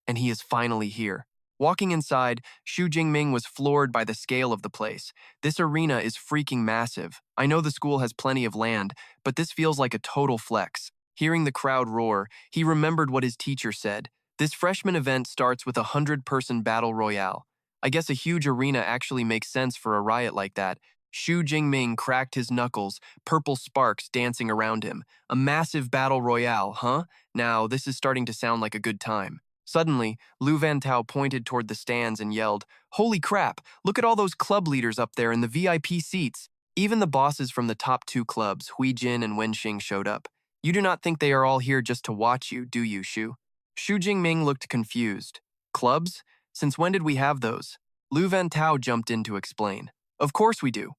And he is finally here. Walking inside, Jingming was floored by the scale of the place. This arena is freaking massive. I know the school has plenty of land, but this feels like a total flex. Hearing the crowd roar, he remembered what his teacher said. This freshman event starts with a 100-person battle royale. I guess a huge arena actually makes sense for a riot like that. Jingming cracked his knuckles, purple sparks dancing around him. A massive battle royale, huh? Now, this is starting to sound like a good time. Suddenly, Lu Vantao pointed toward the stands and yelled, Holy crap, look at all those club leaders up there in the VIP seats. Even the bosses from the top 2 clubs, Huijin and Wenxing, showed up. You do not think they are all here just to watch you, do you, Shu? Jingming looked confused. Clubs? Since when did we have those? Lu Vantao jumped in to explain. Of course we do.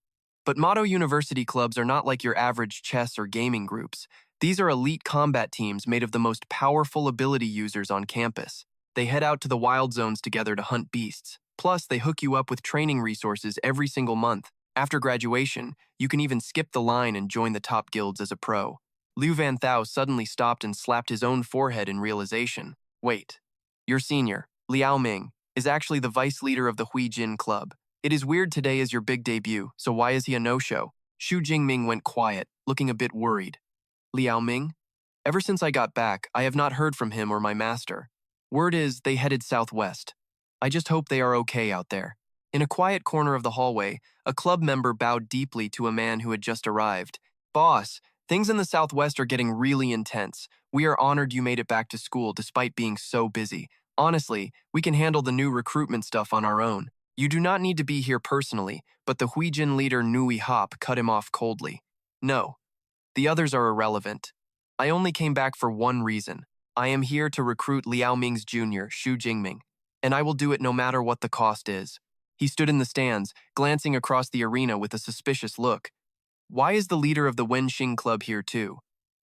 But Motto University clubs are not like your average chess or gaming groups. These are elite combat teams made of the most powerful ability users on campus. They head out to the wild zones together to hunt beasts. Plus, they hook you up with training resources every single month. After graduation, you can even skip the line and join the top guilds as a pro. Lu Vantao suddenly stopped and slapped his own forehead in realization. Wait, your senior, Liao Ming, is actually the vice leader of the Huijin club. It is weird today is your big debut, so why is he a no-show? Jingming went quiet, looking a bit worried. Liao Ming? Ever since I got back, I have not heard from him or my master. Word is they headed southwest. I just hope they are okay out there. In a quiet corner of the hallway, a club member bowed deeply to a man who had just arrived. Boss, things in the southwest are getting really intense. We are honored you made it back to school despite being so busy. Honestly, we can handle the new recruitment stuff on our own. You do not need to be here personally, but the Huijin leader Nui Hop cut him off coldly. No, the others are irrelevant. I only came back for one reason. I am here to recruit Liao Ming's junior, Jingming, and I will do it no matter what the cost is. He stood in the stands, glancing across the arena with a suspicious look. Why is the leader of the Wenxing club here too?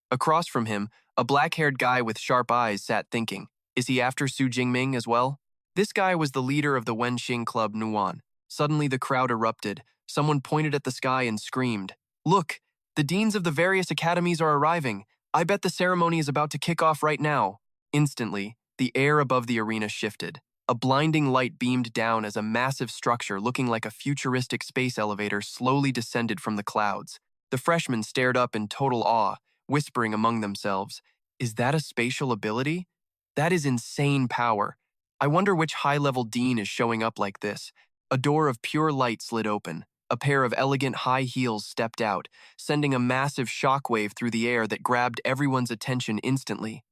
Across from him, a black-haired guy with sharp eyes sat thinking. Is he after Jingming as well? This guy was the leader of the Wenxing club Nuan. Suddenly the crowd erupted. Someone pointed at the sky and screamed, Look, the deans of the various academies are arriving. I bet the ceremony is about to kick off right now. Instantly, the air above the arena shifted. A blinding light beamed down as a massive structure looking like a futuristic space elevator slowly descended from the clouds. The freshmen stared up in total awe, whispering among themselves, Is that a spatial ability? That is insane power. I wonder which high-level dean is showing up like this. A door of pure light slid open. A pair of elegant high heels stepped out, sending a massive shockwave through the air that grabbed everyone's attention instantly.